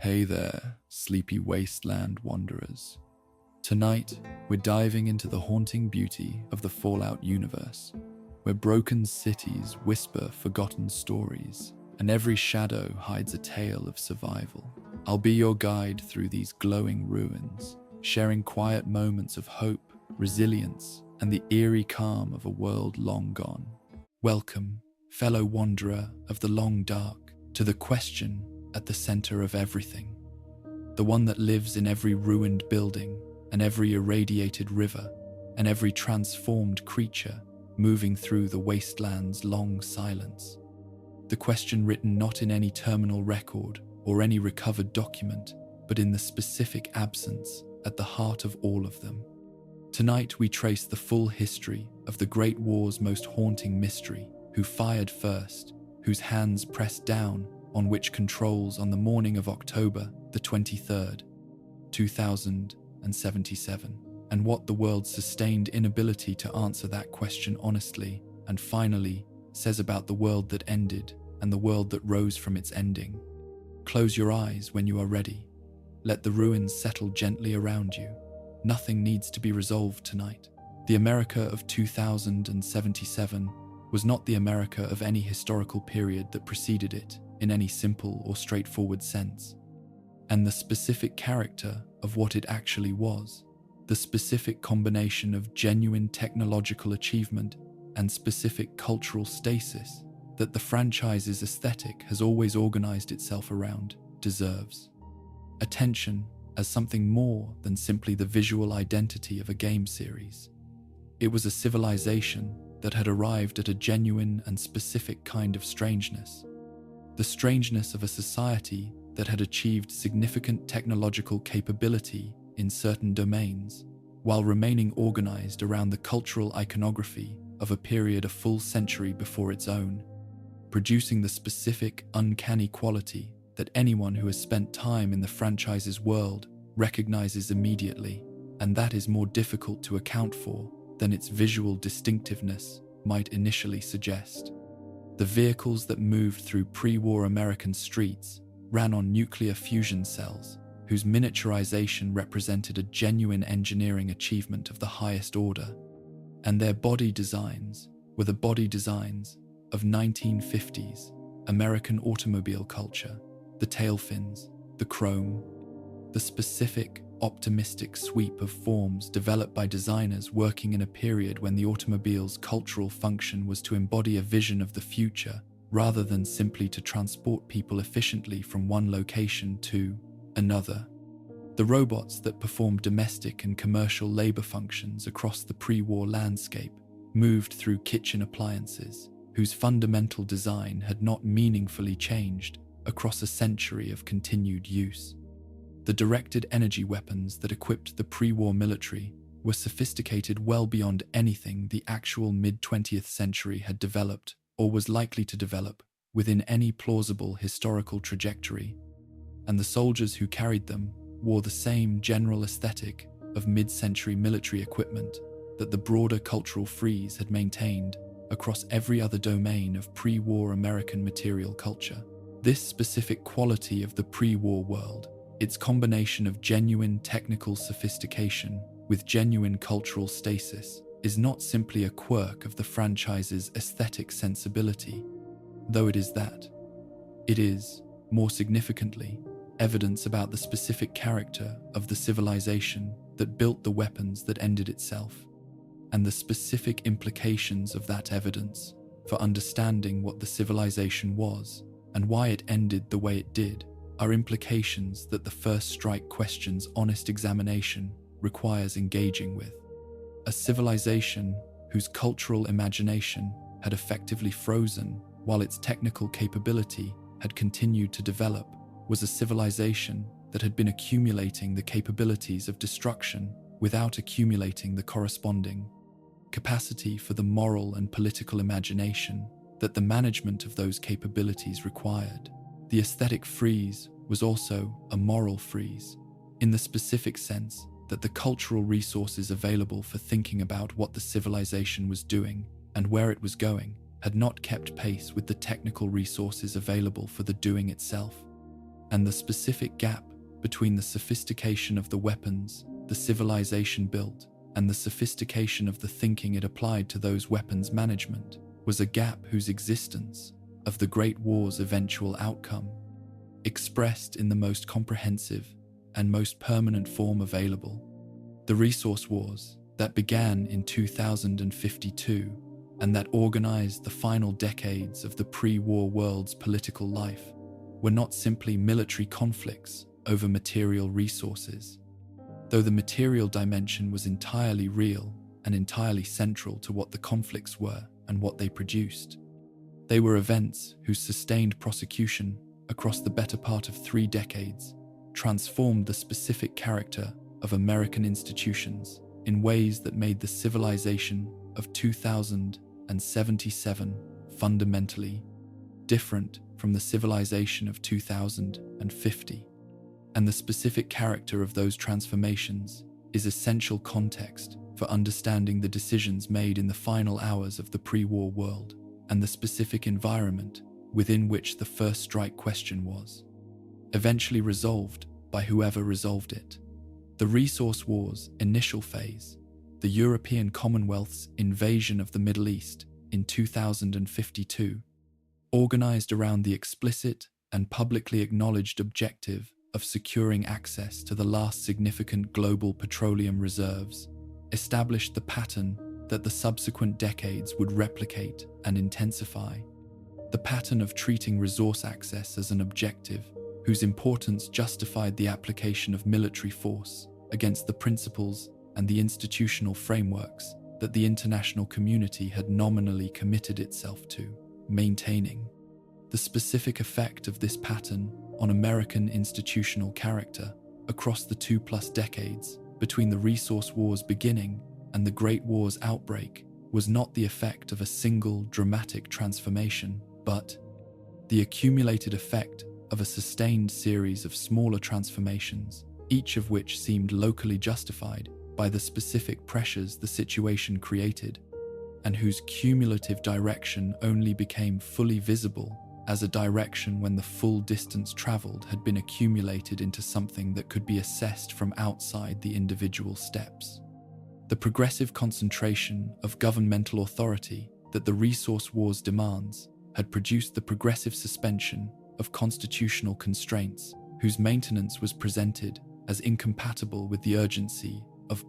Hey there, sleepy wasteland wanderers. Tonight, we're diving into the haunting beauty of the Fallout universe, where broken cities whisper forgotten stories, and every shadow hides a tale of survival. I'll be your guide through these glowing ruins, sharing quiet moments of hope, resilience, and the eerie calm of a world long gone. Welcome, fellow wanderer of the long dark, to the question at the center of everything. The one that lives in every ruined building, and every irradiated river, and every transformed creature moving through the wasteland's long silence. The question written not in any terminal record or any recovered document, but in the specific absence at the heart of all of them. Tonight we trace the full history of the Great War's most haunting mystery, who fired first, whose hands pressed down on which controls on the morning of October the 23rd, 2077, and what the world's sustained inability to answer that question honestly and finally says about the world that ended and the world that rose from its ending. Close your eyes when you are ready. Let the ruins settle gently around you. Nothing needs to be resolved tonight. The America of 2077 was not the America of any historical period that preceded it in any simple or straightforward sense. And the specific character of what it actually was, the specific combination of genuine technological achievement and specific cultural stasis that the franchise's aesthetic has always organized itself around, deserves attention as something more than simply the visual identity of a game series. It was a civilization that had arrived at a genuine and specific kind of strangeness. The strangeness of a society that had achieved significant technological capability in certain domains, while remaining organized around the cultural iconography of a period a full century before its own, producing the specific, uncanny quality that anyone who has spent time in the franchise's world recognizes immediately, and that is more difficult to account for than its visual distinctiveness might initially suggest. The vehicles that moved through pre-war American streets ran on nuclear fusion cells, whose miniaturization represented a genuine engineering achievement of the highest order, and their body designs were the body designs of 1950s American automobile culture, the tail fins, the chrome, the specific, optimistic sweep of forms developed by designers working in a period when the automobile's cultural function was to embody a vision of the future rather than simply to transport people efficiently from one location to another. The robots that performed domestic and commercial labor functions across the pre-war landscape moved through kitchen appliances, whose fundamental design had not meaningfully changed across a century of continued use. The directed energy weapons that equipped the pre-war military were sophisticated well beyond anything the actual mid-20th century had developed or was likely to develop within any plausible historical trajectory, and the soldiers who carried them wore the same general aesthetic of mid-century military equipment that the broader cultural frieze had maintained across every other domain of pre-war American material culture. This specific quality of the pre-war world, its combination of genuine technical sophistication with genuine cultural stasis, is not simply a quirk of the franchise's aesthetic sensibility, though it is that. It is, more significantly, evidence about the specific character of the civilization that built the weapons that ended itself, and the specific implications of that evidence for understanding what the civilization was and why it ended the way it did are implications that the First Strike question's honest examination requires engaging with. A civilization whose cultural imagination had effectively frozen while its technical capability had continued to develop was a civilization that had been accumulating the capabilities of destruction without accumulating the corresponding capacity for the moral and political imagination that the management of those capabilities required. The aesthetic freeze was also a moral freeze, in the specific sense that the cultural resources available for thinking about what the civilization was doing and where it was going had not kept pace with the technical resources available for the doing itself. and the specific gap between the sophistication of the weapons the civilization built and the sophistication of the thinking it applied to those weapons' management was a gap whose existence of the Great War's eventual outcome, expressed in the most comprehensive and most permanent form available. The resource wars that began in 2052 and that organized the final decades of the pre-war world's political life were not simply military conflicts over material resources. Though the material dimension was entirely real and entirely central to what the conflicts were and what they produced, they were events whose sustained prosecution across the better part of 3 decades transformed the specific character of American institutions in ways that made the civilization of 2077 fundamentally different from the civilization of 2050. And the specific character of those transformations is essential context for understanding the decisions made in the final hours of the pre-war world and the specific environment within which the first strike question was eventually resolved by whoever resolved it. The Resource War's initial phase, the European Commonwealth's invasion of the Middle East in 2052, organized around the explicit and publicly acknowledged objective of securing access to the last significant global petroleum reserves, established the pattern that the subsequent decades would replicate and intensify. The pattern of treating resource access as an objective whose importance justified the application of military force against the principles and the institutional frameworks that the international community had nominally committed itself to maintaining. The specific effect of this pattern on American institutional character across the 2+ decades between the Resource War's beginning and the Great War's outbreak was not the effect of a single dramatic transformation, but the accumulated effect of a sustained series of smaller transformations, each of which seemed locally justified by the specific pressures the situation created, and whose cumulative direction only became fully visible as a direction when the full distance traveled had been accumulated into something that could be assessed from outside the individual steps. The progressive concentration of governmental authority that the Resource Wars demands had produced the progressive suspension of constitutional constraints whose maintenance was presented as incompatible with the urgency of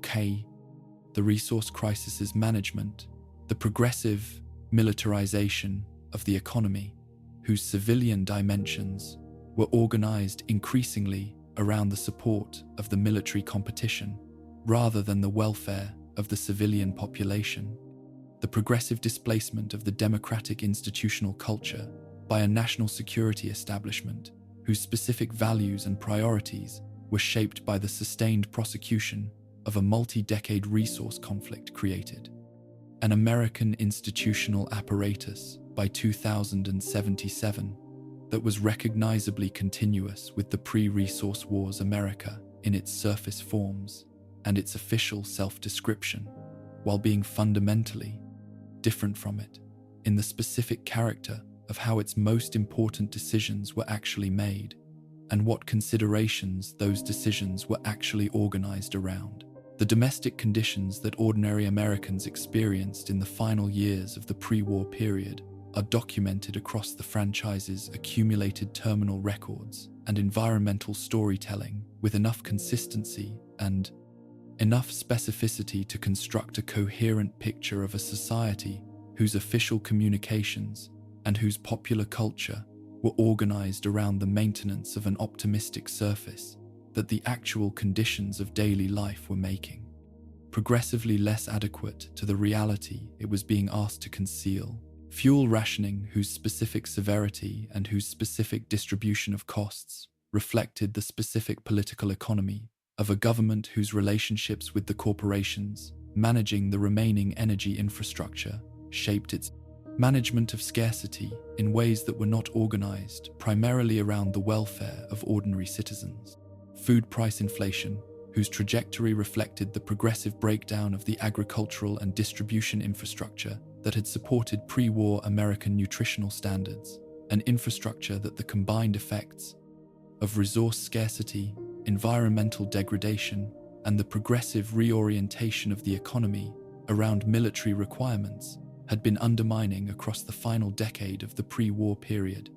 the resource crisis's management, the progressive militarization of the economy, whose civilian dimensions were organized increasingly around the support of the military competition rather than the welfare of the civilian population, the progressive displacement of the democratic institutional culture by a national security establishment whose specific values and priorities were shaped by the sustained prosecution of a multi-decade resource conflict created an American institutional apparatus by 2077 that was recognizably continuous with the pre-Resource Wars America in its surface forms and its official self-description, while being fundamentally different from it in the specific character of how its most important decisions were actually made and what considerations those decisions were actually organized around. The domestic conditions that ordinary Americans experienced in the final years of the pre-war period are documented across the franchise's accumulated terminal records and environmental storytelling with enough consistency and enough specificity to construct a coherent picture of a society whose official communications and whose popular culture were organized around the maintenance of an optimistic surface that the actual conditions of daily life were making progressively less adequate to the reality it was being asked to conceal. Fuel rationing, whose specific severity and whose specific distribution of costs reflected the specific political economy of a government whose relationships with the corporations managing the remaining energy infrastructure shaped its management of scarcity in ways that were not organized primarily around the welfare of ordinary citizens. Food price inflation, whose trajectory reflected the progressive breakdown of the agricultural and distribution infrastructure that had supported pre-war American nutritional standards, an infrastructure that the combined effects of resource scarcity, environmental degradation, and the progressive reorientation of the economy around military requirements had been undermining across the final decade of the pre-war period.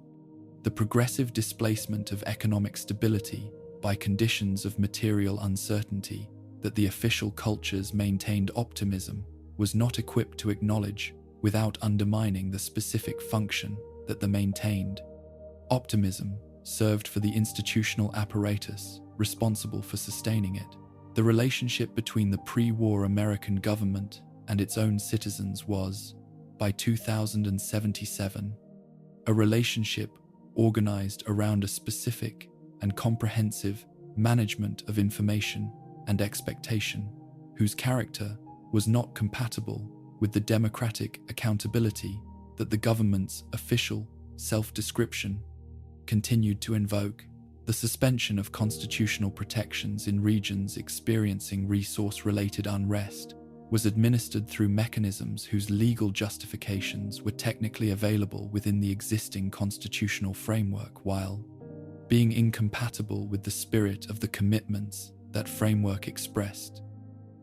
The progressive displacement of economic stability by conditions of material uncertainty that the official cultures maintained optimism was not equipped to acknowledge without undermining the specific function that they maintained. Optimism served for the institutional apparatus responsible for sustaining it. The relationship between the pre-war American government and its own citizens was, by 2077, a relationship organized around a specific and comprehensive management of information and expectation, whose character was not compatible with the democratic accountability that the government's official self-description continued to invoke. The suspension of constitutional protections in regions experiencing resource-related unrest was administered through mechanisms whose legal justifications were technically available within the existing constitutional framework while being incompatible with the spirit of the commitments that framework expressed.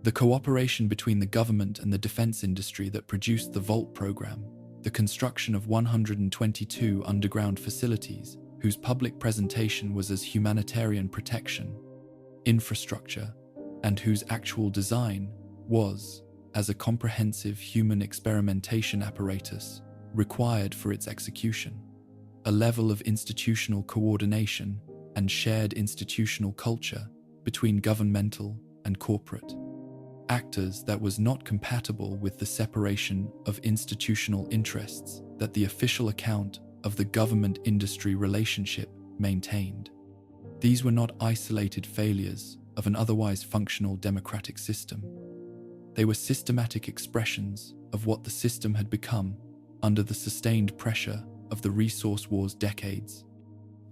The cooperation between the government and the defense industry that produced the Vault program, the construction of 122 underground facilities whose public presentation was as humanitarian protection, infrastructure, and whose actual design was as a comprehensive human experimentation apparatus required for its execution. A level of institutional coordination and shared institutional culture between governmental and corporate actors that was not compatible with the separation of institutional interests that the official account of the government-industry relationship maintained. These were not isolated failures of an otherwise functional democratic system. They were systematic expressions of what the system had become under the sustained pressure of the resource wars decades,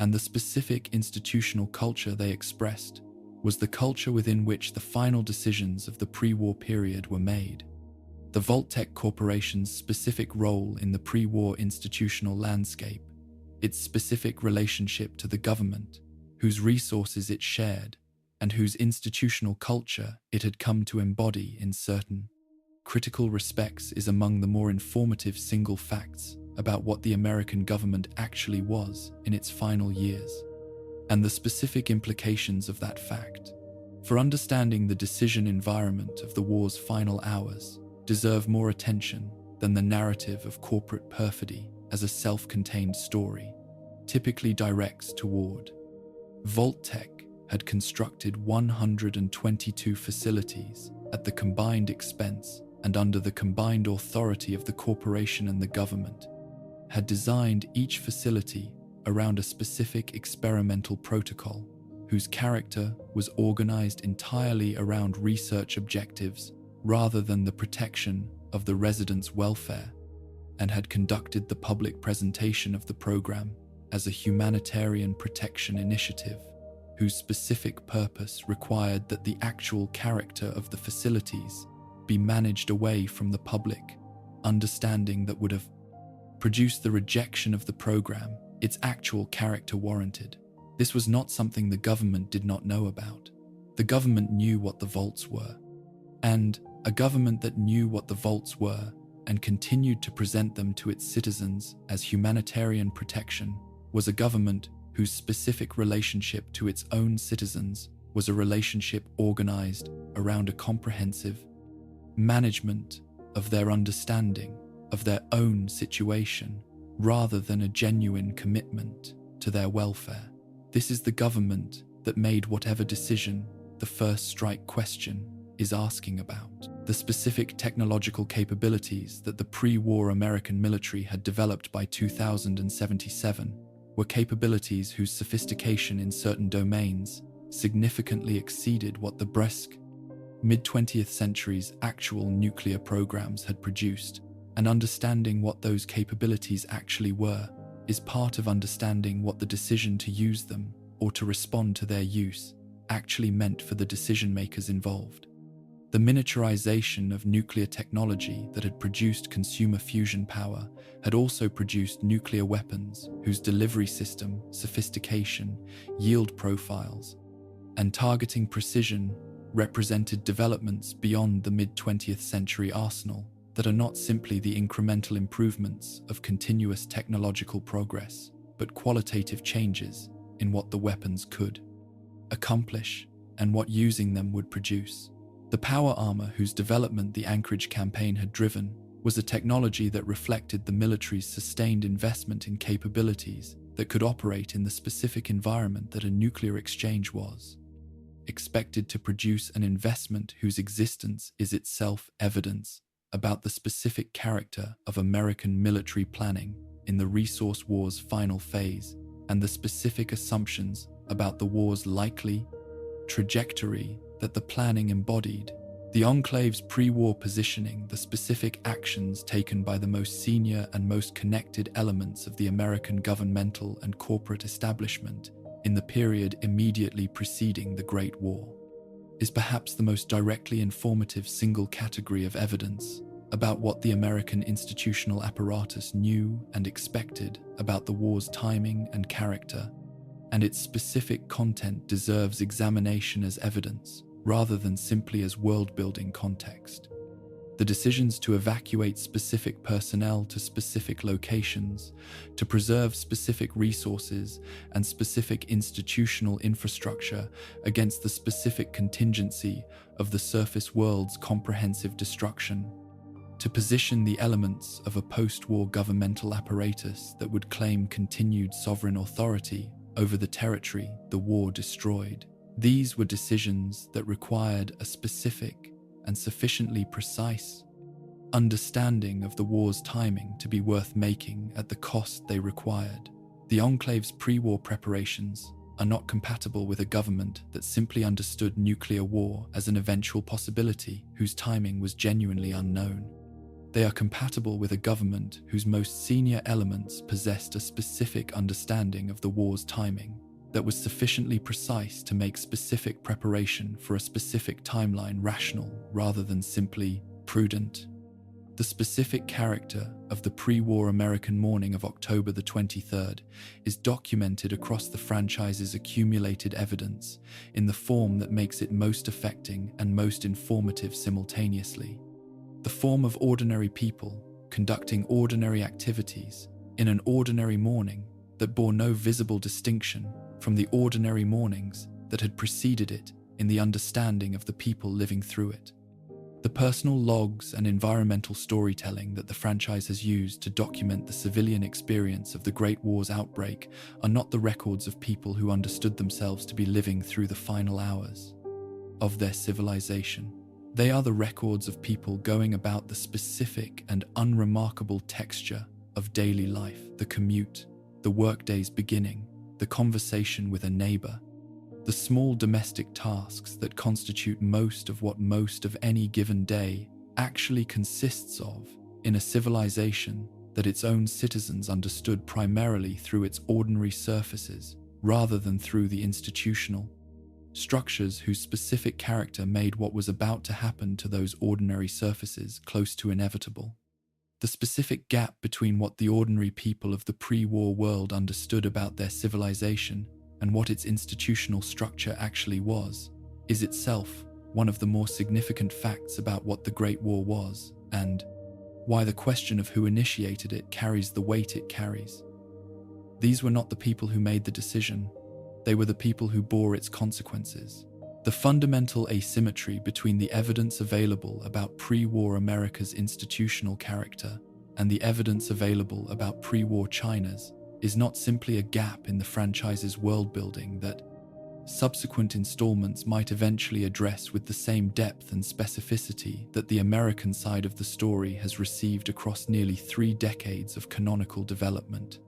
and the specific institutional culture they expressed was the culture within which the final decisions of the pre-war period were made. The Vault-Tec Corporation's specific role in the pre-war institutional landscape, its specific relationship to the government, whose resources it shared, and whose institutional culture it had come to embody in certain critical respects is among the more informative single facts about what the American government actually was in its final years, and the specific implications of that fact for understanding the decision environment of the war's final hours deserve more attention than the narrative of corporate perfidy as a self-contained story typically directs toward. Vault-Tec had constructed 122 facilities at the combined expense and under the combined authority of the corporation and the government, had designed each facility around a specific experimental protocol whose character was organized entirely around research objectives rather than the protection of the residents' welfare, and had conducted the public presentation of the program as a humanitarian protection initiative whose specific purpose required that the actual character of the facilities be managed away from the public understanding that would have produced the rejection of the program its actual character warranted. This was not something the government did not know about. The government knew what the vaults were, and a government that knew what the vaults were and continued to present them to its citizens as humanitarian protection was a government whose specific relationship to its own citizens was a relationship organized around a comprehensive management of their understanding of their own situation rather than a genuine commitment to their welfare. This is the government that made whatever decision the first strike question is asking about. The specific technological capabilities that the pre-war American military had developed by 2077 were capabilities whose sophistication in certain domains significantly exceeded what the brisk mid-20th century's actual nuclear programs had produced, and understanding what those capabilities actually were is part of understanding what the decision to use them or to respond to their use actually meant for the decision makers involved. The miniaturization of nuclear technology that had produced consumer fusion power had also produced nuclear weapons whose delivery system, sophistication, yield profiles, and targeting precision represented developments beyond the mid-20th century arsenal that are not simply the incremental improvements of continuous technological progress, but qualitative changes in what the weapons could accomplish and what using them would produce. The power armor whose development the Anchorage campaign had driven was a technology that reflected the military's sustained investment in capabilities that could operate in the specific environment that a nuclear exchange was, expected to produce an investment whose existence is itself evidence about the specific character of American military planning in the resource war's final phase and the specific assumptions about the war's likely trajectory that the planning embodied. The Enclave's pre-war positioning, the specific actions taken by the most senior and most connected elements of the American governmental and corporate establishment in the period immediately preceding the Great War, is perhaps the most directly informative single category of evidence about what the American institutional apparatus knew and expected about the war's timing and character, and its specific content deserves examination as evidence rather than simply as world-building context. The decisions to evacuate specific personnel to specific locations, to preserve specific resources and specific institutional infrastructure against the specific contingency of the surface world's comprehensive destruction, to position the elements of a post-war governmental apparatus that would claim continued sovereign authority over the territory the war destroyed. These were decisions that required a specific and sufficiently precise understanding of the war's timing to be worth making at the cost they required. The Enclave's pre-war preparations are not compatible with a government that simply understood nuclear war as an eventual possibility whose timing was genuinely unknown. They are compatible with a government whose most senior elements possessed a specific understanding of the war's timing that was sufficiently precise to make specific preparation for a specific timeline rational rather than simply prudent. The specific character of the pre-war American morning of October the 23rd is documented across the franchise's accumulated evidence in the form that makes it most affecting and most informative simultaneously. The form of ordinary people conducting ordinary activities in an ordinary morning that bore no visible distinction from the ordinary mornings that had preceded it in the understanding of the people living through it. The personal logs and environmental storytelling that the franchise has used to document the civilian experience of the Great War's outbreak are not the records of people who understood themselves to be living through the final hours of their civilization. They are the records of people going about the specific and unremarkable texture of daily life, the commute, the workday's beginning, the conversation with a neighbor, the small domestic tasks that constitute most of what most of any given day actually consists of in a civilization that its own citizens understood primarily through its ordinary surfaces rather than through the institutional structures whose specific character made what was about to happen to those ordinary surfaces close to inevitable. The specific gap between what the ordinary people of the pre-war world understood about their civilization and what its institutional structure actually was, is itself one of the more significant facts about what the Great War was, and why the question of who initiated it carries the weight it carries. These were not the people who made the decision, they were the people who bore its consequences. The fundamental asymmetry between the evidence available about pre-war America's institutional character and the evidence available about pre-war China's is not simply a gap in the franchise's world-building that subsequent installments might eventually address with the same depth and specificity that the American side of the story has received across nearly 3 decades of canonical development.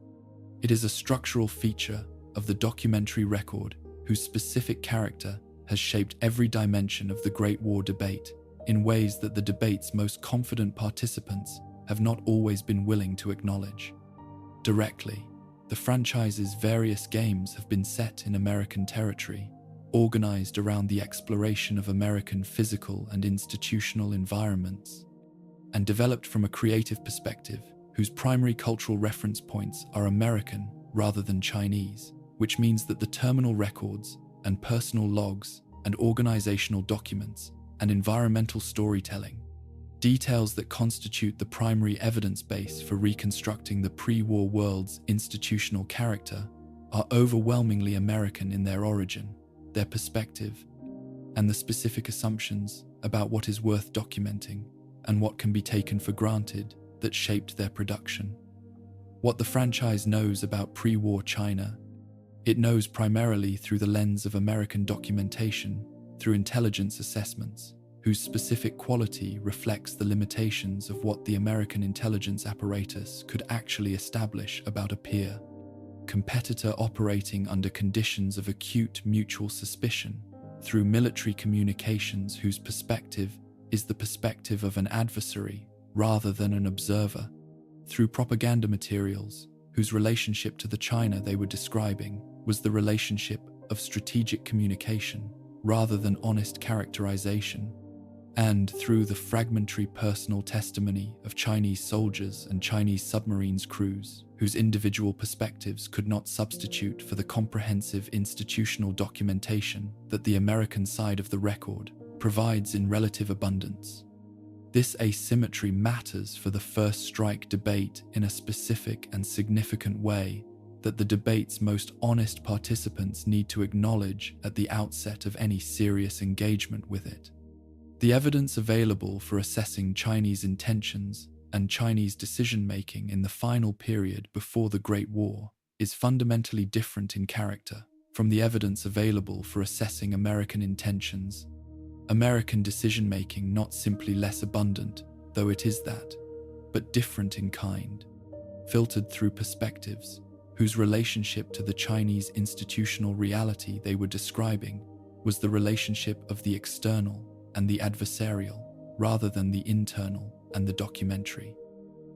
It is a structural feature of the documentary record whose specific character has shaped every dimension of the Great War debate in ways that the debate's most confident participants have not always been willing to acknowledge. Directly, the franchise's various games have been set in American territory, organized around the exploration of American physical and institutional environments, and developed from a creative perspective whose primary cultural reference points are American rather than Chinese, which means that the terminal records and personal logs and organizational documents and environmental storytelling, details that constitute the primary evidence base for reconstructing the pre-war world's institutional character, are overwhelmingly American in their origin, their perspective, and the specific assumptions about what is worth documenting and what can be taken for granted that shaped their production. What the franchise knows about pre-war China, it knows primarily through the lens of American documentation, through intelligence assessments, whose specific quality reflects the limitations of what the American intelligence apparatus could actually establish about a peer competitor operating under conditions of acute mutual suspicion, through military communications whose perspective is the perspective of an adversary rather than an observer, through propaganda materials whose relationship to the China they were describing was the relationship of strategic communication rather than honest characterization, and through the fragmentary personal testimony of Chinese soldiers and Chinese submarines crews whose individual perspectives could not substitute for the comprehensive institutional documentation that the American side of the record provides in relative abundance. This asymmetry matters for the first strike debate in a specific and significant way that the debate's most honest participants need to acknowledge at the outset of any serious engagement with it. The evidence available for assessing Chinese intentions and Chinese decision-making in the final period before the Great War is fundamentally different in character from the evidence available for assessing American intentions. American decision-making not simply less abundant, though it is that, but different in kind, filtered through perspectives whose relationship to the Chinese institutional reality they were describing was the relationship of the external and the adversarial, rather than the internal and the documentary.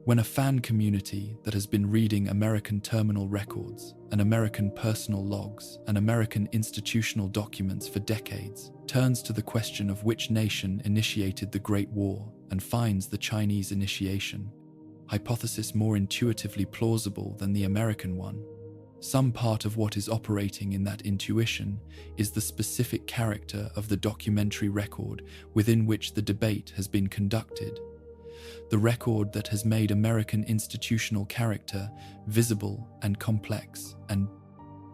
When a fan community that has been reading American terminal records and American personal logs and American institutional documents for decades turns to the question of which nation initiated the Great War and finds the Chinese initiation hypothesis more intuitively plausible than the American one, some part of what is operating in that intuition is the specific character of the documentary record within which the debate has been conducted, the record that has made American institutional character visible and complex and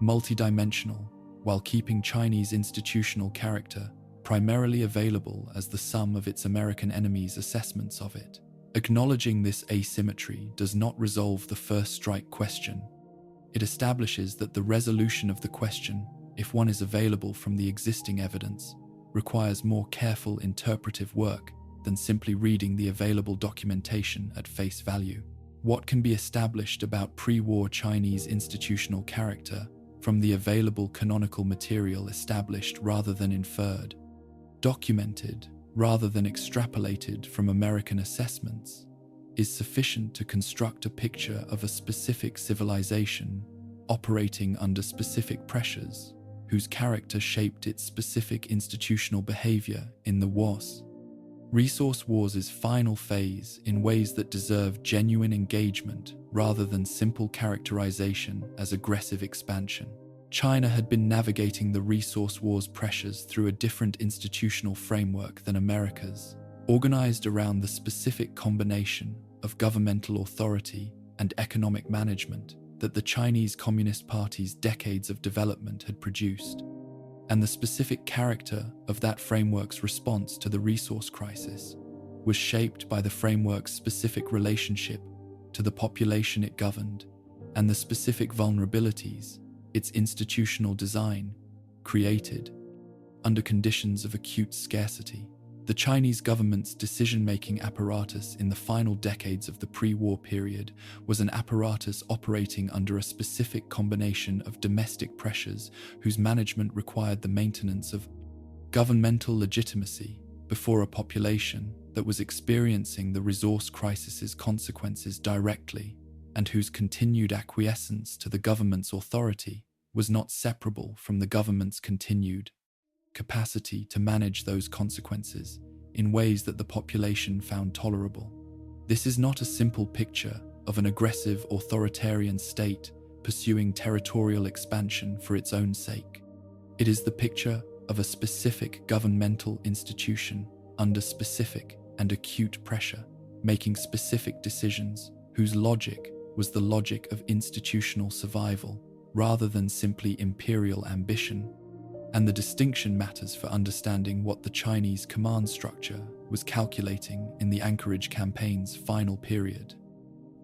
multidimensional, while keeping Chinese institutional character primarily available as the sum of its American enemies' assessments of it. Acknowledging this asymmetry does not resolve the first strike question. It establishes that the resolution of the question, if one is available from the existing evidence, requires more careful interpretive work than simply reading the available documentation at face value. What can be established about pre-war Chinese institutional character from the available canonical material established rather than inferred, documented rather than extrapolated from American assessments, is sufficient to construct a picture of a specific civilization operating under specific pressures, whose character shaped its specific institutional behavior in the Resource Wars' final phase in ways that deserve genuine engagement rather than simple characterization as aggressive expansion. China had been navigating the Resource Wars pressures through a different institutional framework than America's, organized around the specific combination of governmental authority and economic management that the Chinese Communist Party's decades of development had produced, and the specific character of that framework's response to the resource crisis was shaped by the framework's specific relationship to the population it governed and the specific vulnerabilities its institutional design created under conditions of acute scarcity. The Chinese government's decision-making apparatus in the final decades of the pre-war period was an apparatus operating under a specific combination of domestic pressures whose management required the maintenance of governmental legitimacy before a population that was experiencing the resource crisis's consequences directly, and whose continued acquiescence to the government's authority was not separable from the government's continued capacity to manage those consequences in ways that the population found tolerable. This is not a simple picture of an aggressive authoritarian state pursuing territorial expansion for its own sake. It is the picture of a specific governmental institution under specific and acute pressure, making specific decisions whose logic was the logic of institutional survival rather than simply imperial ambition. And the distinction matters for understanding what the Chinese command structure was calculating in the Anchorage campaign's final period.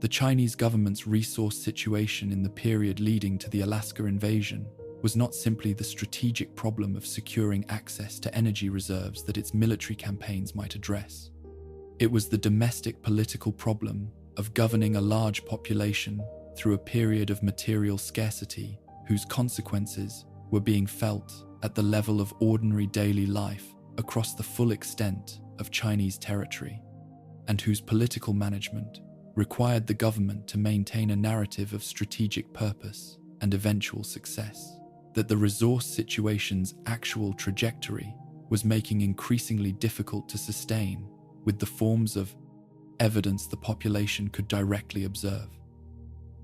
The Chinese government's resource situation in the period leading to the Alaska invasion was not simply the strategic problem of securing access to energy reserves that its military campaigns might address. It was the domestic political problem of governing a large population through a period of material scarcity whose consequences were being felt at the level of ordinary daily life across the full extent of Chinese territory, and whose political management required the government to maintain a narrative of strategic purpose and eventual success that the resource situation's actual trajectory was making increasingly difficult to sustain with the forms of evidence the population could directly observe.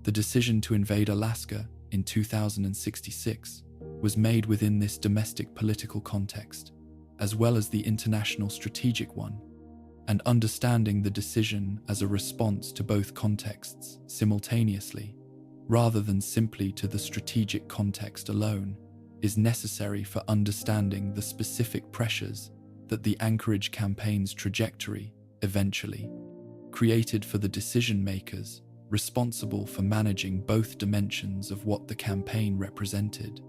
The decision to invade Alaska in 2066 was made within this domestic political context, as well as the international strategic one, and understanding the decision as a response to both contexts simultaneously, rather than simply to the strategic context alone, is necessary for understanding the specific pressures that the Anchorage campaign's trajectory eventually created for the decision-makers responsible for managing both dimensions of what the campaign represented.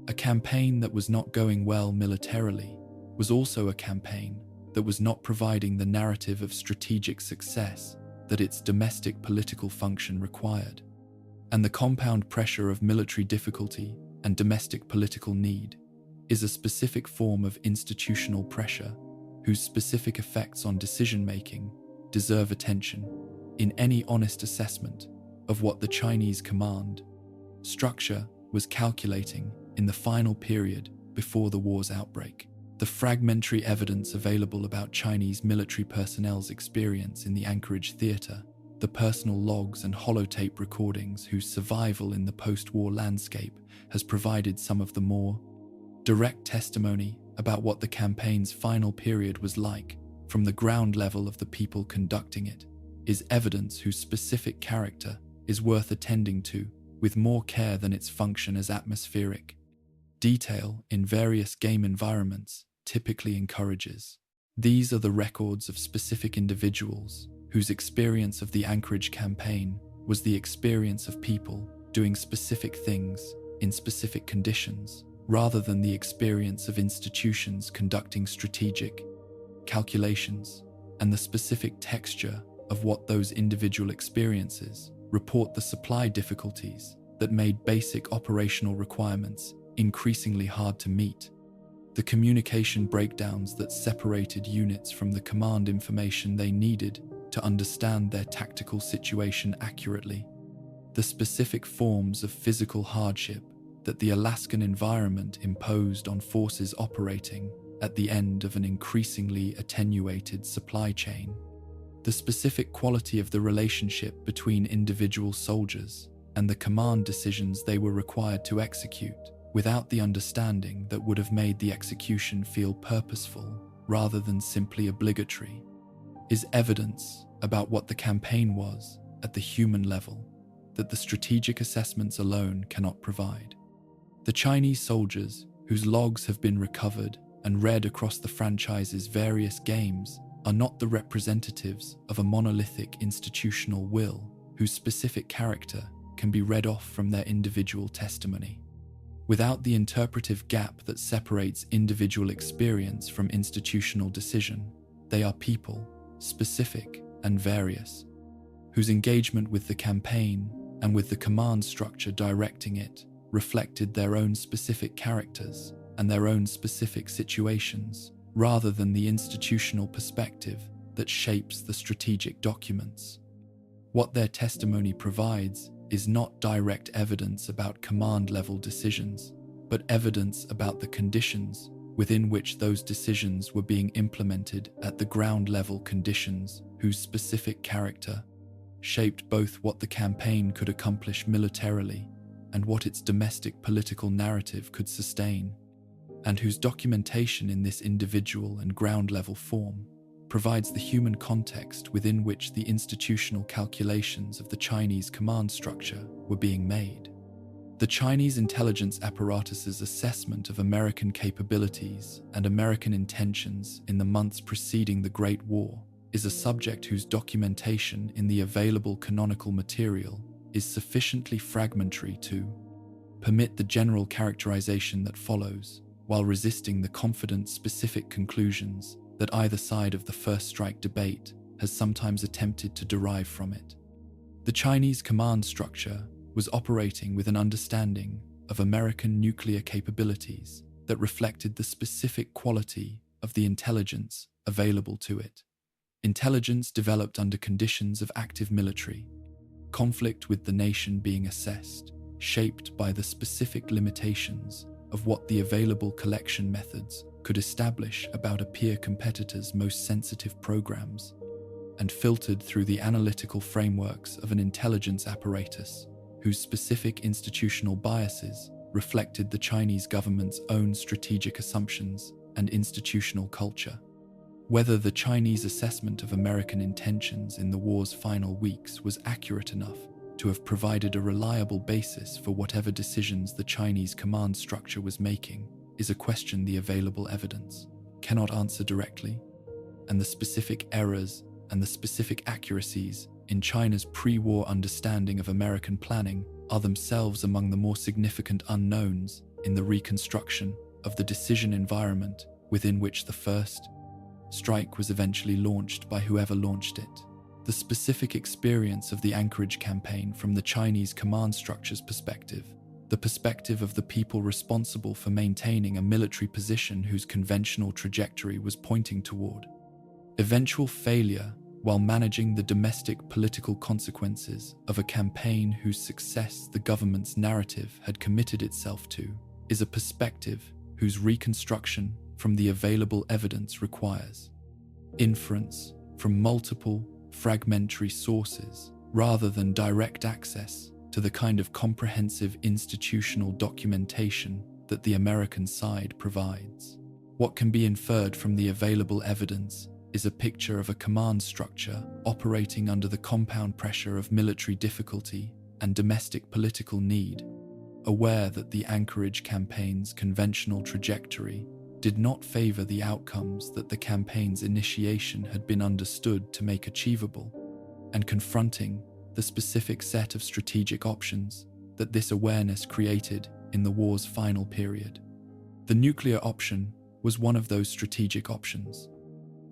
A campaign that was not going well militarily was also a campaign that was not providing the narrative of strategic success that its domestic political function required. And the compound pressure of military difficulty and domestic political need is a specific form of institutional pressure whose specific effects on decision-making deserve attention in any honest assessment of what the Chinese command structure was calculating in the final period before the war's outbreak. The fragmentary evidence available about Chinese military personnel's experience in the Anchorage theater, the personal logs and holotape recordings whose survival in the post-war landscape has provided some of the more direct testimony about what the campaign's final period was like from the ground level of the people conducting it, is evidence whose specific character is worth attending to with more care than its function as atmospheric detail in various game environments typically encourages. These are the records of specific individuals whose experience of the Anchorage campaign was the experience of people doing specific things in specific conditions, rather than the experience of institutions conducting strategic calculations, and the specific texture of what those individual experiences report the supply difficulties that made basic operational requirements increasingly hard to meet, the communication breakdowns that separated units from the command information they needed to understand their tactical situation accurately, the specific forms of physical hardship that the Alaskan environment imposed on forces operating at the end of an increasingly attenuated supply chain, the specific quality of the relationship between individual soldiers and the command decisions they were required to execute without the understanding that would have made the execution feel purposeful rather than simply obligatory, is evidence about what the campaign was at the human level that the strategic assessments alone cannot provide. The Chinese soldiers, whose logs have been recovered and read across the franchise's various games, are not the representatives of a monolithic institutional will whose specific character can be read off from their individual testimony. Without the interpretive gap that separates individual experience from institutional decision, they are people, specific and various, whose engagement with the campaign and with the command structure directing it reflected their own specific characters and their own specific situations, rather than the institutional perspective that shapes the strategic documents. What their testimony provides is not direct evidence about command-level decisions, but evidence about the conditions within which those decisions were being implemented at the ground level conditions whose specific character shaped both what the campaign could accomplish militarily and what its domestic political narrative could sustain, and whose documentation in this individual and ground-level form provides the human context within which the institutional calculations of the Chinese command structure were being made. The Chinese intelligence apparatus's assessment of American capabilities and American intentions in the months preceding the Great War is a subject whose documentation in the available canonical material is sufficiently fragmentary to permit the general characterization that follows, while resisting the confident specific conclusions that either side of the first strike debate has sometimes attempted to derive from it. The Chinese command structure was operating with an understanding of American nuclear capabilities that reflected the specific quality of the intelligence available to it. Intelligence developed under conditions of active military conflict with the nation being assessed, shaped by the specific limitations of what the available collection methods could establish about a peer competitor's most sensitive programs, and filtered through the analytical frameworks of an intelligence apparatus whose specific institutional biases reflected the Chinese government's own strategic assumptions and institutional culture. Whether the Chinese assessment of American intentions in the war's final weeks was accurate enough to have provided a reliable basis for whatever decisions the Chinese command structure was making is a question the available evidence cannot answer directly, and the specific errors and the specific accuracies in China's pre-war understanding of American planning are themselves among the more significant unknowns in the reconstruction of the decision environment within which the first strike was eventually launched by whoever launched it. The specific experience of the Anchorage campaign from the Chinese command structure's perspective, the perspective of the people responsible for maintaining a military position whose conventional trajectory was pointing toward eventual failure while managing the domestic political consequences of a campaign whose success the government's narrative had committed itself to, is a perspective whose reconstruction from the available evidence requires inference from multiple fragmentary sources rather than direct access to the kind of comprehensive institutional documentation that the American side provides. What can be inferred from the available evidence is a picture of a command structure operating under the compound pressure of military difficulty and domestic political need, aware that the Anchorage campaign's conventional trajectory did not favor the outcomes that the campaign's initiation had been understood to make achievable, and confronting the specific set of strategic options that this awareness created in the war's final period. The nuclear option was one of those strategic options.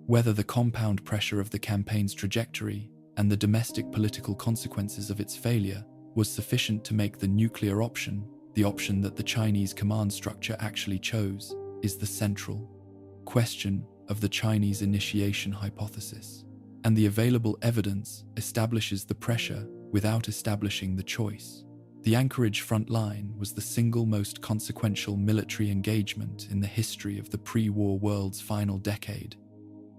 Whether the compound pressure of the campaign's trajectory and the domestic political consequences of its failure was sufficient to make the nuclear option the option that the Chinese command structure actually chose is the central question of the Chinese initiation hypothesis, and the available evidence establishes the pressure without establishing the choice. The Anchorage front line was the single most consequential military engagement in the history of the pre-war world's final decade,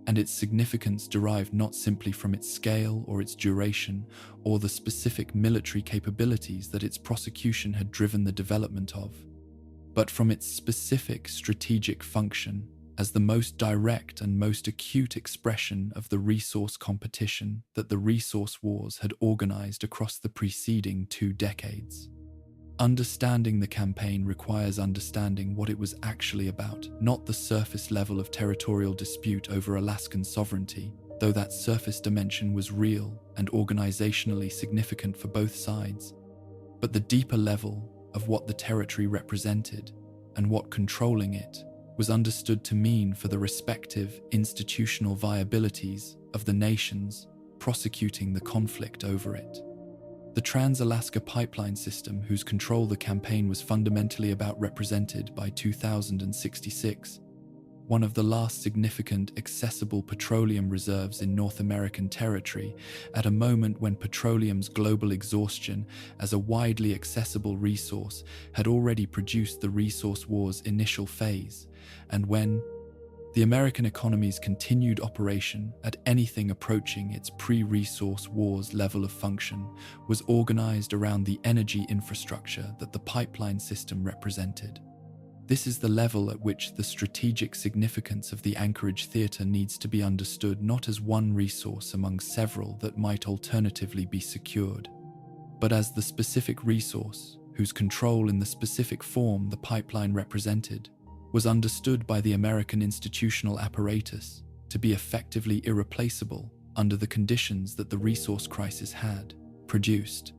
and its significance derived not simply from its scale or its duration or the specific military capabilities that its prosecution had driven the development of, but from its specific strategic function as the most direct and most acute expression of the resource competition that the resource wars had organized across the preceding 2 decades. Understanding the campaign requires understanding what it was actually about, not the surface level of territorial dispute over Alaskan sovereignty, though that surface dimension was real and organizationally significant for both sides, but the deeper level of what the territory represented and what controlling it was understood to mean for the respective institutional viabilities of the nations prosecuting the conflict over it. The Trans-Alaska Pipeline System, whose control the campaign was fundamentally about, represented by 2066, one of the last significant accessible petroleum reserves in North American territory, at a moment when petroleum's global exhaustion as a widely accessible resource had already produced the resource war's initial phase, and when the American economy's continued operation at anything approaching its pre-resource wars level of function was organized around the energy infrastructure that the pipeline system represented. This is the level at which the strategic significance of the Anchorage Theater needs to be understood not as one resource among several that might alternatively be secured, but as the specific resource whose control in the specific form the pipeline represented was understood by the American institutional apparatus to be effectively irreplaceable under the conditions that the resource crisis had produced.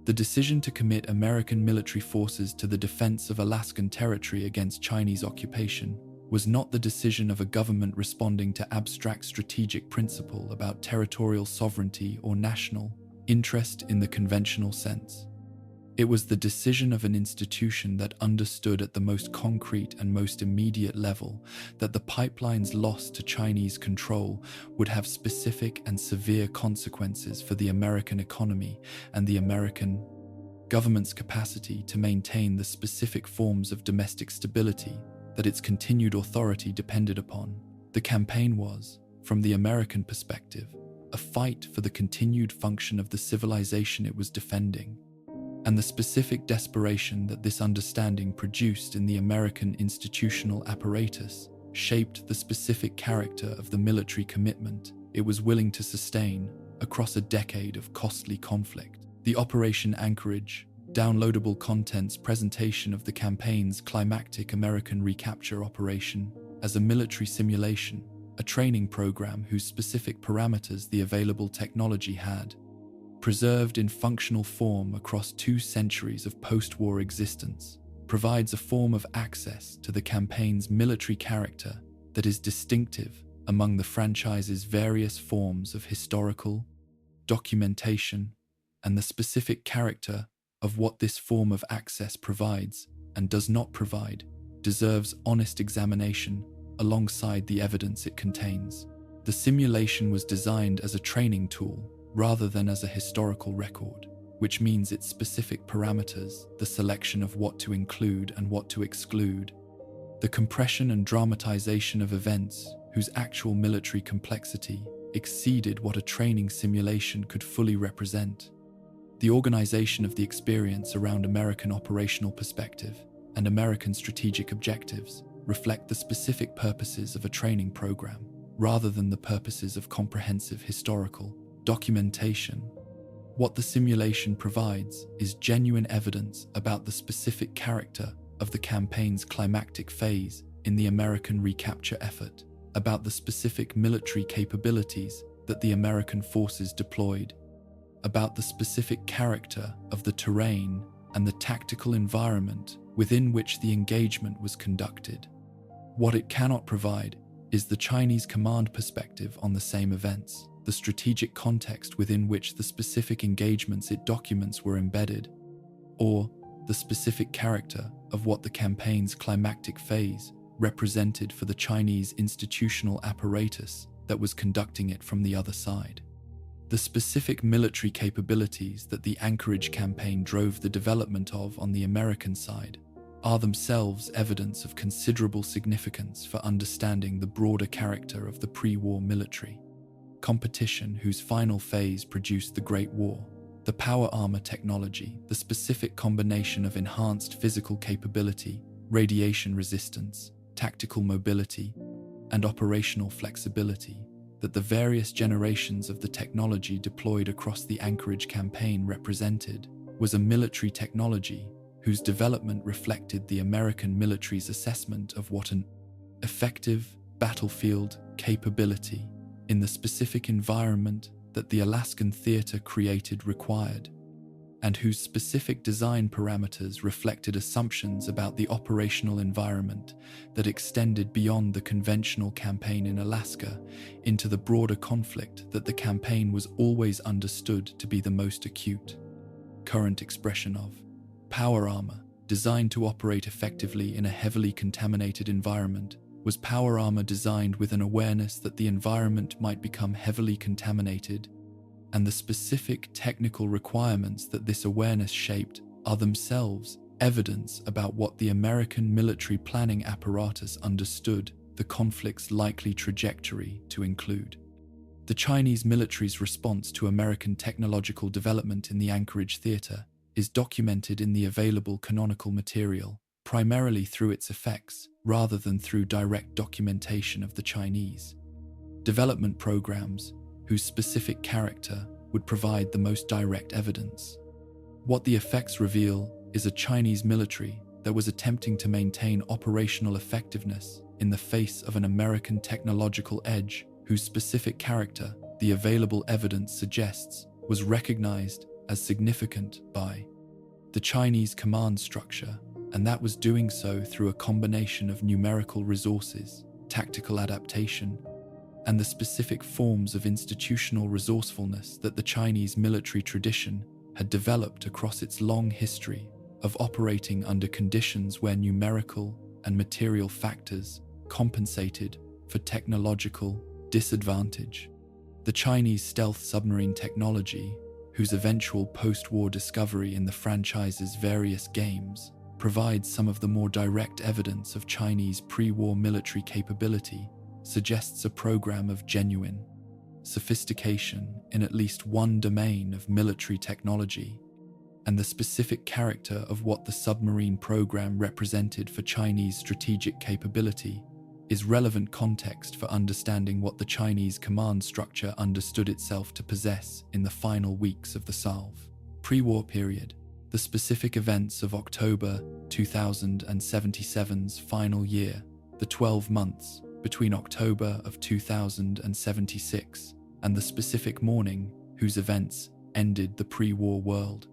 The decision to commit American military forces to the defense of Alaskan territory against Chinese occupation was not the decision of a government responding to abstract strategic principle about territorial sovereignty or national interest in the conventional sense. It was the decision of an institution that understood at the most concrete and most immediate level that the pipeline's loss to Chinese control would have specific and severe consequences for the American economy and the American government's capacity to maintain the specific forms of domestic stability that its continued authority depended upon. The campaign was, from the American perspective, a fight for the continued function of the civilization it was defending, and the specific desperation that this understanding produced in the American institutional apparatus shaped the specific character of the military commitment it was willing to sustain across a decade of costly conflict. The Operation Anchorage, downloadable contents presentation of the campaign's climactic American recapture operation as a military simulation, a training program whose specific parameters the available technology had, preserved in functional form across 2 centuries of post-war existence, provides a form of access to the campaign's military character that is distinctive among the franchise's various forms of historical documentation, and the specific character of what this form of access provides and does not provide deserves honest examination alongside the evidence it contains. The simulation was designed as a training tool rather than as a historical record, which means its specific parameters, the selection of what to include and what to exclude, the compression and dramatization of events whose actual military complexity exceeded what a training simulation could fully represent. The organization of the experience around American operational perspective and American strategic objectives reflect the specific purposes of a training program, rather than the purposes of comprehensive historical documentation. What the simulation provides is genuine evidence about the specific character of the campaign's climactic phase in the American recapture effort, about the specific military capabilities that the American forces deployed, about the specific character of the terrain and the tactical environment within which the engagement was conducted. What it cannot provide is the Chinese command perspective on the same events, the strategic context within which the specific engagements it documents were embedded, or the specific character of what the campaign's climactic phase represented for the Chinese institutional apparatus that was conducting it from the other side. The specific military capabilities that the Anchorage campaign drove the development of on the American side are themselves evidence of considerable significance for understanding the broader character of the pre-war military competition whose final phase produced the Great War. The power armor technology, the specific combination of enhanced physical capability, radiation resistance, tactical mobility, and operational flexibility that the various generations of the technology deployed across the Anchorage campaign represented, was a military technology whose development reflected the American military's assessment of what an effective battlefield capability in the specific environment that the Alaskan theater created required, and whose specific design parameters reflected assumptions about the operational environment that extended beyond the conventional campaign in Alaska into the broader conflict that the campaign was always understood to be the most acute. Current expression of power armor, designed to operate effectively in a heavily contaminated environment was power armor designed with an awareness that the environment might become heavily contaminated, and the specific technical requirements that this awareness shaped are themselves evidence about what the American military planning apparatus understood the conflict's likely trajectory to include. The Chinese military's response to American technological development in the Anchorage Theater is documented in the available canonical material, primarily through its effects rather than through direct documentation of the Chinese development programs, whose specific character would provide the most direct evidence. What the effects reveal is a Chinese military that was attempting to maintain operational effectiveness in the face of an American technological edge whose specific character, the available evidence suggests, was recognized as significant by the Chinese command structure, and that was doing so through a combination of numerical resources, tactical adaptation, and the specific forms of institutional resourcefulness that the Chinese military tradition had developed across its long history of operating under conditions where numerical and material factors compensated for technological disadvantage. The Chinese stealth submarine technology, whose eventual post-war discovery in the franchise's various games provides some of the more direct evidence of Chinese pre-war military capability, suggests a program of genuine sophistication in at least one domain of military technology, and the specific character of what the submarine program represented for Chinese strategic capability is relevant context for understanding what the Chinese command structure understood itself to possess in the final weeks of the Salve pre-war period. The specific events of October 2077's final year, the 12 months between October of 2076 and the specific morning whose events ended the pre-war world,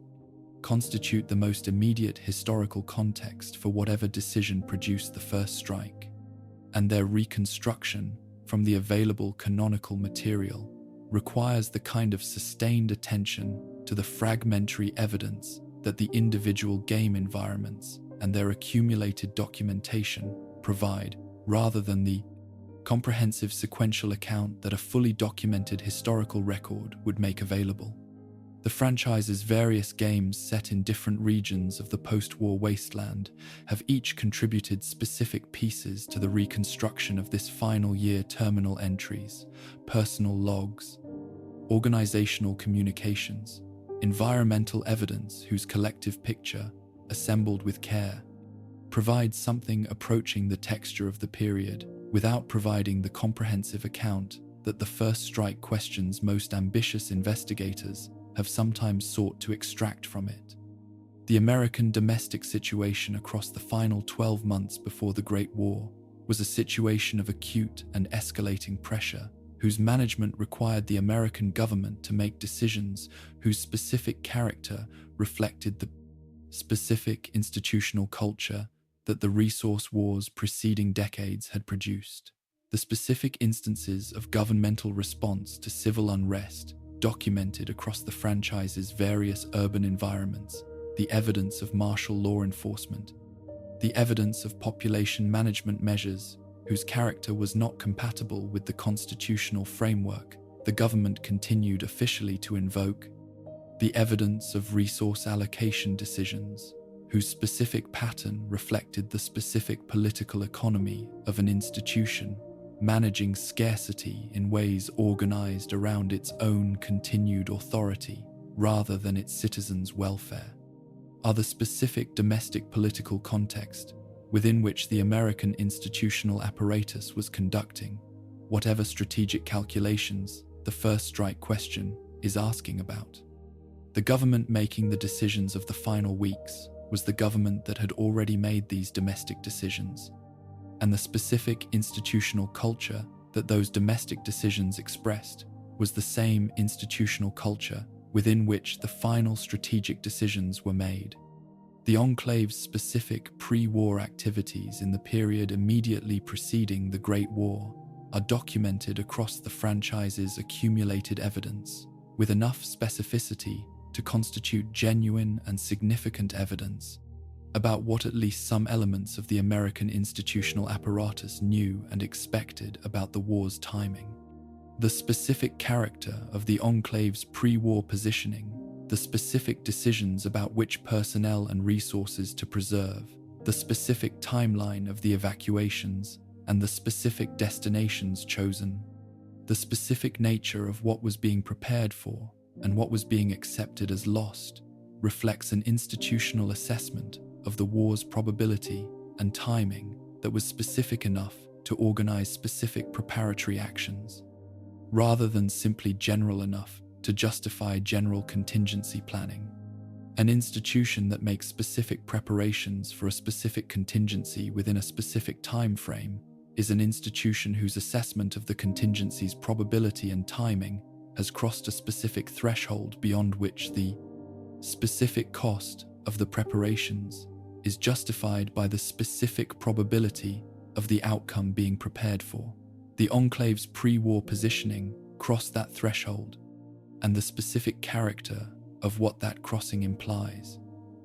constitute the most immediate historical context for whatever decision produced the first strike, and their reconstruction from the available canonical material requires the kind of sustained attention to the fragmentary evidence that the individual game environments and their accumulated documentation provide, rather than the comprehensive sequential account that a fully documented historical record would make available. The franchise's various games set in different regions of the post-war wasteland have each contributed specific pieces to the reconstruction of this final year: terminal entries, personal logs, organizational communications, environmental evidence whose collective picture, assembled with care, provides something approaching the texture of the period without providing the comprehensive account that the first strike question's most ambitious investigators have sometimes sought to extract from it. The American domestic situation across the final 12 months before the Great War was a situation of acute and escalating pressure, whose management required the American government to make decisions whose specific character reflected the specific institutional culture that the resource wars preceding decades had produced. The specific instances of governmental response to civil unrest documented across the franchise's various urban environments, the evidence of martial law enforcement, the evidence of population management measures whose character was not compatible with the constitutional framework the government continued officially to invoke, the evidence of resource allocation decisions whose specific pattern reflected the specific political economy of an institution managing scarcity in ways organized around its own continued authority rather than its citizens' welfare, are the specific domestic political context within which the American institutional apparatus was conducting whatever strategic calculations the first strike question is asking about. The government making the decisions of the final weeks was the government that had already made these domestic decisions, and the specific institutional culture that those domestic decisions expressed was the same institutional culture within which the final strategic decisions were made. The Enclave's specific pre-war activities in the period immediately preceding the Great War are documented across the franchise's accumulated evidence, with enough specificity to constitute genuine and significant evidence about what at least some elements of the American institutional apparatus knew and expected about the war's timing. The specific character of the enclave's pre-war positioning, the specific decisions about which personnel and resources to preserve, the specific timeline of the evacuations, and the specific destinations chosen, the specific nature of what was being prepared for and what was being accepted as lost, reflects an institutional assessment of the war's probability and timing that was specific enough to organize specific preparatory actions, rather than simply general enough to justify general contingency planning. An institution that makes specific preparations for a specific contingency within a specific time frame is an institution whose assessment of the contingency's probability and timing has crossed a specific threshold beyond which the specific cost of the preparations is justified by the specific probability of the outcome being prepared for. The enclave's pre-war positioning crossed that threshold, and the specific character of what that crossing implies.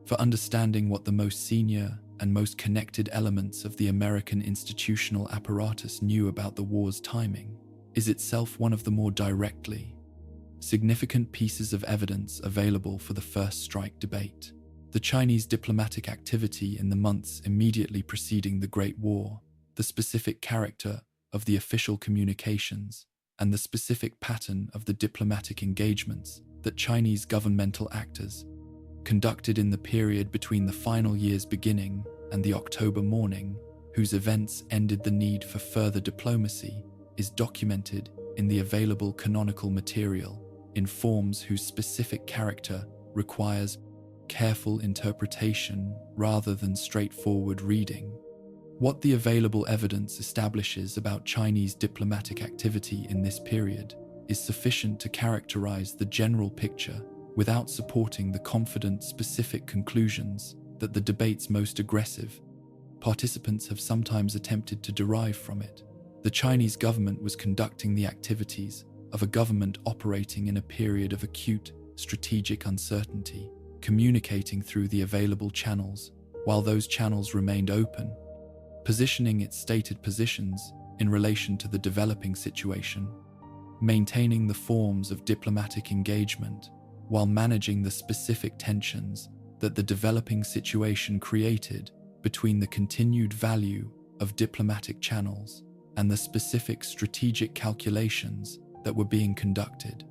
For understanding what the most senior and most connected elements of the American institutional apparatus knew about the war's timing is itself one of the more directly significant pieces of evidence available for the first strike debate. The Chinese diplomatic activity in the months immediately preceding the Great War, the specific character of the official communications, and the specific pattern of the diplomatic engagements that Chinese governmental actors conducted in the period between the final year's beginning and the October morning, whose events ended the need for further diplomacy, is documented in the available canonical material in forms whose specific character requires careful interpretation rather than straightforward reading. What the available evidence establishes about Chinese diplomatic activity in this period is sufficient to characterize the general picture without supporting the confident specific conclusions that the debate's most aggressive participants have sometimes attempted to derive from it. The Chinese government was conducting the activities of a government operating in a period of acute strategic uncertainty, communicating through the available channels while those channels remained open, positioning its stated positions in relation to the developing situation, maintaining the forms of diplomatic engagement while managing the specific tensions that the developing situation created between the continued value of diplomatic channels and the specific strategic calculations that were being conducted.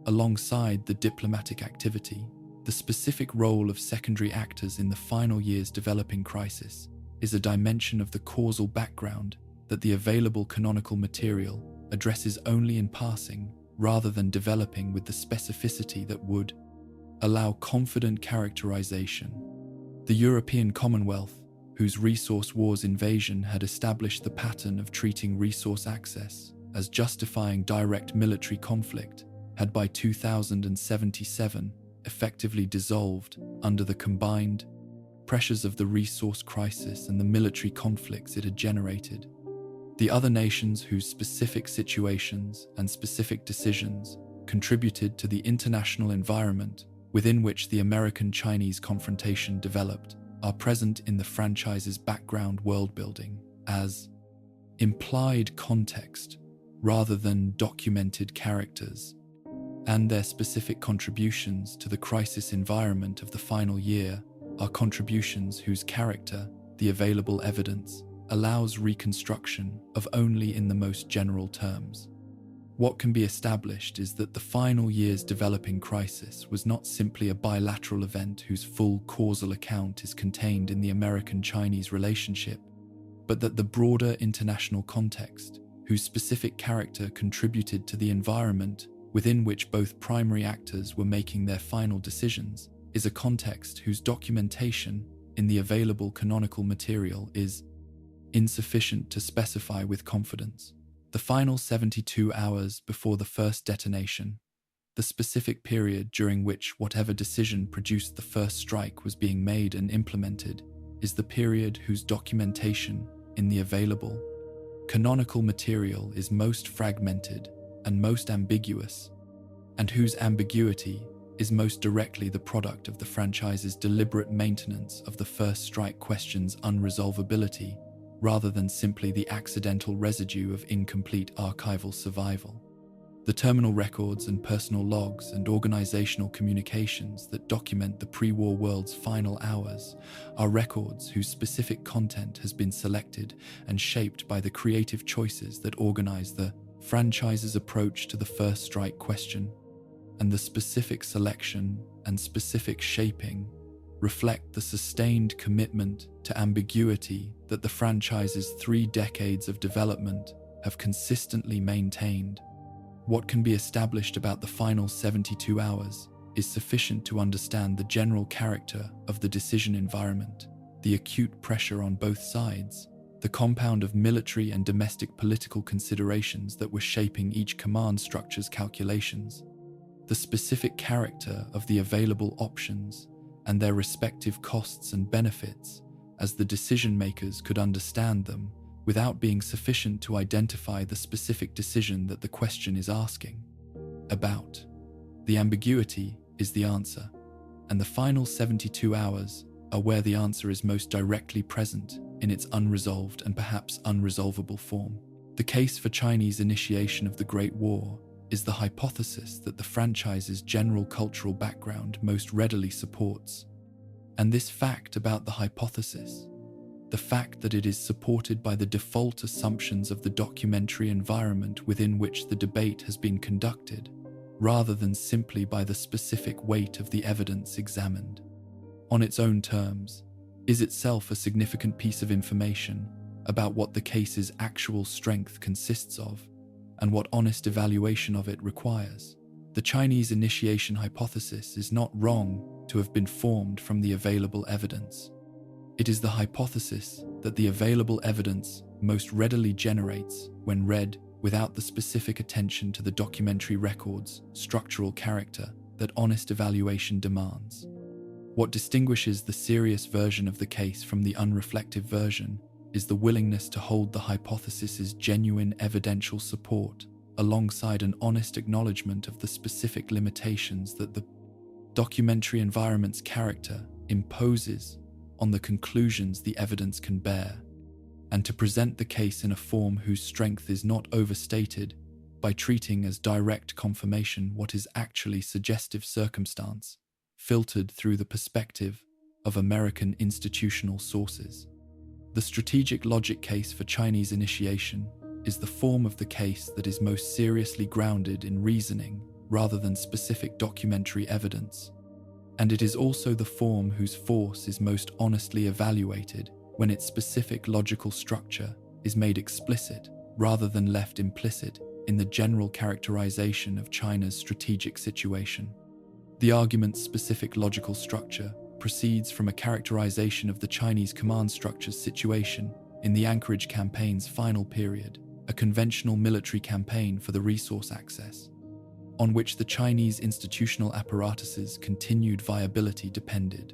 Alongside the diplomatic activity, the specific role of secondary actors in the final year's developing crisis is a dimension of the causal background that the available canonical material addresses only in passing rather than developing with the specificity that would allow confident characterization. The European Commonwealth, whose resource wars invasion had established the pattern of treating resource access as justifying direct military conflict, had by 2077 effectively dissolved under the combined pressures of the resource crisis and the military conflicts it had generated. The other nations whose specific situations and specific decisions contributed to the international environment within which the American-Chinese confrontation developed are present in the franchise's background world-building as implied context rather than documented characters, and their specific contributions to the crisis environment of the final year are contributions whose character, the available evidence, allows reconstruction of only in the most general terms. What can be established is that the final year's developing crisis was not simply a bilateral event whose full causal account is contained in the American-Chinese relationship, but that the broader international context, whose specific character contributed to the environment within which both primary actors were making their final decisions, is a context whose documentation in the available canonical material is insufficient to specify with confidence. The final 72 hours before the first detonation, the specific period during which whatever decision produced the first strike was being made and implemented, is the period whose documentation in the available canonical material is most fragmented and most ambiguous, and whose ambiguity is most directly the product of the franchise's deliberate maintenance of the first strike question's unresolvability, rather than simply the accidental residue of incomplete archival survival. The terminal records and personal logs and organizational communications that document the pre-war world's final hours are records whose specific content has been selected and shaped by the creative choices that organize the franchise's approach to the first strike question, and the specific selection and specific shaping reflect the sustained commitment to ambiguity that the franchise's 3 decades of development have consistently maintained. What can be established about the final 72 hours is sufficient to understand the general character of the decision environment, the acute pressure on both sides, the compound of military and domestic political considerations that were shaping each command structure's calculations, the specific character of the available options and their respective costs and benefits, as the decision makers could understand them without being sufficient to identify the specific decision that the question is asking about. The ambiguity is the answer, and the final 72 hours are where the answer is most directly present in its unresolved and perhaps unresolvable form. The case for Chinese initiation of the Great War is the hypothesis that the franchise's general cultural background most readily supports. And this fact about the hypothesis, the fact that it is supported by the default assumptions of the documentary environment within which the debate has been conducted, rather than simply by the specific weight of the evidence examined, on its own terms, is itself a significant piece of information about what the case's actual strength consists of and what honest evaluation of it requires. The Chinese initiation hypothesis is not wrong to have been formed from the available evidence. It is the hypothesis that the available evidence most readily generates when read without the specific attention to the documentary record's structural character that honest evaluation demands. What distinguishes the serious version of the case from the unreflective version is the willingness to hold the hypothesis's genuine evidential support alongside an honest acknowledgement of the specific limitations that the documentary environment's character imposes on the conclusions the evidence can bear, and to present the case in a form whose strength is not overstated by treating as direct confirmation what is actually suggestive circumstance, filtered through the perspective of American institutional sources. The strategic logic case for Chinese initiation is the form of the case that is most seriously grounded in reasoning rather than specific documentary evidence, and it is also the form whose force is most honestly evaluated when its specific logical structure is made explicit rather than left implicit in the general characterization of China's strategic situation. The argument's specific logical structure proceeds from a characterization of the Chinese command structure's situation in the Anchorage campaign's final period, a conventional military campaign for the resource access, on which the Chinese institutional apparatus's continued viability depended,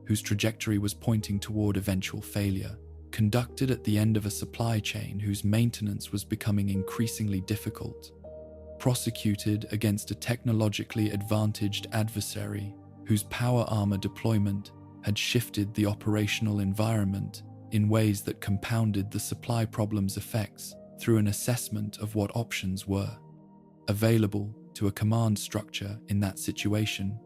whose trajectory was pointing toward eventual failure, conducted at the end of a supply chain whose maintenance was becoming increasingly difficult, prosecuted against a technologically advantaged adversary whose power armor deployment had shifted the operational environment in ways that compounded the supply problem's effects through an assessment of what options were available to a command structure in that situation,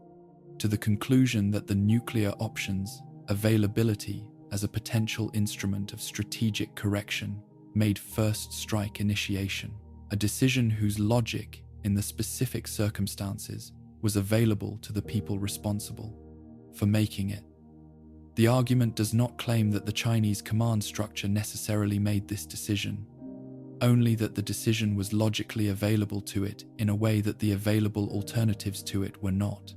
to the conclusion that the nuclear options availability as a potential instrument of strategic correction made first strike initiation a decision whose logic in the specific circumstances was available to the people responsible for making it. The argument does not claim that the Chinese command structure necessarily made this decision, only that the decision was logically available to it in a way that the available alternatives to it were not,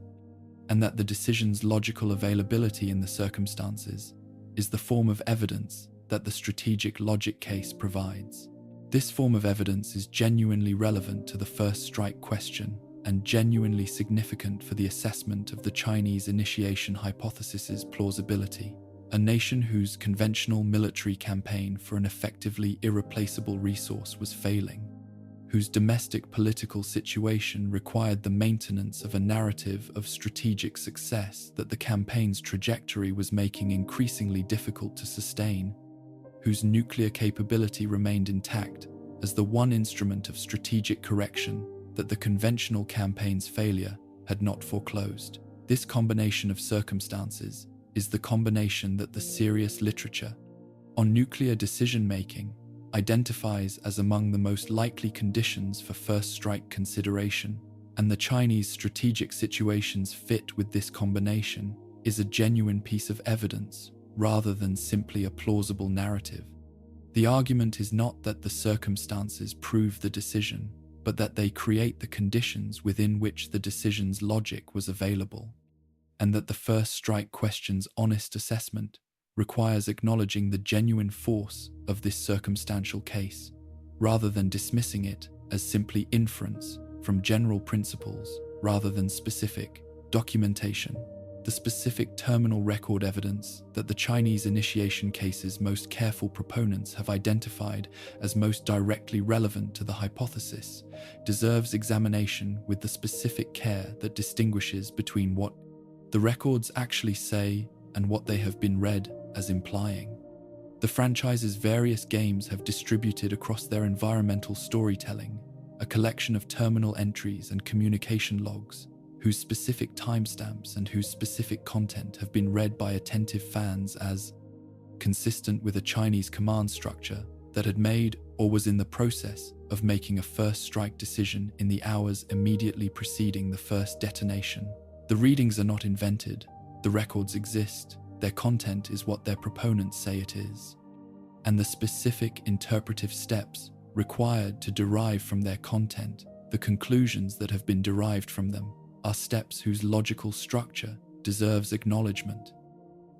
and that the decision's logical availability in the circumstances is the form of evidence that the strategic logic case provides. This form of evidence is genuinely relevant to the first strike question and genuinely significant for the assessment of the Chinese initiation hypothesis's plausibility. A nation whose conventional military campaign for an effectively irreplaceable resource was failing, whose domestic political situation required the maintenance of a narrative of strategic success that the campaign's trajectory was making increasingly difficult to sustain, whose nuclear capability remained intact as the one instrument of strategic correction that the conventional campaign's failure had not foreclosed. This combination of circumstances is the combination that the serious literature on nuclear decision-making identifies as among the most likely conditions for first strike consideration, and the Chinese strategic situation's fit with this combination is a genuine piece of evidence rather than simply a plausible narrative. The argument is not that the circumstances prove the decision, but that they create the conditions within which the decision's logic was available, and that the first strike question's honest assessment requires acknowledging the genuine force of this circumstantial case, rather than dismissing it as simply inference from general principles rather than specific documentation. The specific terminal record evidence that the Chinese initiation case's most careful proponents have identified as most directly relevant to the hypothesis deserves examination with the specific care that distinguishes between what the records actually say and what they have been read as implying. The franchise's various games have distributed across their environmental storytelling a collection of terminal entries and communication logs whose specific timestamps and whose specific content have been read by attentive fans as consistent with a Chinese command structure that had made or was in the process of making a first strike decision in the hours immediately preceding the first detonation. The readings are not invented, the records exist. Their content is what their proponents say it is, and the specific interpretive steps required to derive from their content the conclusions that have been derived from them are steps whose logical structure deserves acknowledgement.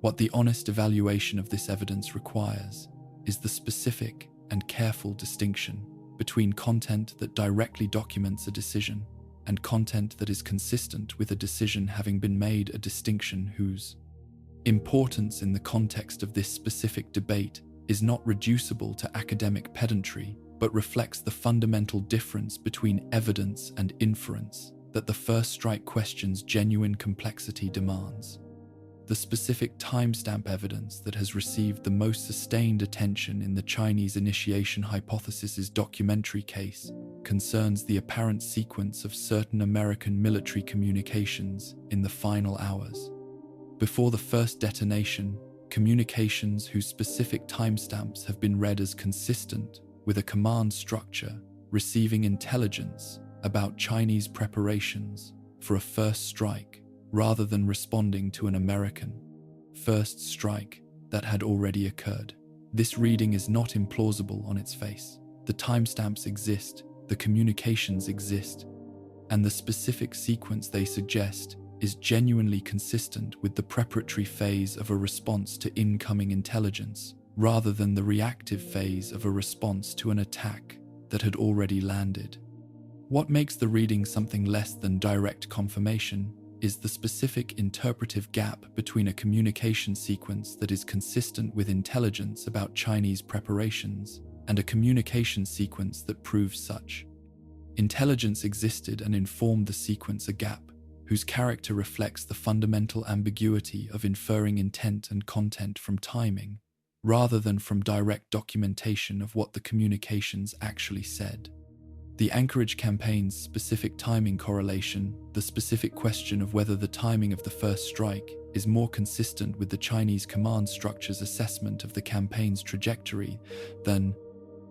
What the honest evaluation of this evidence requires is the specific and careful distinction between content that directly documents a decision and content that is consistent with a decision having been made, a distinction whose importance in the context of this specific debate is not reducible to academic pedantry, but reflects the fundamental difference between evidence and inference that the first strike question's genuine complexity demands. The specific timestamp evidence that has received the most sustained attention in the Chinese initiation hypothesis's documentary case concerns the apparent sequence of certain American military communications in the final hours before the first detonation, communications whose specific timestamps have been read as consistent with a command structure receiving intelligence about Chinese preparations for a first strike rather than responding to an American first strike that had already occurred. This reading is not implausible on its face. The timestamps exist, the communications exist, and the specific sequence they suggest is genuinely consistent with the preparatory phase of a response to incoming intelligence, rather than the reactive phase of a response to an attack that had already landed. What makes the reading something less than direct confirmation is the specific interpretive gap between a communication sequence that is consistent with intelligence about Chinese preparations and a communication sequence that proves such. Intelligence existed and informed the sequence, a gap whose character reflects the fundamental ambiguity of inferring intent and content from timing, rather than from direct documentation of what the communications actually said. The Anchorage campaign's specific timing correlation, the specific question of whether the timing of the first strike is more consistent with the Chinese command structure's assessment of the campaign's trajectory than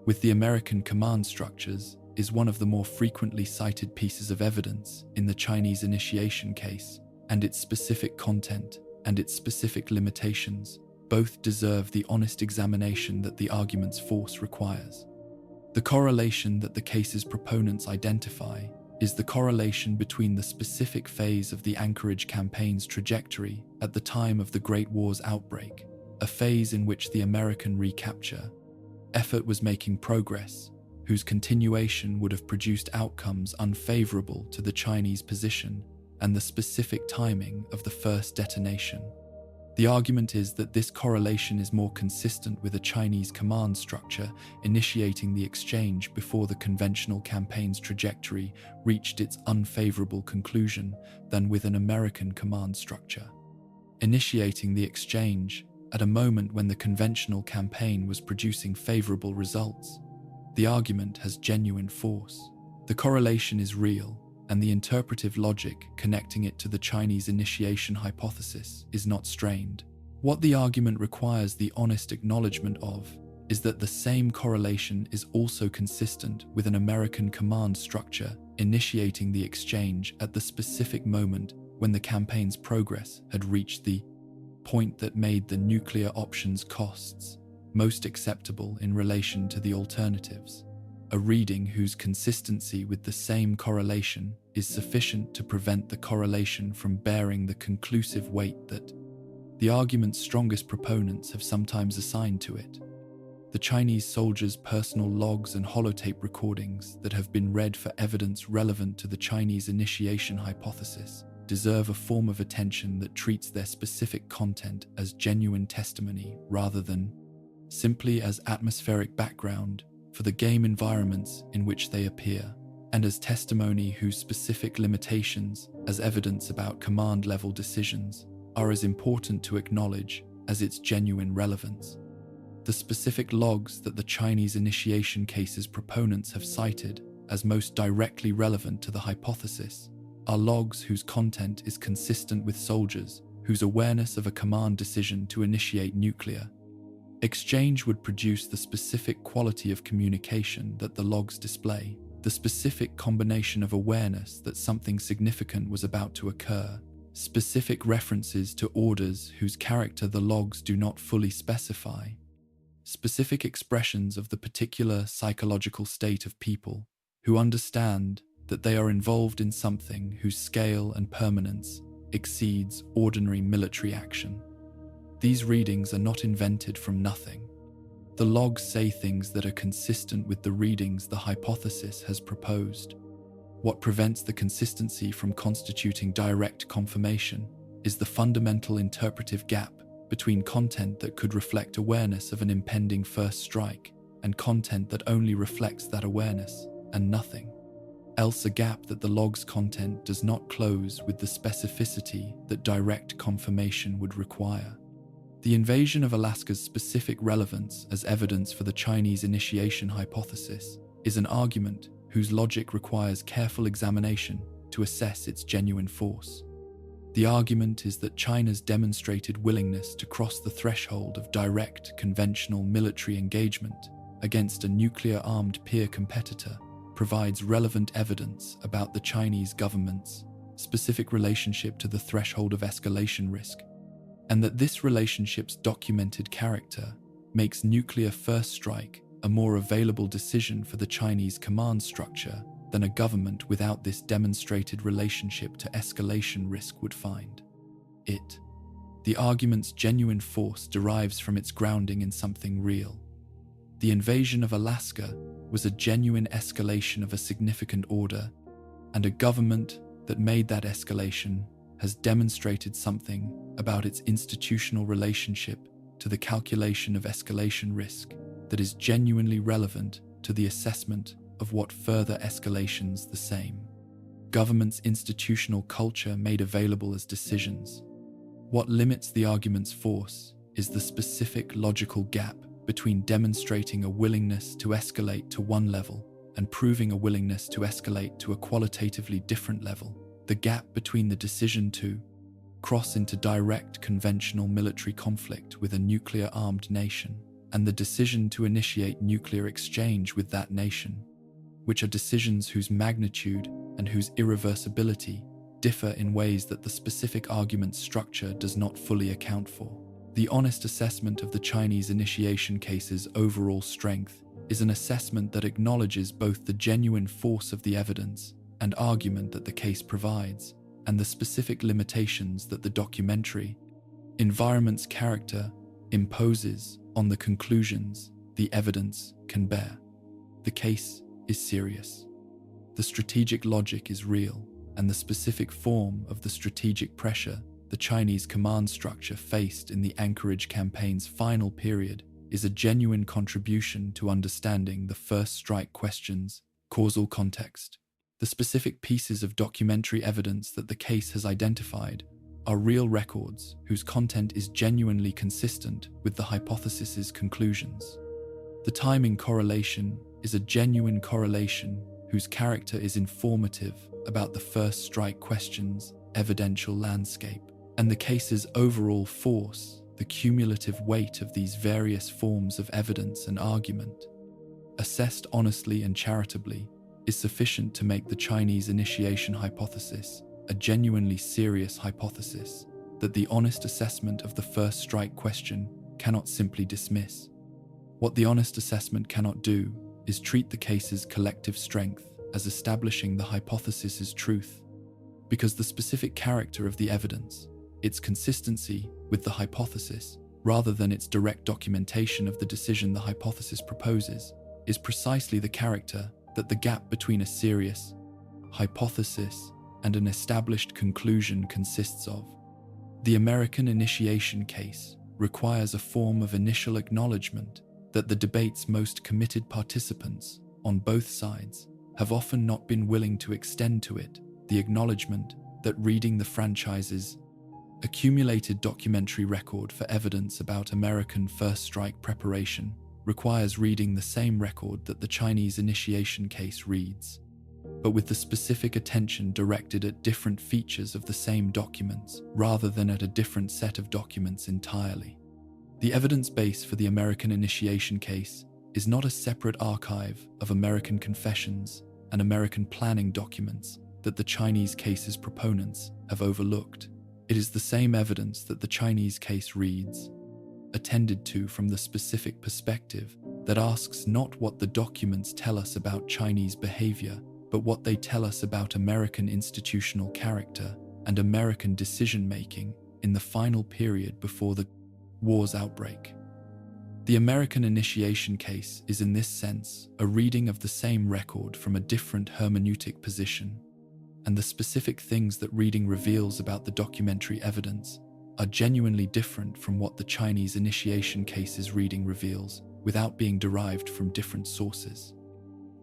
with the American command structures, is one of the more frequently cited pieces of evidence in the Chinese initiation case, and its specific content and its specific limitations both deserve the honest examination that the argument's force requires. The correlation that the case's proponents identify is the correlation between the specific phase of the Anchorage campaign's trajectory at the time of the Great War's outbreak, a phase in which the American recapture effort was making progress, whose continuation would have produced outcomes unfavorable to the Chinese position, and the specific timing of the first detonation. The argument is that this correlation is more consistent with a Chinese command structure initiating the exchange before the conventional campaign's trajectory reached its unfavorable conclusion than with an American command structure. Initiating the exchange at a moment when the conventional campaign was producing favorable results. The argument has genuine force. The correlation is real, and the interpretive logic connecting it to the Chinese initiation hypothesis is not strained. What the argument requires the honest acknowledgement of is that the same correlation is also consistent with an American command structure initiating the exchange at the specific moment when the campaign's progress had reached the point that made the nuclear option's costs most acceptable in relation to the alternatives. A reading whose consistency with the same correlation is sufficient to prevent the correlation from bearing the conclusive weight that the argument's strongest proponents have sometimes assigned to it. The Chinese soldiers' personal logs and holotape recordings that have been read for evidence relevant to the Chinese initiation hypothesis deserve a form of attention that treats their specific content as genuine testimony rather than simply as atmospheric background for the game environments in which they appear, and as testimony whose specific limitations as evidence about command-level decisions are as important to acknowledge as its genuine relevance. The specific logs that the Chinese initiation case's proponents have cited as most directly relevant to the hypothesis are logs whose content is consistent with soldiers whose awareness of a command decision to initiate nuclear exchange would produce the specific quality of communication that the logs display, the specific combination of awareness that something significant was about to occur, specific references to orders whose character the logs do not fully specify, specific expressions of the particular psychological state of people who understand that they are involved in something whose scale and permanence exceeds ordinary military action. These readings are not invented from nothing. The logs say things that are consistent with the readings the hypothesis has proposed. What prevents the consistency from constituting direct confirmation is the fundamental interpretive gap between content that could reflect awareness of an impending first strike and content that only reflects that awareness and nothing else, a gap that the log's content does not close with the specificity that direct confirmation would require. The invasion of Alaska's specific relevance as evidence for the Chinese initiation hypothesis is an argument whose logic requires careful examination to assess its genuine force. The argument is that China's demonstrated willingness to cross the threshold of direct, conventional military engagement against a nuclear-armed peer competitor provides relevant evidence about the Chinese government's specific relationship to the threshold of escalation risk, and that this relationship's documented character makes nuclear first strike a more available decision for the Chinese command structure than a government without this demonstrated relationship to escalation risk would find it. The argument's genuine force derives from its grounding in something real. The invasion of Alaska was a genuine escalation of a significant order, and a government that made that escalation has demonstrated something about its institutional relationship to the calculation of escalation risk that is genuinely relevant to the assessment of what further escalations the same government's institutional culture made available as decisions. What limits the argument's force is the specific logical gap between demonstrating a willingness to escalate to one level and proving a willingness to escalate to a qualitatively different level. The gap between the decision to cross into direct conventional military conflict with a nuclear-armed nation and the decision to initiate nuclear exchange with that nation, which are decisions whose magnitude and whose irreversibility differ in ways that the specific argument structure does not fully account for. The honest assessment of the Chinese initiation case's overall strength is an assessment that acknowledges both the genuine force of the evidence and argument that the case provides, and the specific limitations that the documentary environment's character imposes on the conclusions the evidence can bear. The case is serious. The strategic logic is real, and the specific form of the strategic pressure the Chinese command structure faced in the Anchorage campaign's final period is a genuine contribution to understanding the first strike question's causal context. The specific pieces of documentary evidence that the case has identified are real records whose content is genuinely consistent with the hypothesis's conclusions. The timing correlation is a genuine correlation whose character is informative about the first strike question's evidential landscape, and the case's overall force, the cumulative weight of these various forms of evidence and argument, assessed honestly and charitably, is sufficient to make the Chinese initiation hypothesis a genuinely serious hypothesis that the honest assessment of the first strike question cannot simply dismiss. What the honest assessment cannot do is treat the case's collective strength as establishing the hypothesis's truth, because the specific character of the evidence, its consistency with the hypothesis, rather than its direct documentation of the decision the hypothesis proposes, is precisely the character that the gap between a serious hypothesis and an established conclusion consists of. The American initiation case requires a form of initial acknowledgement that the debate's most committed participants, on both sides, have often not been willing to extend to it, the acknowledgement that reading the franchise's accumulated documentary record for evidence about American first strike preparation requires reading the same record that the Chinese initiation case reads, but with the specific attention directed at different features of the same documents rather than at a different set of documents entirely. The evidence base for the American initiation case is not a separate archive of American confessions and American planning documents that the Chinese case's proponents have overlooked. It is the same evidence that the Chinese case reads, attended to from the specific perspective that asks not what the documents tell us about Chinese behavior, but what they tell us about American institutional character and American decision-making in the final period before the war's outbreak. The American initiation case is in this sense a reading of the same record from a different hermeneutic position, and the specific things that reading reveals about the documentary evidence are genuinely different from what the Chinese initiation case's reading reveals without being derived from different sources.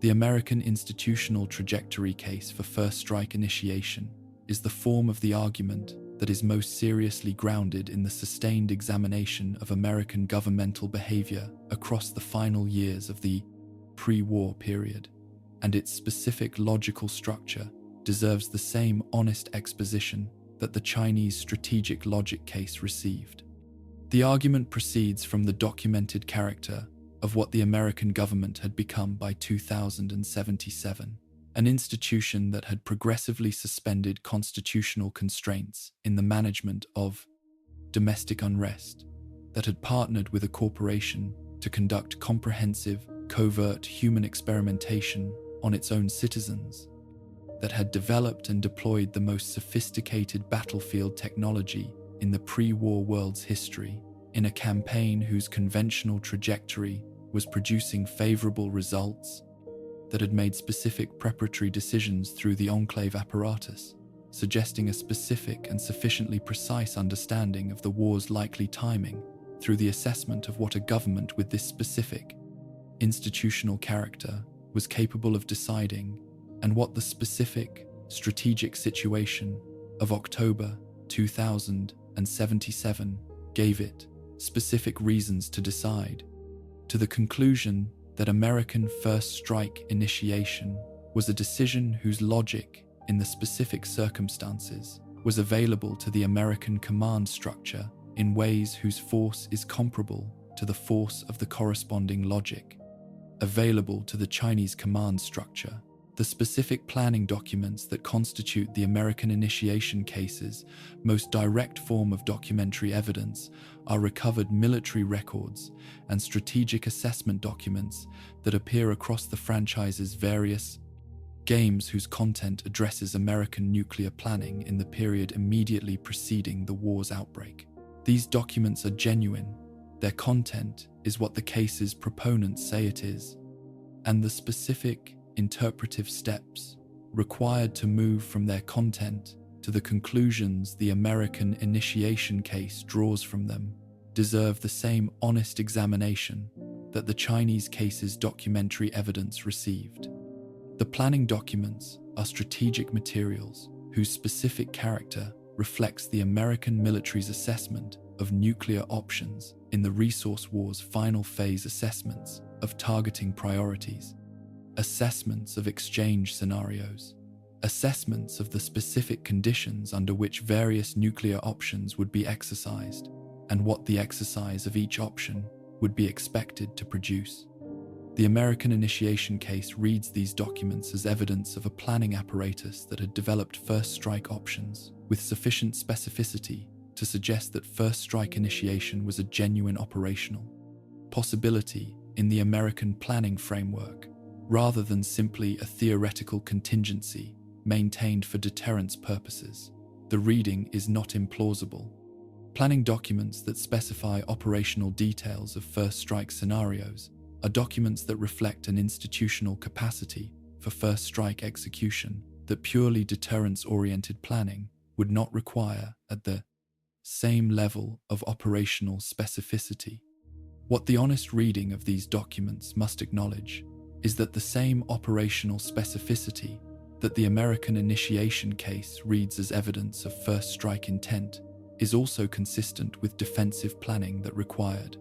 The American institutional trajectory case for first strike initiation is the form of the argument that is most seriously grounded in the sustained examination of American governmental behavior across the final years of the pre-war period, and its specific logical structure deserves the same honest exposition that the Chinese strategic logic case received. The argument proceeds from the documented character of what the American government had become by 2077, an institution that had progressively suspended constitutional constraints in the management of domestic unrest, that had partnered with a corporation to conduct comprehensive, covert human experimentation on its own citizens, that had developed and deployed the most sophisticated battlefield technology in the pre-war world's history, in a campaign whose conventional trajectory was producing favorable results, that had made specific preparatory decisions through the enclave apparatus, suggesting a specific and sufficiently precise understanding of the war's likely timing through the assessment of what a government with this specific institutional character was capable of deciding, and what the specific strategic situation of October 2077 gave it specific reasons to decide, to the conclusion that American first strike initiation was a decision whose logic, in the specific circumstances, was available to the American command structure in ways whose force is comparable to the force of the corresponding logic available to the Chinese command structure. The specific planning documents that constitute the American initiation case's most direct form of documentary evidence are recovered military records and strategic assessment documents that appear across the franchise's various games whose content addresses American nuclear planning in the period immediately preceding the war's outbreak. These documents are genuine, their content is what the case's proponents say it is, and the specific interpretive steps required to move from their content to the conclusions the American initiation case draws from them deserve the same honest examination that the Chinese case's documentary evidence received. The planning documents are strategic materials whose specific character reflects the American military's assessment of nuclear options in the resource war's final phase assessments of targeting priorities, assessments of exchange scenarios, assessments of the specific conditions under which various nuclear options would be exercised, and what the exercise of each option would be expected to produce. The American initiation case reads these documents as evidence of a planning apparatus that had developed first strike options with sufficient specificity to suggest that first strike initiation was a genuine operational possibility in the American planning framework, rather than simply a theoretical contingency maintained for deterrence purposes. The reading is not implausible. Planning documents that specify operational details of first strike scenarios are documents that reflect an institutional capacity for first strike execution that purely deterrence-oriented planning would not require at the same level of operational specificity. What the honest reading of these documents must acknowledge is that the same operational specificity that the American initiation case reads as evidence of first strike intent is also consistent with defensive planning that required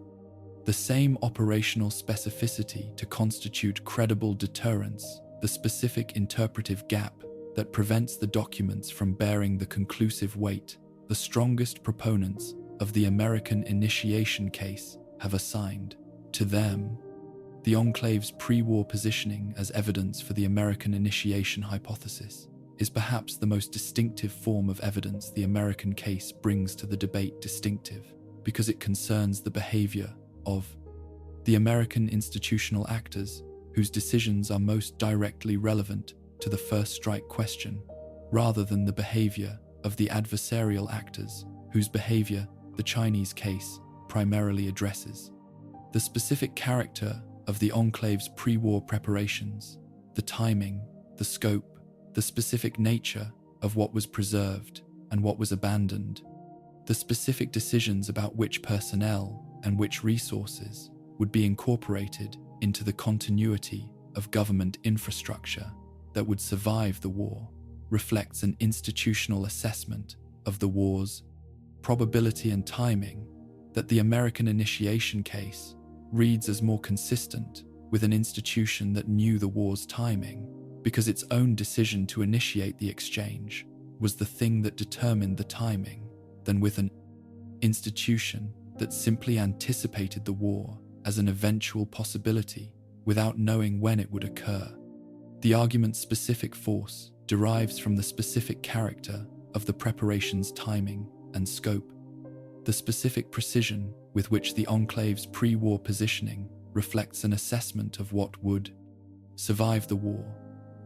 the same operational specificity to constitute credible deterrence, the specific interpretive gap that prevents the documents from bearing the conclusive weight the strongest proponents of the American initiation case have assigned to them. The Enclave's pre-war positioning as evidence for the American initiation hypothesis is perhaps the most distinctive form of evidence the American case brings to the debate, distinctive because it concerns the behavior of the American institutional actors whose decisions are most directly relevant to the first strike question, rather than the behavior of the adversarial actors whose behavior the Chinese case primarily addresses. The specific character of the Enclave's pre-war preparations, the timing, the scope, the specific nature of what was preserved and what was abandoned, the specific decisions about which personnel and which resources would be incorporated into the continuity of government infrastructure that would survive the war, reflects an institutional assessment of the war's probability and timing that the American initiation case reads as more consistent with an institution that knew the war's timing because its own decision to initiate the exchange was the thing that determined the timing, than with an institution that simply anticipated the war as an eventual possibility without knowing when it would occur. The argument's specific force derives from the specific character of the preparation's timing and scope, the specific precision with which the Enclave's pre-war positioning reflects an assessment of what would survive the war,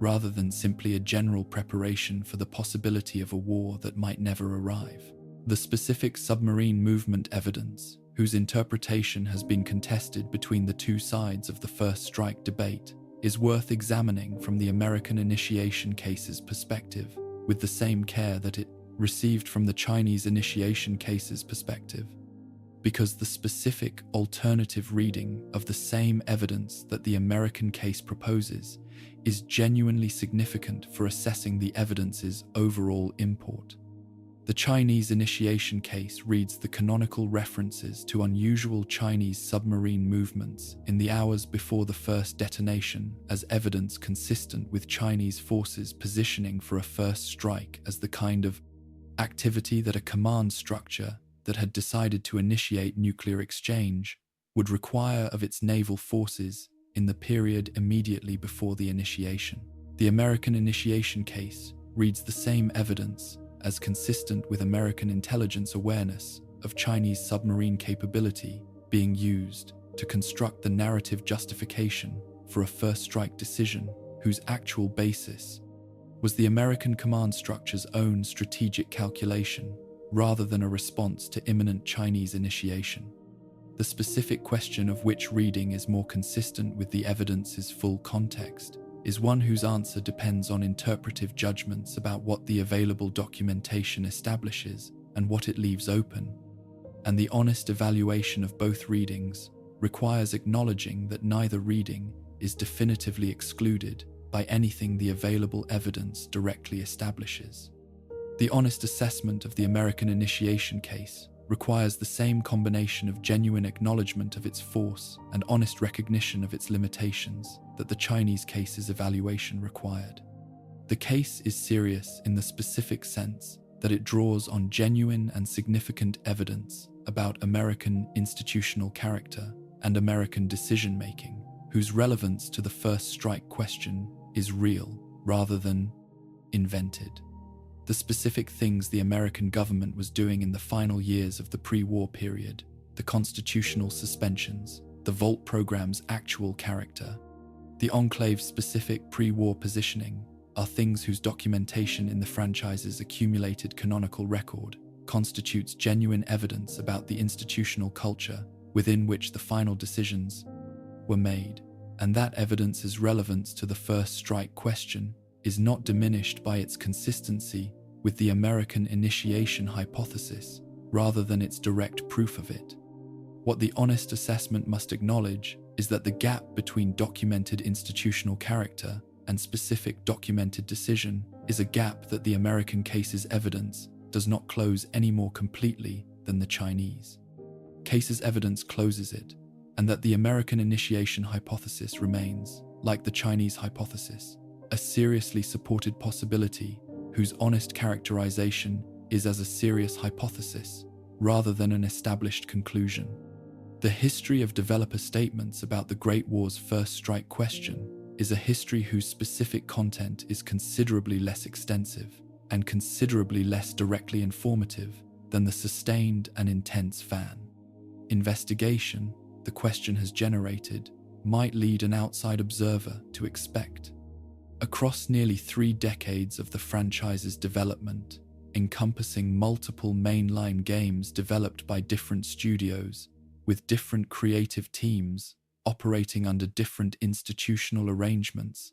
rather than simply a general preparation for the possibility of a war that might never arrive. The specific submarine movement evidence, whose interpretation has been contested between the two sides of the first strike debate, is worth examining from the American initiation case's perspective, with the same care that it received from the Chinese initiation case's perspective, because the specific alternative reading of the same evidence that the American case proposes is genuinely significant for assessing the evidence's overall import. The Chinese initiation case reads the canonical references to unusual Chinese submarine movements in the hours before the first detonation as evidence consistent with Chinese forces positioning for a first strike as the kind of activity that a command structure that had decided to initiate nuclear exchange would require of its naval forces in the period immediately before the initiation. The American initiation case reads the same evidence as consistent with American intelligence awareness of Chinese submarine capability being used to construct the narrative justification for a first strike decision whose actual basis was the American command structure's own strategic calculation rather than a response to imminent Chinese initiation. The specific question of which reading is more consistent with the evidence's full context is one whose answer depends on interpretive judgments about what the available documentation establishes and what it leaves open, and the honest evaluation of both readings requires acknowledging that neither reading is definitively excluded by anything the available evidence directly establishes. The honest assessment of the American initiation case requires the same combination of genuine acknowledgement of its force and honest recognition of its limitations that the Chinese case's evaluation required. The case is serious in the specific sense that it draws on genuine and significant evidence about American institutional character and American decision-making, whose relevance to the first strike question is real rather than invented. The specific things the American government was doing in the final years of the pre-war period, the constitutional suspensions, the Vault program's actual character, the Enclave's specific pre-war positioning, are things whose documentation in the franchise's accumulated canonical record constitutes genuine evidence about the institutional culture within which the final decisions were made, and that evidence's relevance to the first strike question is not diminished by its consistency with the American initiation hypothesis rather than its direct proof of it. What the honest assessment must acknowledge is that the gap between documented institutional character and specific documented decision is a gap that the American case's evidence does not close any more completely than the Chinese case's evidence closes it, and that the American initiation hypothesis remains, like the Chinese hypothesis, a seriously supported possibility whose honest characterization is as a serious hypothesis rather than an established conclusion. The history of developer statements about the Great War's first strike question is a history whose specific content is considerably less extensive and considerably less directly informative than the sustained and intense fan investigation the question has generated might lead an outside observer to expect. Across nearly 3 decades of the franchise's development, encompassing multiple mainline games developed by different studios, with different creative teams operating under different institutional arrangements,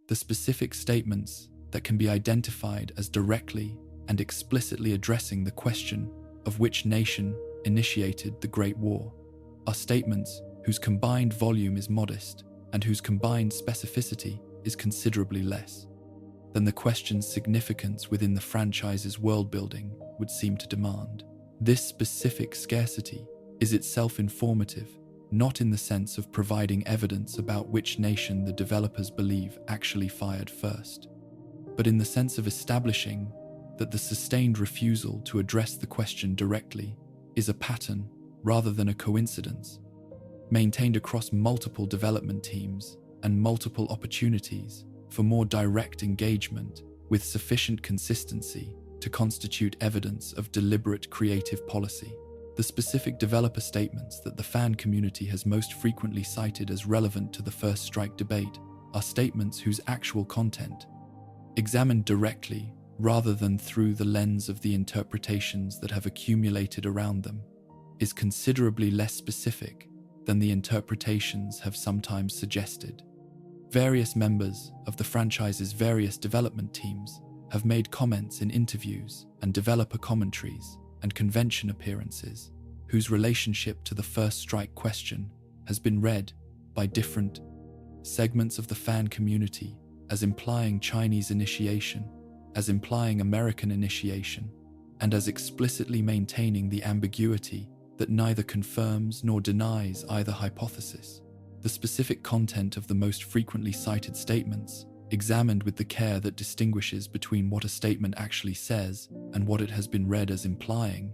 the specific statements that can be identified as directly and explicitly addressing the question of which nation initiated the Great War are statements whose combined volume is modest and whose combined specificity is considerably less than the question's significance within the franchise's world-building would seem to demand. This specific scarcity is itself informative, not in the sense of providing evidence about which nation the developers believe actually fired first, but in the sense of establishing that the sustained refusal to address the question directly is a pattern rather than a coincidence, maintained across multiple development teams and multiple opportunities for more direct engagement with sufficient consistency to constitute evidence of deliberate creative policy. The specific developer statements that the fan community has most frequently cited as relevant to the first strike debate are statements whose actual content, examined directly rather than through the lens of the interpretations that have accumulated around them, is considerably less specific than the interpretations have sometimes suggested. Various members of the franchise's various development teams have made comments in interviews and developer commentaries and convention appearances whose relationship to the first strike question has been read by different segments of the fan community as implying Chinese initiation, as implying American initiation, and as explicitly maintaining the ambiguity that neither confirms nor denies either hypothesis. The specific content of the most frequently cited statements, examined with the care that distinguishes between what a statement actually says and what it has been read as implying,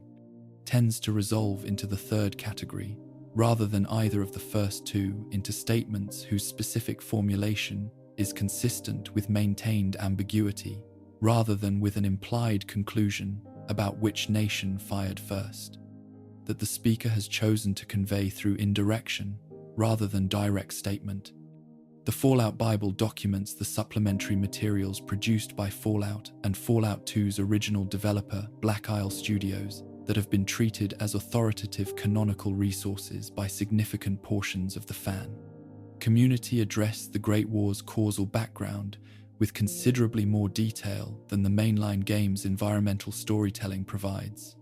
tends to resolve into the third category, rather than either of the first two, into statements whose specific formulation is consistent with maintained ambiguity, rather than with an implied conclusion about which nation fired first, that the speaker has chosen to convey through indirection rather than direct statement. The Fallout Bible documents the supplementary materials produced by Fallout and Fallout 2's original developer, Black Isle Studios, that have been treated as authoritative canonical resources by significant portions of the fan Community addressed the Great War's causal background with considerably more detail than the mainline game's environmental storytelling provides.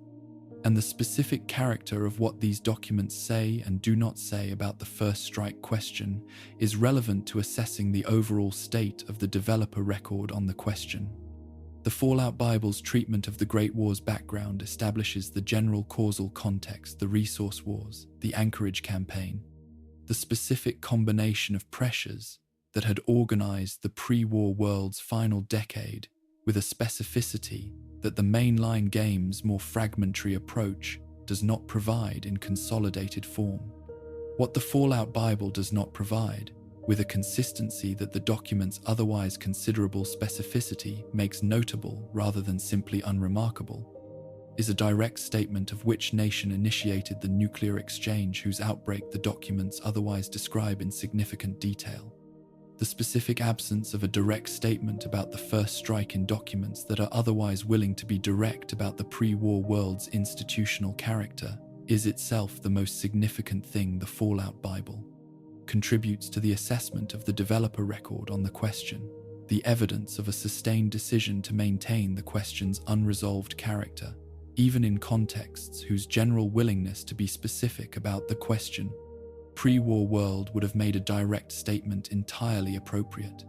And the specific character of what these documents say and do not say about the first strike question is relevant to assessing the overall state of the developer record on the question. The Fallout Bible's treatment of the Great War's background establishes the general causal context, the resource wars, the Anchorage campaign, the specific combination of pressures that had organized the pre-war world's final decade with a specificity that the mainline game's more fragmentary approach does not provide in consolidated form. What the Fallout Bible does not provide, with a consistency that the document's otherwise considerable specificity makes notable rather than simply unremarkable, is a direct statement of which nation initiated the nuclear exchange whose outbreak the documents otherwise describe in significant detail. The specific absence of a direct statement about the first strike in documents that are otherwise willing to be direct about the pre-war world's institutional character is itself the most significant thing the Fallout Bible contributes to the assessment of the developer record on the question, the evidence of a sustained decision to maintain the question's unresolved character, even in contexts whose general willingness to be specific about the question pre-war world would have made a direct statement entirely appropriate.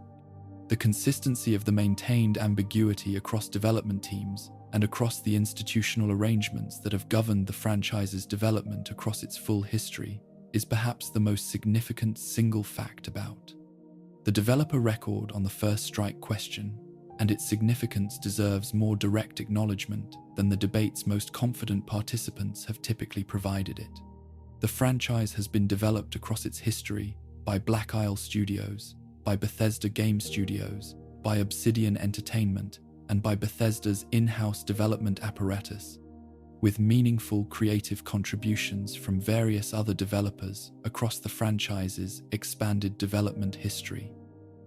The consistency of the maintained ambiguity across development teams and across the institutional arrangements that have governed the franchise's development across its full history is perhaps the most significant single fact about the developer record on the first strike question, and its significance deserves more direct acknowledgement than the debate's most confident participants have typically provided it. The franchise has been developed across its history by Black Isle Studios, by Bethesda Game Studios, by Obsidian Entertainment, and by Bethesda's in-house development apparatus, with meaningful creative contributions from various other developers across the franchise's expanded development history.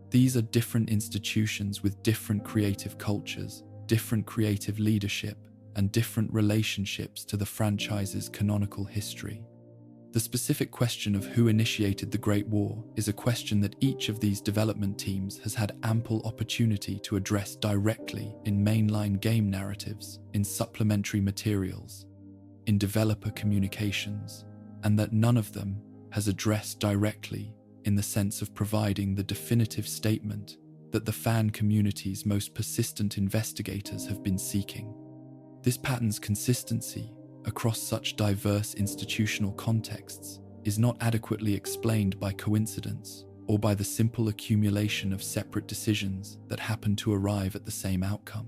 These are different institutions with different creative cultures, different creative leadership, and different relationships to the franchise's canonical history. The specific question of who initiated the Great War is a question that each of these development teams has had ample opportunity to address directly in mainline game narratives, in supplementary materials, in developer communications, and that none of them has addressed directly in the sense of providing the definitive statement that the fan community's most persistent investigators have been seeking. This pattern's consistency across such diverse institutional contexts is not adequately explained by coincidence or by the simple accumulation of separate decisions that happen to arrive at the same outcome.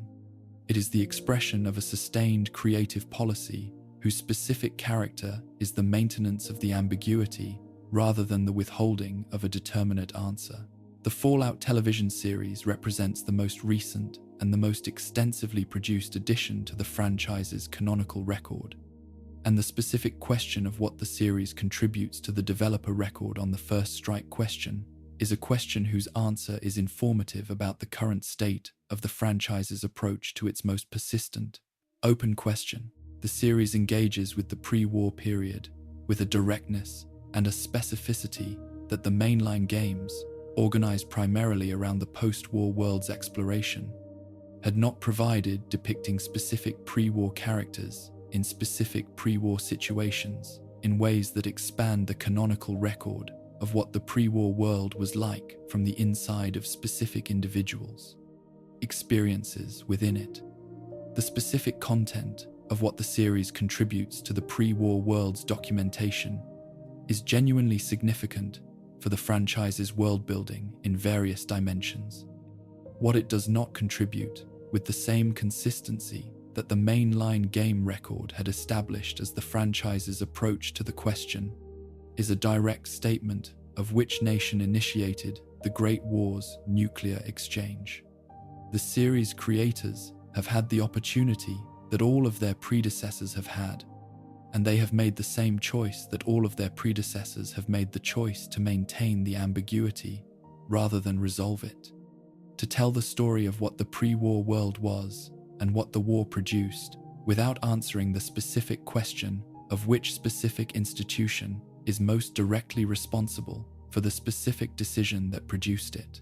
It is the expression of a sustained creative policy whose specific character is the maintenance of the ambiguity rather than the withholding of a determinate answer. The Fallout television series represents the most recent and the most extensively produced addition to the franchise's canonical record, and the specific question of what the series contributes to the developer record on the first strike question is a question whose answer is informative about the current state of the franchise's approach to its most persistent, open question. The series engages with the pre-war period with a directness and a specificity that the mainline games, organized primarily around the post-war world's exploration, had not provided, depicting specific pre-war characters in specific pre-war situations in ways that expand the canonical record of what the pre-war world was like from the inside of specific individuals' experiences within it. The specific content of what the series contributes to the pre-war world's documentation is genuinely significant for the franchise's world-building in various dimensions. What it does not contribute with the same consistency that the mainline game record had established as the franchise's approach to the question is a direct statement of which nation initiated the Great War's nuclear exchange. The series creators have had the opportunity that all of their predecessors have had, and they have made the same choice that all of their predecessors have made the choice to maintain the ambiguity rather than resolve it, to tell the story of what the pre-war world was and what the war produced, without answering the specific question of which specific institution is most directly responsible for the specific decision that produced it.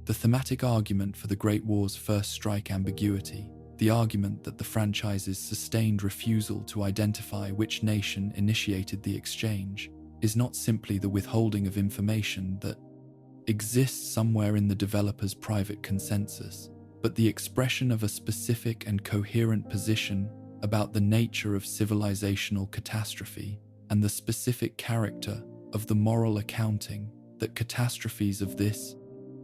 The thematic argument for the Great War's first strike ambiguity, the argument that the franchise's sustained refusal to identify which nation initiated the exchange, is not simply the withholding of information that exists somewhere in the developer's private consensus, but the expression of a specific and coherent position about the nature of civilizational catastrophe and the specific character of the moral accounting that catastrophes of this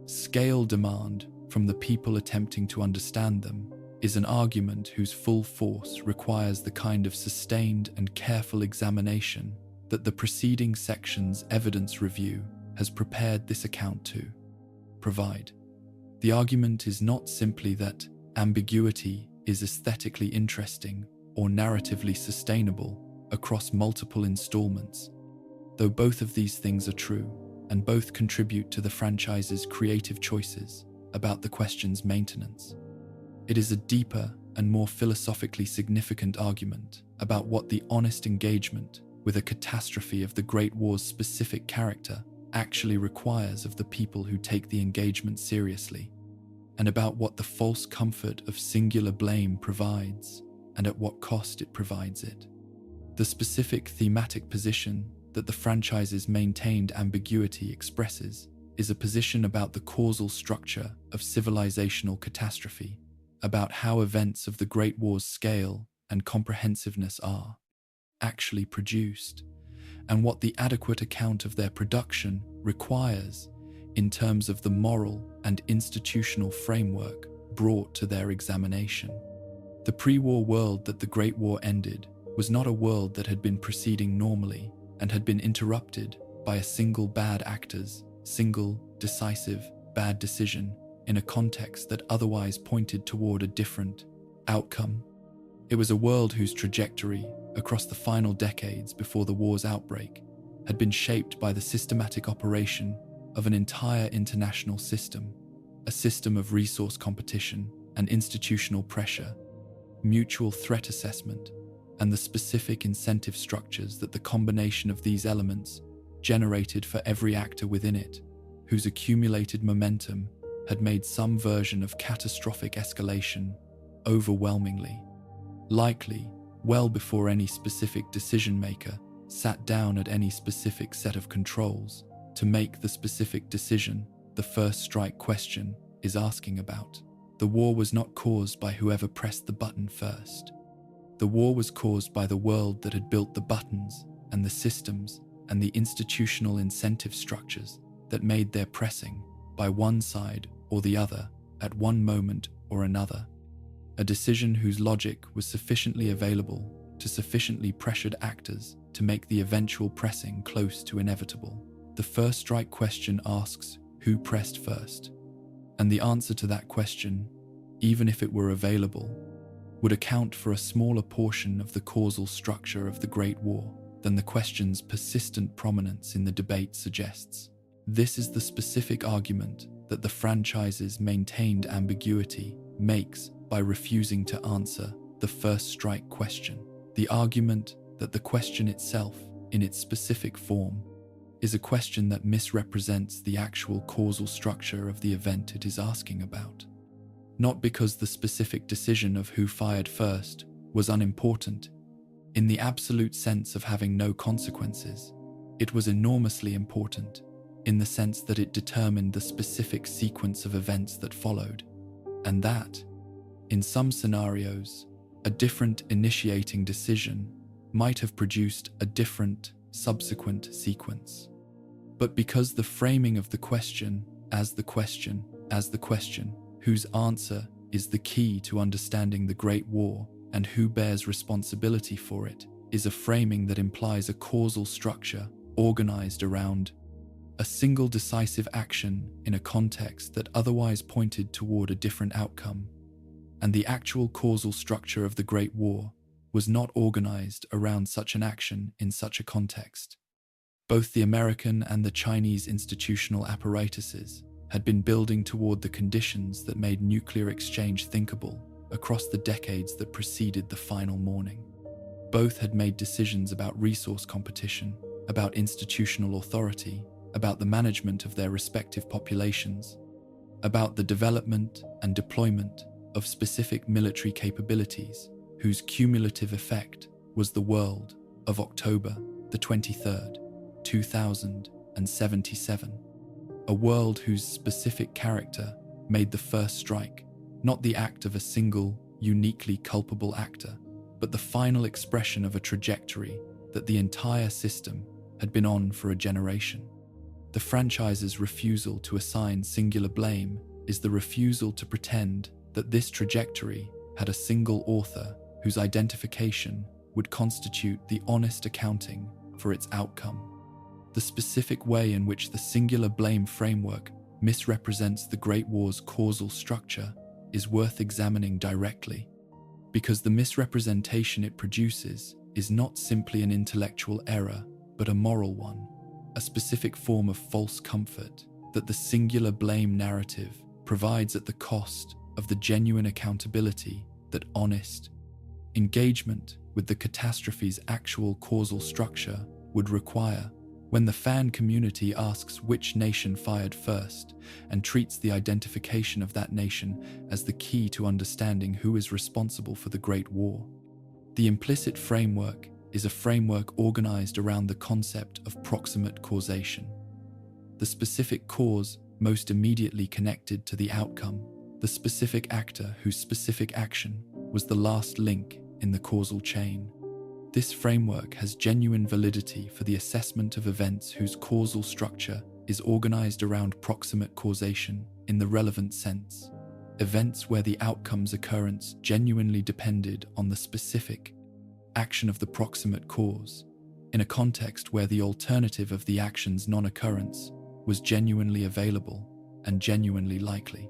scale demand from the people attempting to understand them, is an argument whose full force requires the kind of sustained and careful examination that the preceding section's evidence review has prepared this account to provide. The argument is not simply that ambiguity is aesthetically interesting or narratively sustainable across multiple installments, though both of these things are true, and both contribute to the franchise's creative choices about the question's maintenance. It is a deeper and more philosophically significant argument about what the honest engagement with a catastrophe of the Great War's specific character actually requires of the people who take the engagement seriously, and about what the false comfort of singular blame provides, and at what cost it provides it. The specific thematic position that the franchise's maintained ambiguity expresses is a position about the causal structure of civilizational catastrophe, about how events of the Great War's scale and comprehensiveness are actually produced, and what the adequate account of their production requires in terms of the moral and institutional framework brought to their examination. The pre-war world that the Great War ended was not a world that had been proceeding normally and had been interrupted by a single bad actor's single, decisive, bad decision in a context that otherwise pointed toward a different outcome. It was a world whose trajectory, across the final decades before the war's outbreak, had been shaped by the systematic operation of an entire international system, a system of resource competition and institutional pressure, mutual threat assessment, and the specific incentive structures that the combination of these elements generated for every actor within it, whose accumulated momentum had made some version of catastrophic escalation overwhelmingly likely well before any specific decision-maker sat down at any specific set of controls to make the specific decision the first strike question is asking about. The war was not caused by whoever pressed the button first. The war was caused by the world that had built the buttons and the systems and the institutional incentive structures that made their pressing by one side or the other at one moment or another a decision whose logic was sufficiently available to sufficiently pressured actors to make the eventual pressing close to inevitable. The first strike question asks who pressed first, and the answer to that question, even if it were available, would account for a smaller portion of the causal structure of the Great War than the question's persistent prominence in the debate suggests. This is the specific argument that the franchise's maintained ambiguity makes by refusing to answer the first strike question. The argument that the question itself, in its specific form, is a question that misrepresents the actual causal structure of the event it is asking about. Not because the specific decision of who fired first was unimportant, in the absolute sense of having no consequences. It was enormously important, in the sense that it determined the specific sequence of events that followed, and that, in some scenarios, a different initiating decision might have produced a different subsequent sequence. But because the framing of the question, whose answer is the key to understanding the Great War and who bears responsibility for it, is a framing that implies a causal structure organized around a single decisive action in a context that otherwise pointed toward a different outcome, and the actual causal structure of the Great War was not organized around such an action in such a context. Both the American and the Chinese institutional apparatuses had been building toward the conditions that made nuclear exchange thinkable across the decades that preceded the final morning. Both had made decisions about resource competition, about institutional authority, about the management of their respective populations, about the development and deployment of specific military capabilities whose cumulative effect was the world of October the 23rd, 2077. A world whose specific character made the first strike, not the act of a single, uniquely culpable actor, but the final expression of a trajectory that the entire system had been on for a generation. The franchise's refusal to assign singular blame is the refusal to pretend that this trajectory had a single author whose identification would constitute the honest accounting for its outcome. The specific way in which the singular blame framework misrepresents the Great War's causal structure is worth examining directly, because the misrepresentation it produces is not simply an intellectual error, but a moral one, a specific form of false comfort that the singular blame narrative provides at the cost of the genuine accountability that honest engagement with the catastrophe's actual causal structure would require. When the fan community asks which nation fired first and treats the identification of that nation as the key to understanding who is responsible for the Great War, the implicit framework is a framework organized around the concept of proximate causation. The specific cause most immediately connected to the outcome, the specific actor whose specific action was the last link in the causal chain. This framework has genuine validity for the assessment of events whose causal structure is organized around proximate causation in the relevant sense. Events where the outcome's occurrence genuinely depended on the specific action of the proximate cause, in a context where the alternative of the action's non-occurrence was genuinely available and genuinely likely.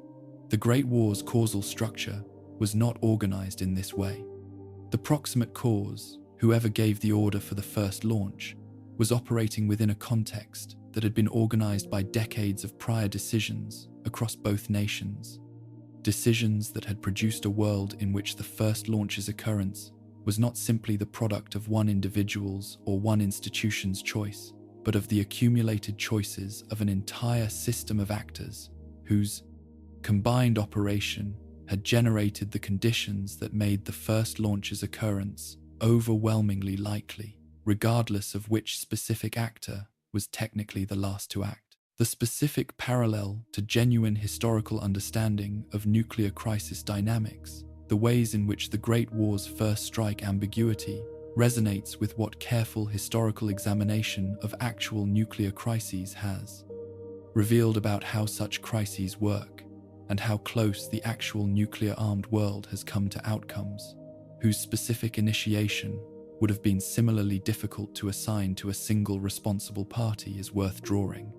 The Great War's causal structure was not organized in this way. The proximate cause, whoever gave the order for the first launch, was operating within a context that had been organized by decades of prior decisions across both nations. Decisions that had produced a world in which the first launch's occurrence was not simply the product of one individual's or one institution's choice, but of the accumulated choices of an entire system of actors whose combined operation had generated the conditions that made the first launch's occurrence overwhelmingly likely, regardless of which specific actor was technically the last to act. The specific parallel to genuine historical understanding of nuclear crisis dynamics, the ways in which the Great War's first strike ambiguity resonates with what careful historical examination of actual nuclear crises has revealed about how such crises work, and how close the actual nuclear-armed world has come to outcomes whose specific initiation would have been similarly difficult to assign to a single responsible party, is worth drawing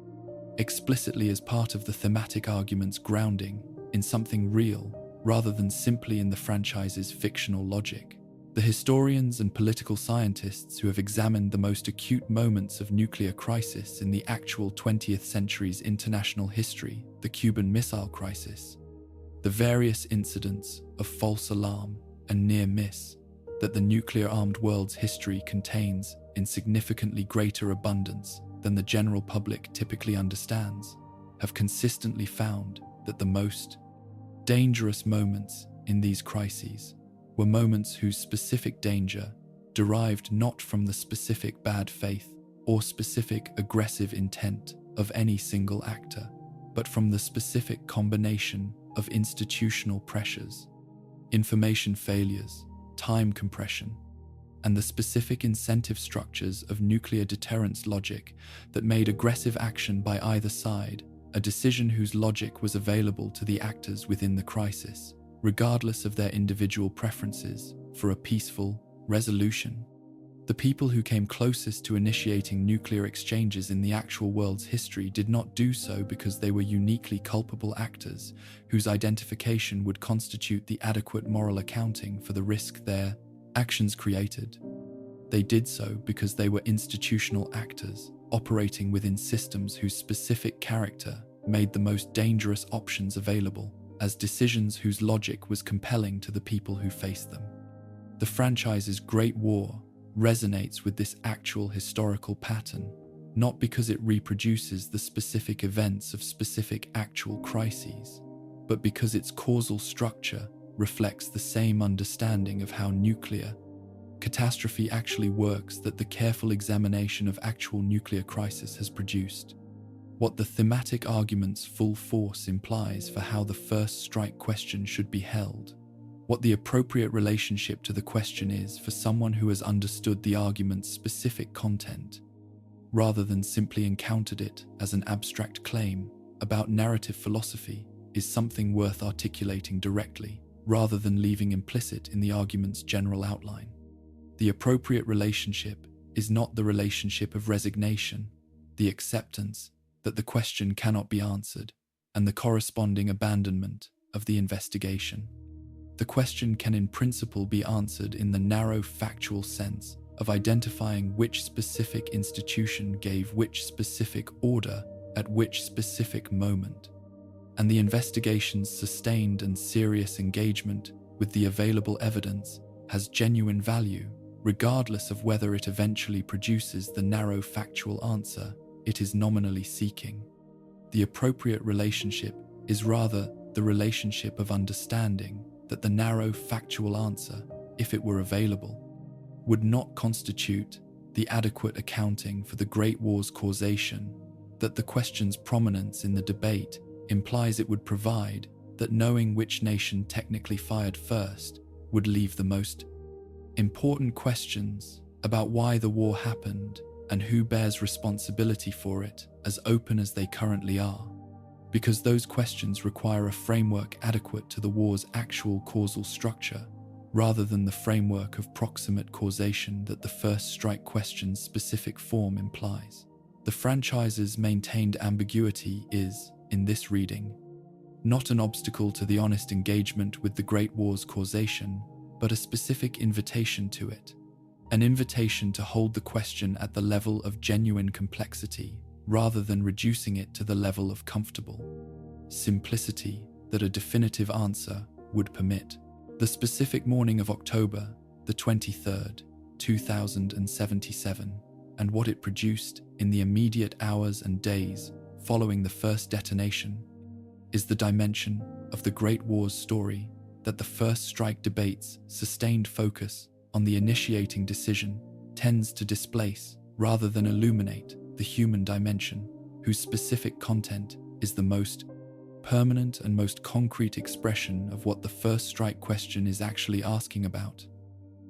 explicitly as part of the thematic argument's grounding in something real rather than simply in the franchise's fictional logic. The historians and political scientists who have examined the most acute moments of nuclear crisis in the actual 20th century's international history, the Cuban Missile Crisis, the various incidents of false alarm and near miss that the nuclear-armed world's history contains in significantly greater abundance than the general public typically understands, have consistently found that the most dangerous moments in these crises were moments whose specific danger derived not from the specific bad faith or specific aggressive intent of any single actor, but from the specific combination of institutional pressures, information failures, time compression, and the specific incentive structures of nuclear deterrence logic that made aggressive action by either side a decision whose logic was available to the actors within the crisis, regardless of their individual preferences for a peaceful resolution. The people who came closest to initiating nuclear exchanges in the actual world's history did not do so because they were uniquely culpable actors whose identification would constitute the adequate moral accounting for the risk their actions created. They did so because they were institutional actors operating within systems whose specific character made the most dangerous options available as decisions whose logic was compelling to the people who faced them. The franchise's Great War resonates with this actual historical pattern, not because it reproduces the specific events of specific actual crises, but because its causal structure reflects the same understanding of how nuclear catastrophe actually works that the careful examination of actual nuclear crisis has produced. What the thematic argument's full force implies for how the first strike question should be held, what the appropriate relationship to the question is for someone who has understood the argument's specific content, rather than simply encountered it as an abstract claim about narrative philosophy, is something worth articulating directly, rather than leaving implicit in the argument's general outline. The appropriate relationship is not the relationship of resignation, the acceptance that the question cannot be answered, and the corresponding abandonment of the investigation. The question can in principle be answered in the narrow factual sense of identifying which specific institution gave which specific order at which specific moment, and the investigation's sustained and serious engagement with the available evidence has genuine value, regardless of whether it eventually produces the narrow factual answer it is nominally seeking. The appropriate relationship is rather the relationship of understanding that the narrow factual answer, if it were available, would not constitute the adequate accounting for the Great War's causation, that the question's prominence in the debate implies it would provide that knowing which nation technically fired first would leave the most important questions about why the war happened and who bears responsibility for it as open as they currently are, because those questions require a framework adequate to the war's actual causal structure, rather than the framework of proximate causation that the first strike question's specific form implies. The franchise's maintained ambiguity is, in this reading, not an obstacle to the honest engagement with the Great War's causation, but a specific invitation to it. An invitation to hold the question at the level of genuine complexity, rather than reducing it to the level of comfortable simplicity that a definitive answer would permit. The specific morning of October the 23rd, 2077, and what it produced in the immediate hours and days following the first detonation, is the dimension of the Great War's story that the first strike debate's sustained focus on the initiating decision tends to displace rather than illuminate the human dimension, whose specific content is the most permanent and most concrete expression of what the first strike question is actually asking about,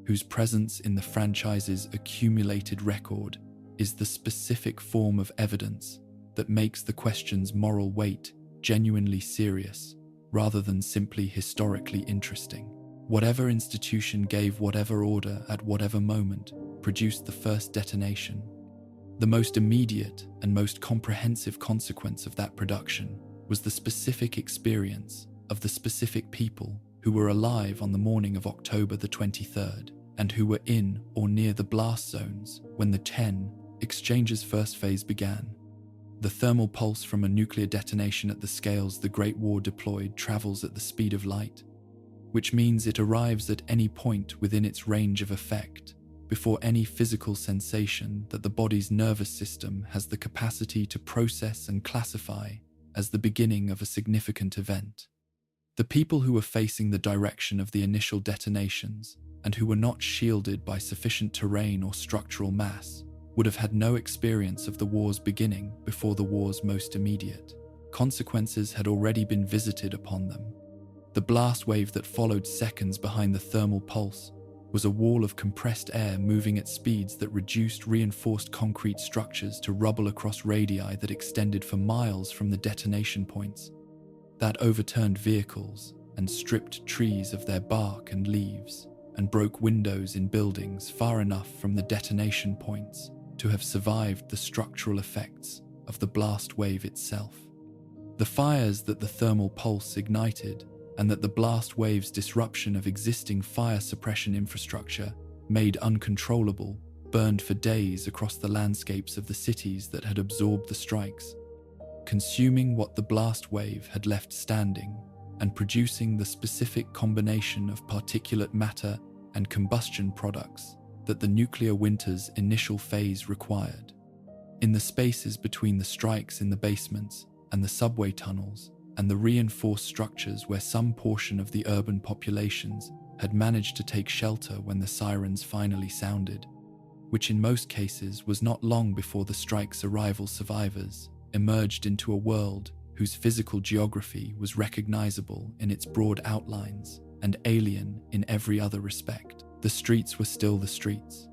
whose presence in the franchise's accumulated record is the specific form of evidence that makes the question's moral weight genuinely serious, rather than simply historically interesting. Whatever institution gave whatever order at whatever moment produced the first detonation, the most immediate and most comprehensive consequence of that production was the specific experience of the specific people who were alive on the morning of October the 23rd, and who were in or near the blast zones when the 10 exchange's first phase began. The thermal pulse from a nuclear detonation at the scales the Great War deployed travels at the speed of light, which means it arrives at any point within its range of effect, before any physical sensation that the body's nervous system has the capacity to process and classify as the beginning of a significant event. The people who were facing the direction of the initial detonations, and who were not shielded by sufficient terrain or structural mass, would have had no experience of the war's beginning before the war's most immediate consequences had already been visited upon them. The blast wave that followed seconds behind the thermal pulse was a wall of compressed air moving at speeds that reduced reinforced concrete structures to rubble across radii that extended for miles from the detonation points, that overturned vehicles and stripped trees of their bark and leaves, and broke windows in buildings far enough from the detonation points to have survived the structural effects of the blast wave itself. The fires that the thermal pulse ignited, and that the blast wave's disruption of existing fire suppression infrastructure made uncontrollable, burned for days across the landscapes of the cities that had absorbed the strikes, consuming what the blast wave had left standing and producing the specific combination of particulate matter and combustion products that the nuclear winter's initial phase required. In the spaces between the strikes in the basements and the subway tunnels and the reinforced structures where some portion of the urban populations had managed to take shelter when the sirens finally sounded, which in most cases was not long before the strike's arrival, survivors emerged into a world whose physical geography was recognizable in its broad outlines and alien in every other respect. The streets were still the streets.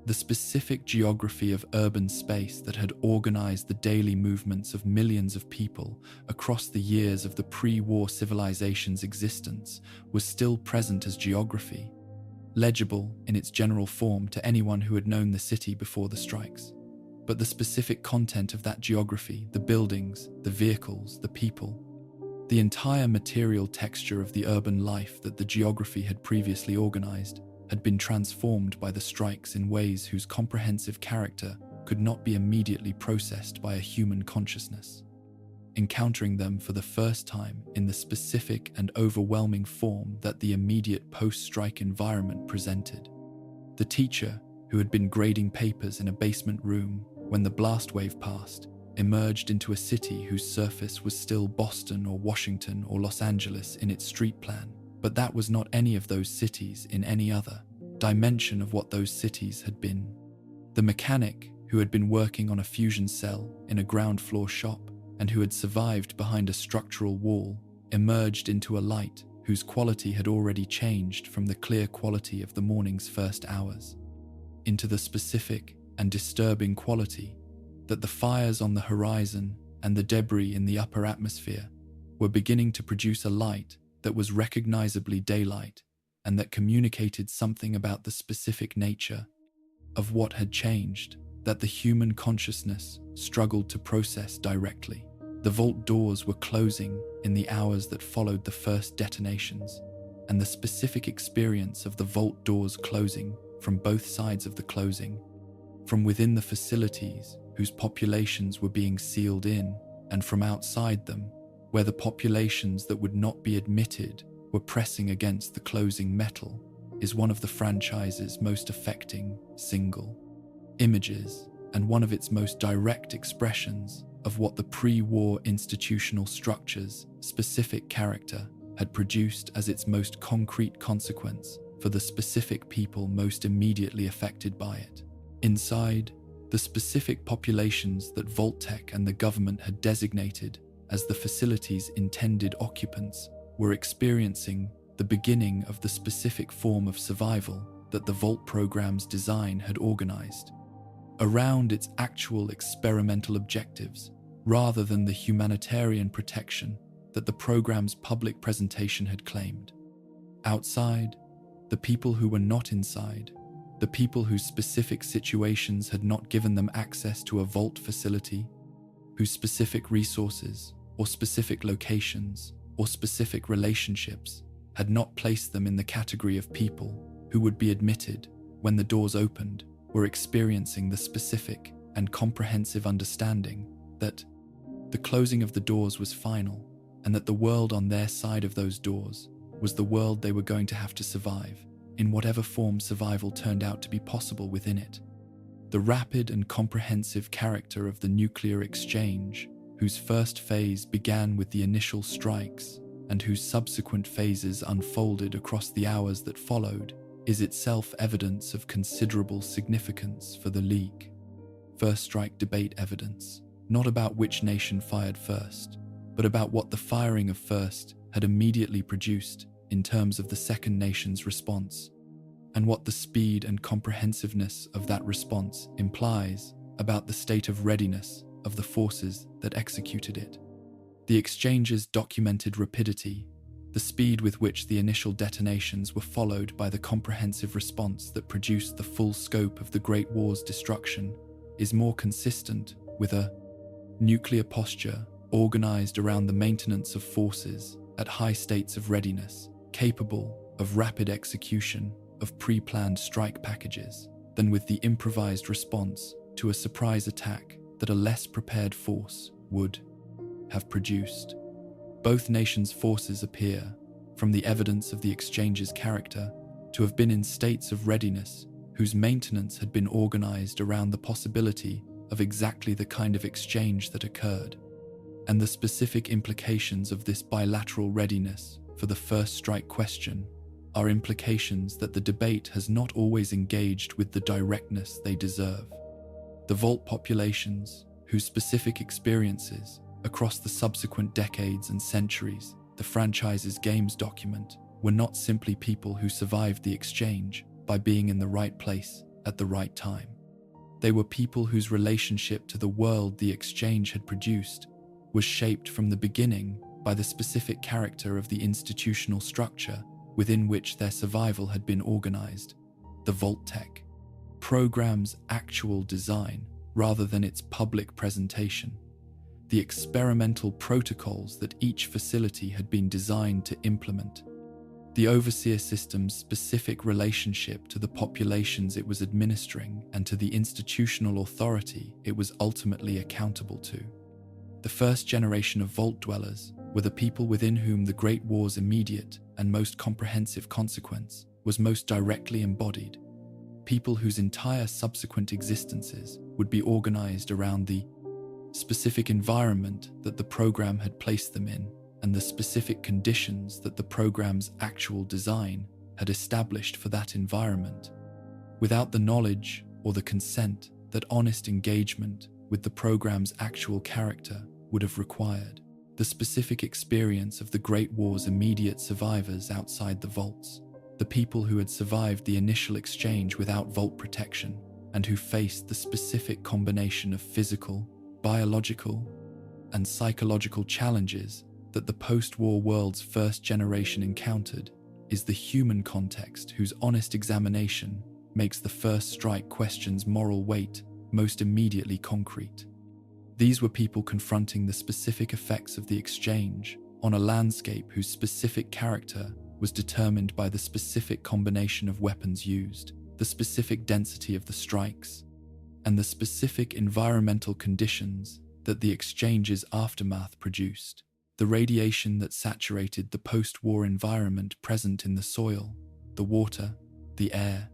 The specific geography of urban space that had organized the daily movements of millions of people across the years of the pre-war civilization's existence was still present as geography, legible in its general form to anyone who had known the city before the strikes. But the specific content of that geography, the buildings, the vehicles, the people, the entire material texture of the urban life that the geography had previously organized, had been transformed by the strikes in ways whose comprehensive character could not be immediately processed by a human consciousness, encountering them for the first time in the specific and overwhelming form that the immediate post-strike environment presented. The teacher, who had been grading papers in a basement room when the blast wave passed, emerged into a city whose surface was still Boston or Washington or Los Angeles in its street plan, but that was not any of those cities in any other dimension of what those cities had been. The mechanic, who had been working on a fusion cell in a ground floor shop and who had survived behind a structural wall, emerged into a light whose quality had already changed from the clear quality of the morning's first hours into the specific and disturbing quality that the fires on the horizon and the debris in the upper atmosphere were beginning to produce a light that was recognizably daylight and that communicated something about the specific nature of what had changed that the human consciousness struggled to process directly. The vault doors were closing in the hours that followed the first detonations, and the specific experience of the vault doors closing from both sides of the closing, from within the facilities whose populations were being sealed in, and from outside them, where the populations that would not be admitted were pressing against the closing metal, is one of the franchise's most affecting single images and one of its most direct expressions of what the pre-war institutional structure's specific character had produced as its most concrete consequence for the specific people most immediately affected by it. Inside, the specific populations that Vault-Tec and the government had designated as the facility's intended occupants were experiencing the beginning of the specific form of survival that the Vault program's design had organized around its actual experimental objectives, rather than the humanitarian protection that the program's public presentation had claimed. Outside, the people who were not inside, the people whose specific situations had not given them access to a Vault facility, whose specific resources or specific locations or specific relationships had not placed them in the category of people who would be admitted when the doors opened, were experiencing the specific and comprehensive understanding that the closing of the doors was final, and that the world on their side of those doors was the world they were going to have to survive, in whatever form survival turned out to be possible within it. The rapid and comprehensive character of the nuclear exchange, whose first phase began with the initial strikes and whose subsequent phases unfolded across the hours that followed, is itself evidence of considerable significance for the League. First strike debate evidence, not about which nation fired first, but about what the firing of first had immediately produced in terms of the second nation's response, and what the speed and comprehensiveness of that response implies about the state of readiness of the forces that executed it. The exchange's documented rapidity, the speed with which the initial detonations were followed by the comprehensive response that produced the full scope of the Great War's destruction, is more consistent with a nuclear posture organized around the maintenance of forces at high states of readiness, capable of rapid execution of pre-planned strike packages, than with the improvised response to a surprise attack that a less prepared force would have produced. Both nations' forces appear, from the evidence of the exchange's character, to have been in states of readiness whose maintenance had been organized around the possibility of exactly the kind of exchange that occurred, and the specific implications of this bilateral readiness for the first strike question are implications that the debate has not always engaged with the directness they deserve. The Vault populations, whose specific experiences, across the subsequent decades and centuries, the franchise's games document, were not simply people who survived the exchange by being in the right place at the right time. They were people whose relationship to the world the exchange had produced was shaped from the beginning by the specific character of the institutional structure within which their survival had been organized, the Vault Tech program's actual design rather than its public presentation, the experimental protocols that each facility had been designed to implement, the overseer system's specific relationship to the populations it was administering and to the institutional authority it was ultimately accountable to. The first generation of Vault dwellers were the people within whom the Great War's immediate and most comprehensive consequence was most directly embodied, people whose entire subsequent existences would be organized around the specific environment that the program had placed them in and the specific conditions that the program's actual design had established for that environment. Without the knowledge or the consent that honest engagement with the program's actual character would have required, the specific experience of the Great War's immediate survivors outside the vaults, the people who had survived the initial exchange without vault protection and who faced the specific combination of physical, biological, and psychological challenges that the post-war world's first generation encountered, is the human context whose honest examination makes the first strike question's moral weight most immediately concrete. These were people confronting the specific effects of the exchange on a landscape whose specific character was determined by the specific combination of weapons used, the specific density of the strikes, and the specific environmental conditions that the exchange's aftermath produced. The radiation that saturated the post-war environment present in the soil, the water, the air,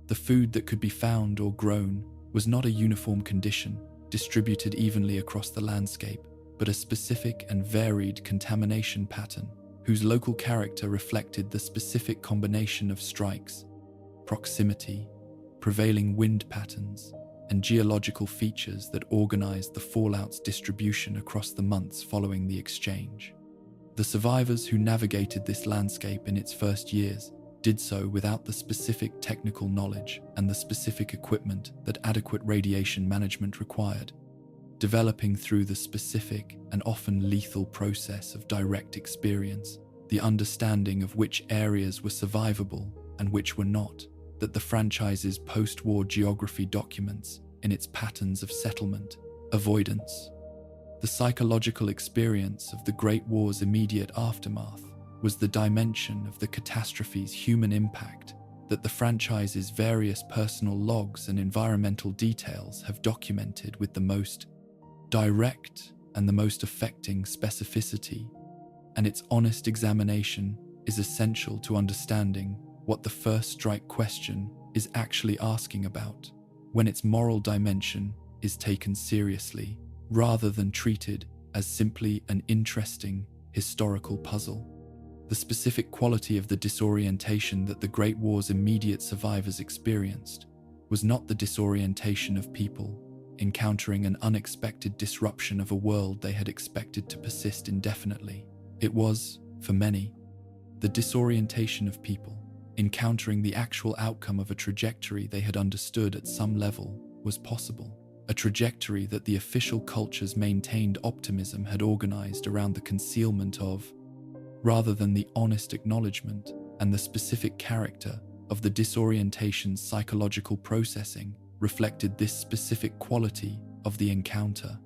the food that could be found or grown was not a uniform condition distributed evenly across the landscape, but a specific and varied contamination pattern whose local character reflected the specific combination of strikes, proximity, prevailing wind patterns, and geological features that organized the fallout's distribution across the months following the exchange. The survivors who navigated this landscape in its first years did so without the specific technical knowledge and the specific equipment that adequate radiation management required, developing through the specific and often lethal process of direct experience, the understanding of which areas were survivable and which were not, that the franchise's post-war geography documents in its patterns of settlement, avoidance. The psychological experience of the Great War's immediate aftermath was the dimension of the catastrophe's human impact that the franchise's various personal logs and environmental details have documented with the most direct and the most affecting specificity, and its honest examination is essential to understanding what the first strike question is actually asking about when its moral dimension is taken seriously rather than treated as simply an interesting historical puzzle. The specific quality of the disorientation that the Great War's immediate survivors experienced was not the disorientation of people encountering an unexpected disruption of a world they had expected to persist indefinitely. It was, for many, the disorientation of people encountering the actual outcome of a trajectory they had understood at some level was possible, a trajectory that the official culture's maintained optimism had organized around the concealment of, rather than the honest acknowledgement and the specific character of the disorientation's psychological processing reflected this specific quality of the encounter.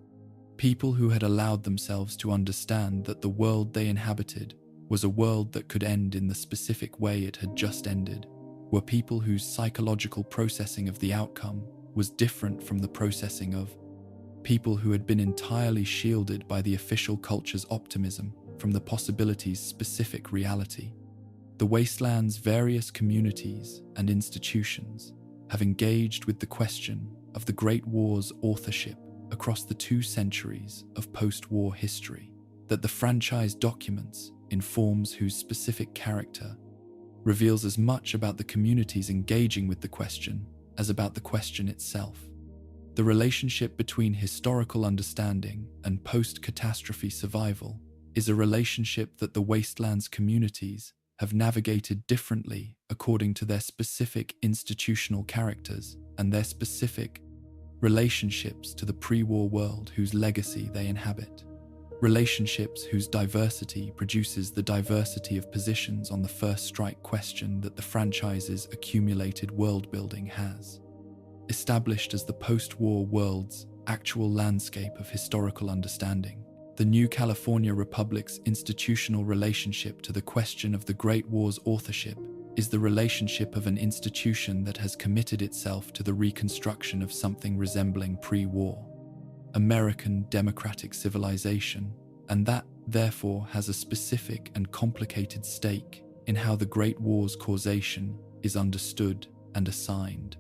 People who had allowed themselves to understand that the world they inhabited was a world that could end in the specific way it had just ended, were people whose psychological processing of the outcome was different from the processing of people who had been entirely shielded by the official culture's optimism from the possibility's specific reality. The wasteland's various communities and institutions have engaged with the question of the Great War's authorship across the 2 centuries of post-war history that the franchise documents in forms whose specific character reveals as much about the communities engaging with the question as about the question itself. The relationship between historical understanding and post-catastrophe survival is a relationship that the wastelands communities have navigated differently according to their specific institutional characters and their specific relationships to the pre-war world whose legacy they inhabit. Relationships whose diversity produces the diversity of positions on the first strike question that the franchise's accumulated world-building has established as the post-war world's actual landscape of historical understanding. The New California Republic's institutional relationship to the question of the Great War's authorship is the relationship of an institution that has committed itself to the reconstruction of something resembling pre-war American democratic civilization, and that, therefore, has a specific and complicated stake in how the Great War's causation is understood and assigned.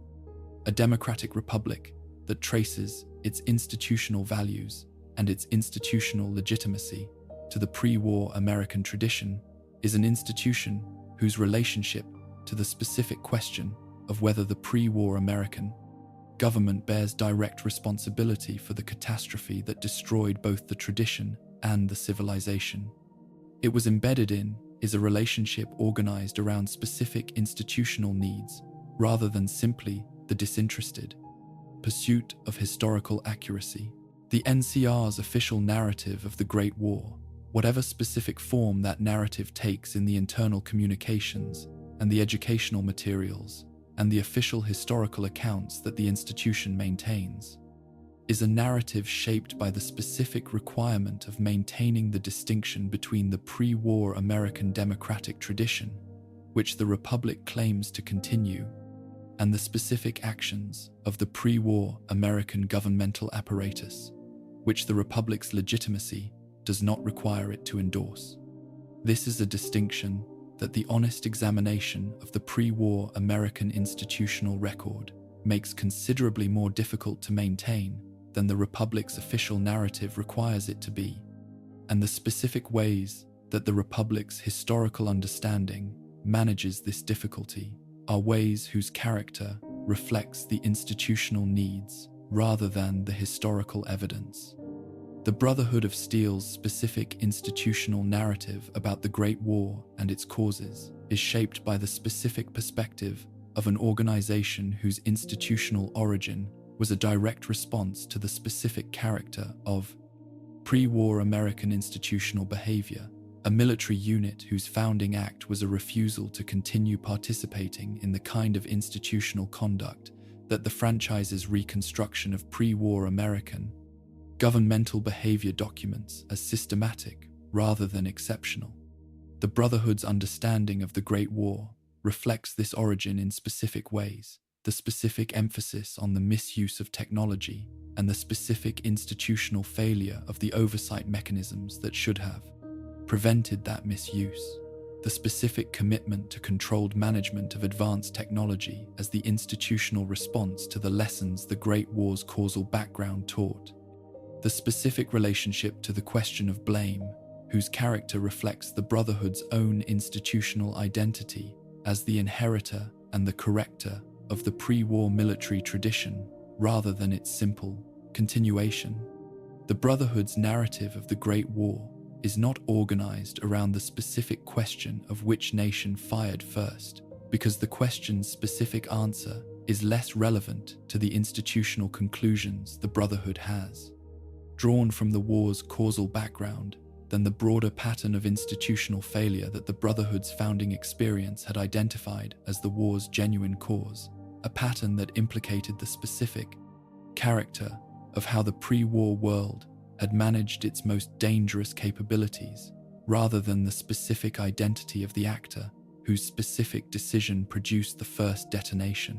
A democratic republic that traces its institutional values and its institutional legitimacy to the pre-war American tradition is an institution whose relationship to the specific question of whether the pre-war American government bears direct responsibility for the catastrophe that destroyed both the tradition and the civilization it was embedded in is a relationship organized around specific institutional needs rather than simply the disinterested pursuit of historical accuracy. The NCR's official narrative of the Great War, whatever specific form that narrative takes in the internal communications and the educational materials and the official historical accounts that the institution maintains, is a narrative shaped by the specific requirement of maintaining the distinction between the pre-war American democratic tradition, which the Republic claims to continue, and the specific actions of the pre-war American governmental apparatus, which the Republic's legitimacy does not require it to endorse. This is a distinction that the honest examination of the pre-war American institutional record makes considerably more difficult to maintain than the Republic's official narrative requires it to be, and the specific ways that the Republic's historical understanding manages this difficulty are ways whose character reflects the institutional needs rather than the historical evidence. The Brotherhood of Steel's specific institutional narrative about the Great War and its causes is shaped by the specific perspective of an organization whose institutional origin was a direct response to the specific character of pre-war American institutional behavior, a military unit whose founding act was a refusal to continue participating in the kind of institutional conduct that the franchise's reconstruction of pre-war American governmental behavior documents as systematic rather than exceptional. The Brotherhood's understanding of the Great War reflects this origin in specific ways, the specific emphasis on the misuse of technology and the specific institutional failure of the oversight mechanisms that should have prevented that misuse, the specific commitment to controlled management of advanced technology as the institutional response to the lessons the Great War's causal background taught, the specific relationship to the question of blame, whose character reflects the Brotherhood's own institutional identity as the inheritor and the corrector of the pre-war military tradition rather than its simple continuation. The Brotherhood's narrative of the Great War is not organized around the specific question of which nation fired first, because the question's specific answer is less relevant to the institutional conclusions the Brotherhood has drawn from the war's causal background than the broader pattern of institutional failure that the Brotherhood's founding experience had identified as the war's genuine cause, a pattern that implicated the specific character of how the pre-war world had managed its most dangerous capabilities, rather than the specific identity of the actor whose specific decision produced the first detonation.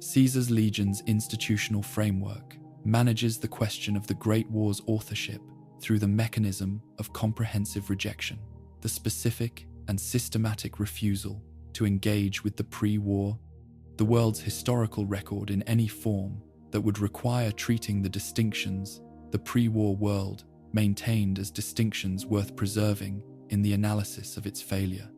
Caesar's Legion's institutional framework manages the question of the Great War's authorship through the mechanism of comprehensive rejection, the specific and systematic refusal to engage with the pre-war, the world's historical record in any form that would require treating the distinctions the pre-war world maintained as distinctions worth preserving in the analysis of its failure.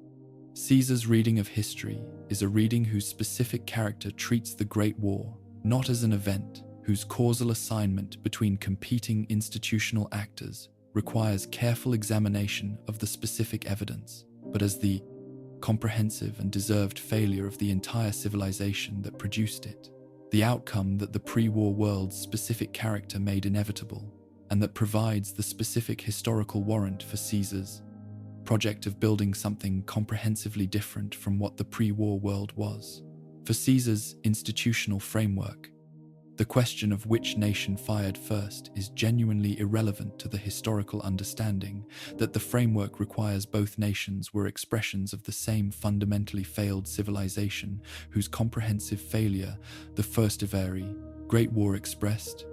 Caesar's reading of history is a reading whose specific character treats the Great War not as an event whose causal assignment between competing institutional actors requires careful examination of the specific evidence, but as the comprehensive and deserved failure of the entire civilization that produced it, the outcome that the pre-war world's specific character made inevitable, and that provides the specific historical warrant for Caesar's project of building something comprehensively different from what the pre-war world was. For Caesar's institutional framework, the question of which nation fired first is genuinely irrelevant to the historical understanding that the framework requires both nations were expressions of the same fundamentally failed civilization whose comprehensive failure the first eerie Great War expressed,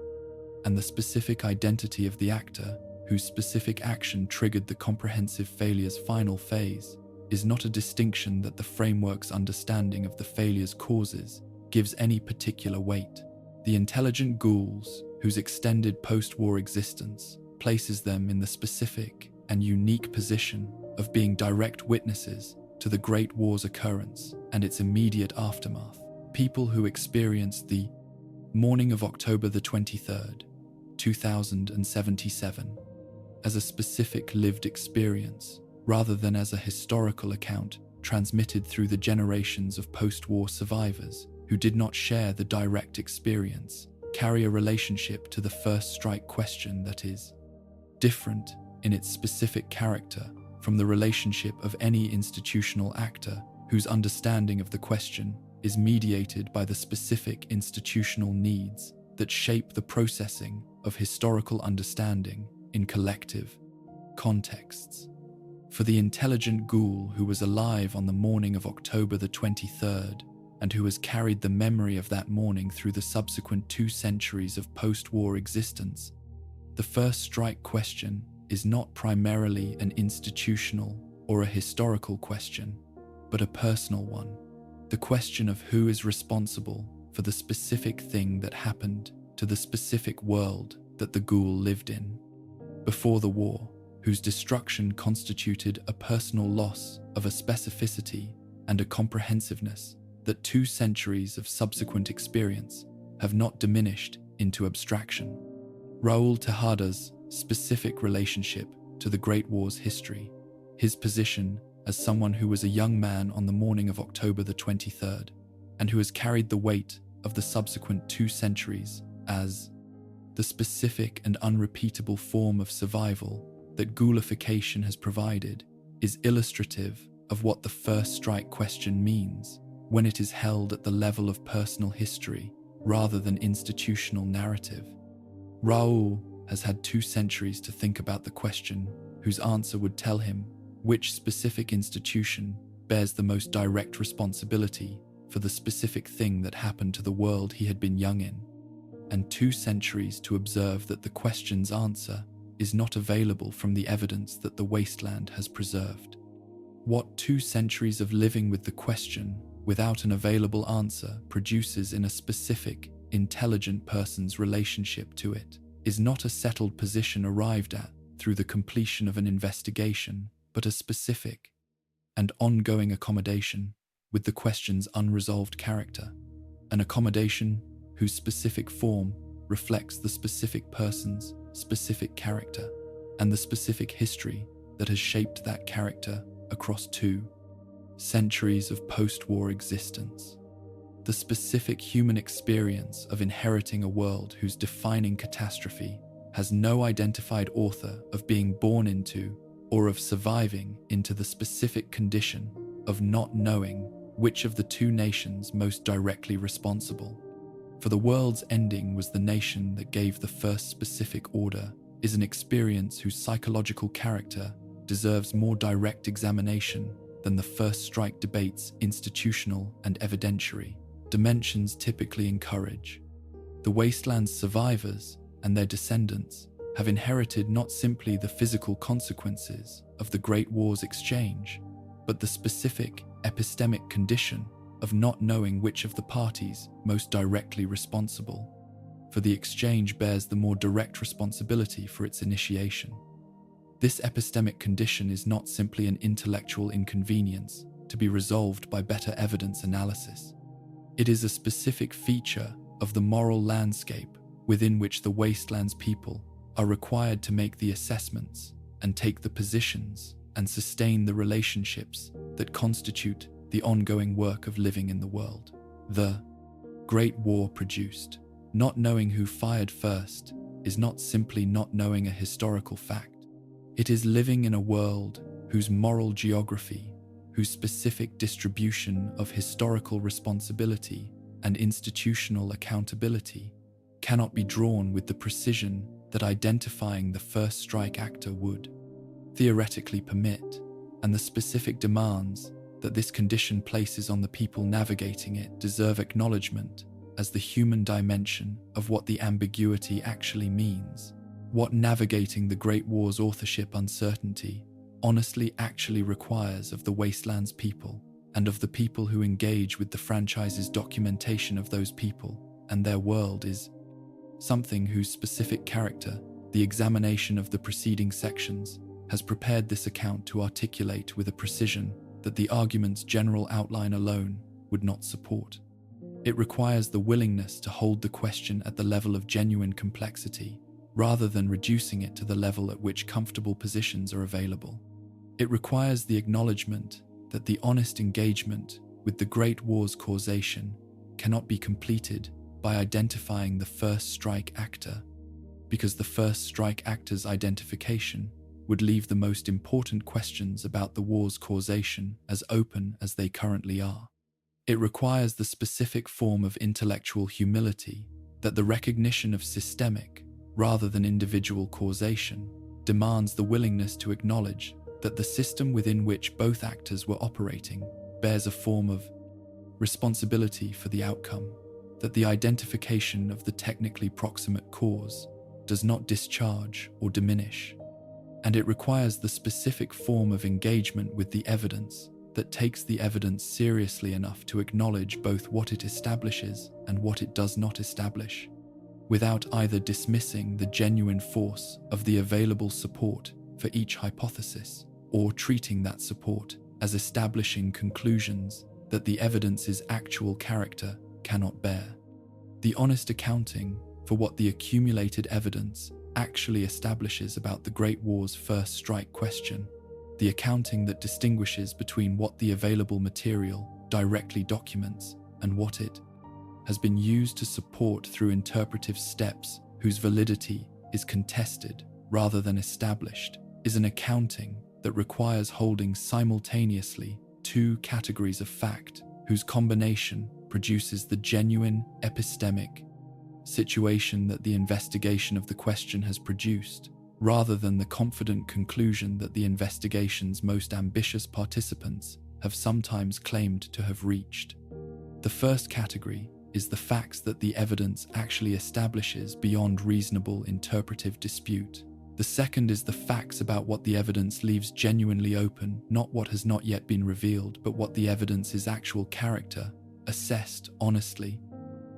and the specific identity of the actor whose specific action triggered the comprehensive failure's final phase is not a distinction that the framework's understanding of the failure's causes gives any particular weight. The intelligent ghouls, whose extended post-war existence places them in the specific and unique position of being direct witnesses to the Great War's occurrence and its immediate aftermath, people who experienced the morning of October the 23rd, 2077, as a specific lived experience, rather than as a historical account transmitted through the generations of post-war survivors who did not share the direct experience, carry a relationship to the first strike question that is different in its specific character from the relationship of any institutional actor whose understanding of the question is mediated by the specific institutional needs that shape the processing of historical understanding in collective contexts. For the intelligent ghoul who was alive on the morning of October the 23rd, and who has carried the memory of that morning through the subsequent 2 centuries of post-war existence, the first strike question is not primarily an institutional or a historical question, but a personal one. The question of who is responsible for the specific thing that happened to the specific world that the ghoul lived in before the war, whose destruction constituted a personal loss of a specificity and a comprehensiveness that 2 centuries of subsequent experience have not diminished into abstraction. Raoul Tejada's specific relationship to the Great War's history, his position as someone who was a young man on the morning of October the 23rd, and who has carried the weight of the subsequent 2 centuries as the specific and unrepeatable form of survival that ghoulification has provided, is illustrative of what the first strike question means when it is held at the level of personal history rather than institutional narrative. Raoul has had 2 centuries to think about the question, whose answer would tell him which specific institution bears the most direct responsibility for the specific thing that happened to the world he had been young in, and 2 centuries to observe that the question's answer is not available from the evidence that the wasteland has preserved. What 2 centuries of living with the question without an available answer produces in a specific, intelligent person's relationship to it is not a settled position arrived at through the completion of an investigation, but a specific and ongoing accommodation with the question's unresolved character, an accommodation whose specific form reflects the specific person's specific character and the specific history that has shaped that character across 2 centuries of post-war existence. The specific human experience of inheriting a world whose defining catastrophe has no identified author of being born into or of surviving into the specific condition of not knowing which of the 2 nations most directly responsible for the world's ending was the nation that gave the first specific order is an experience whose psychological character deserves more direct examination than the first strike debate's institutional and evidentiary dimensions typically encourage. The wasteland's survivors and their descendants have inherited not simply the physical consequences of the Great War's exchange, but the specific epistemic condition of not knowing which of the parties most directly responsible for the exchange bears the more direct responsibility for its initiation. This epistemic condition is not simply an intellectual inconvenience to be resolved by better evidence analysis. It is a specific feature of the moral landscape within which the wastelands people are required to make the assessments and take the positions and sustain the relationships that constitute the ongoing work of living in the world. The Great War produced. Not knowing who fired first is not simply not knowing a historical fact. It is living in a world whose moral geography, whose specific distribution of historical responsibility and institutional accountability cannot be drawn with the precision that identifying the first strike actor would theoretically permit, and the specific demands that this condition places on the people navigating it deserve acknowledgement as the human dimension of what the ambiguity actually means, what navigating the Great War's authorship uncertainty honestly actually requires of the wastelands people and of the people who engage with the franchise's documentation of those people and their world is something whose specific character the examination of the preceding sections has prepared this account to articulate with a precision that the argument's general outline alone would not support. It requires the willingness to hold the question at the level of genuine complexity, rather than reducing it to the level at which comfortable positions are available. It requires the acknowledgement that the honest engagement with the Great War's causation cannot be completed by identifying the first strike actor, because the first strike actor's identification would leave the most important questions about the war's causation as open as they currently are. It requires the specific form of intellectual humility that the recognition of systemic, rather than individual causation, demands the willingness to acknowledge that the system within which both actors were operating bears a form of responsibility for the outcome, that the identification of the technically proximate cause does not discharge or diminish, and it requires the specific form of engagement with the evidence that takes the evidence seriously enough to acknowledge both what it establishes and what it does not establish, without either dismissing the genuine force of the available support for each hypothesis or treating that support as establishing conclusions that the evidence's actual character cannot bear. The honest accounting for what the accumulated evidence actually establishes about the Great War's first strike question, the accounting that distinguishes between what the available material directly documents and what it has been used to support through interpretive steps whose validity is contested rather than established, is an accounting that requires holding simultaneously two categories of fact whose combination produces the genuine epistemic situation that the investigation of the question has produced, rather than the confident conclusion that the investigation's most ambitious participants have sometimes claimed to have reached. The first category is the facts that the evidence actually establishes beyond reasonable interpretive dispute. The second is the facts about what the evidence leaves genuinely open, not what has not yet been revealed, but what the evidence's actual character, assessed honestly,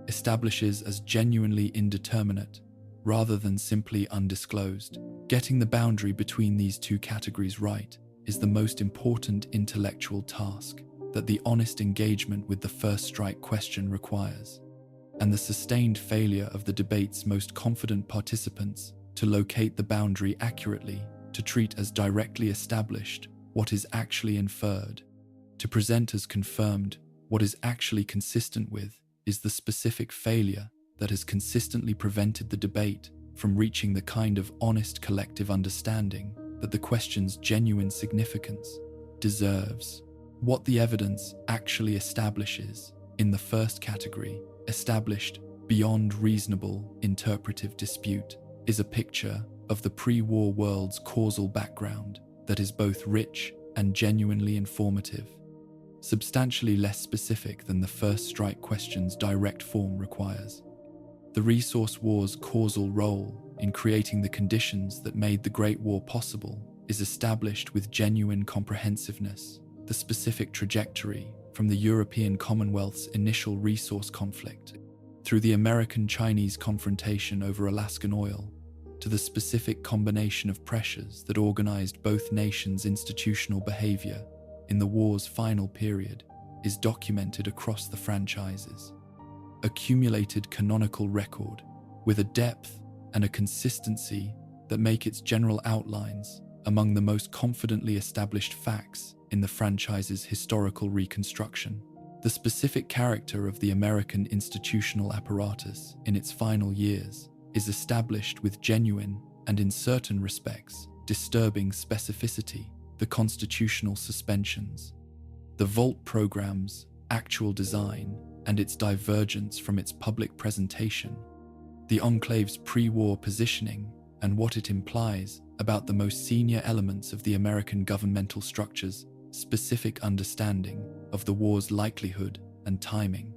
establishes as genuinely indeterminate, rather than simply undisclosed. Getting the boundary between these two categories right is the most important intellectual task that the honest engagement with the first strike question requires, and the sustained failure of the debate's most confident participants to locate the boundary accurately, to treat as directly established what is actually inferred, to present as confirmed what is actually consistent with, is the specific failure that has consistently prevented the debate from reaching the kind of honest collective understanding that the question's genuine significance deserves. What the evidence actually establishes in the first category, established beyond reasonable interpretive dispute, is a picture of the pre-war world's causal background that is both rich and genuinely informative, substantially less specific than the first strike question's direct form requires. The Resource War's causal role in creating the conditions that made the Great War possible is established with genuine comprehensiveness. The specific trajectory from the European Commonwealth's initial resource conflict through the American-Chinese confrontation over Alaskan oil, to the specific combination of pressures that organized both nations' institutional behavior in the war's final period, is documented across the franchise's accumulated canonical record, with a depth and a consistency that make its general outlines among the most confidently established facts in the franchise's historical reconstruction. The specific character of the American institutional apparatus in its final years is established with genuine and, in certain respects, disturbing specificity. The constitutional suspensions, the Vault program's actual design and its divergence from its public presentation, the Enclave's pre-war positioning and what it implies about the most senior elements of the American governmental structure's specific understanding of the war's likelihood and timing,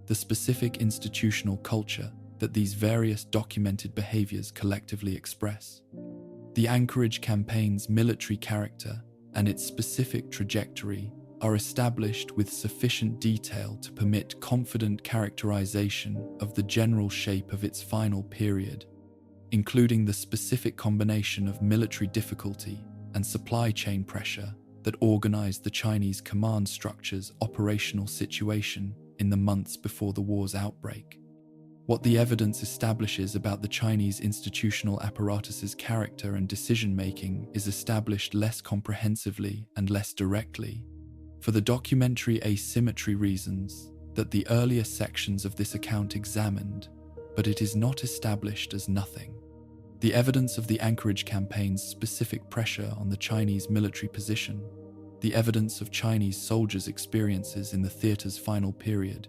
the specific institutional culture that these various documented behaviors collectively express, the Anchorage campaign's military character and its specific trajectory are established with sufficient detail to permit confident characterization of the general shape of its final period, including the specific combination of military difficulty and supply chain pressure that organized the Chinese command structure's operational situation in the months before the war's outbreak. What the evidence establishes about the Chinese institutional apparatus's character and decision-making is established less comprehensively and less directly, for the documentary asymmetry reasons that the earlier sections of this account examined, but it is not established as nothing. The evidence of the Anchorage campaign's specific pressure on the Chinese military position, the evidence of Chinese soldiers' experiences in the theater's final period,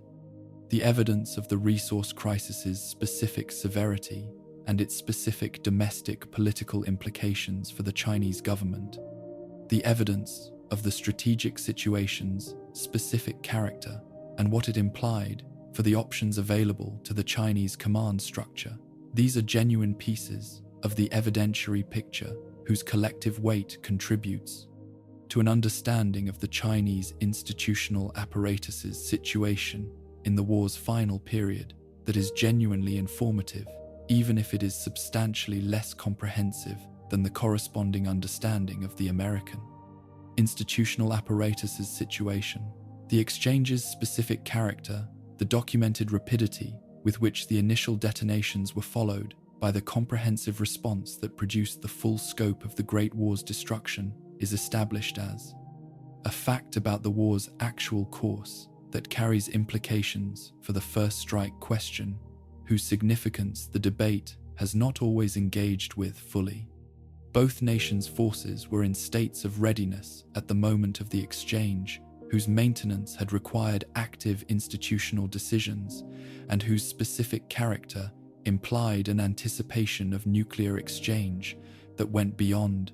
the evidence of the resource crisis's specific severity and its specific domestic political implications for the Chinese government, the evidence of the strategic situation's specific character and what it implied for the options available to the Chinese command structure. These are genuine pieces of the evidentiary picture whose collective weight contributes to an understanding of the Chinese institutional apparatus's situation in the war's final period that is genuinely informative, even if it is substantially less comprehensive than the corresponding understanding of the American institutional apparatus's situation. The exchange's specific character, the documented rapidity with which the initial detonations were followed by the comprehensive response that produced the full scope of the Great War's destruction, is established as a fact about the war's actual course that carries implications for the first strike question, whose significance the debate has not always engaged with fully. Both nations' forces were in states of readiness at the moment of the exchange, whose maintenance had required active institutional decisions and whose specific character implied an anticipation of nuclear exchange that went beyond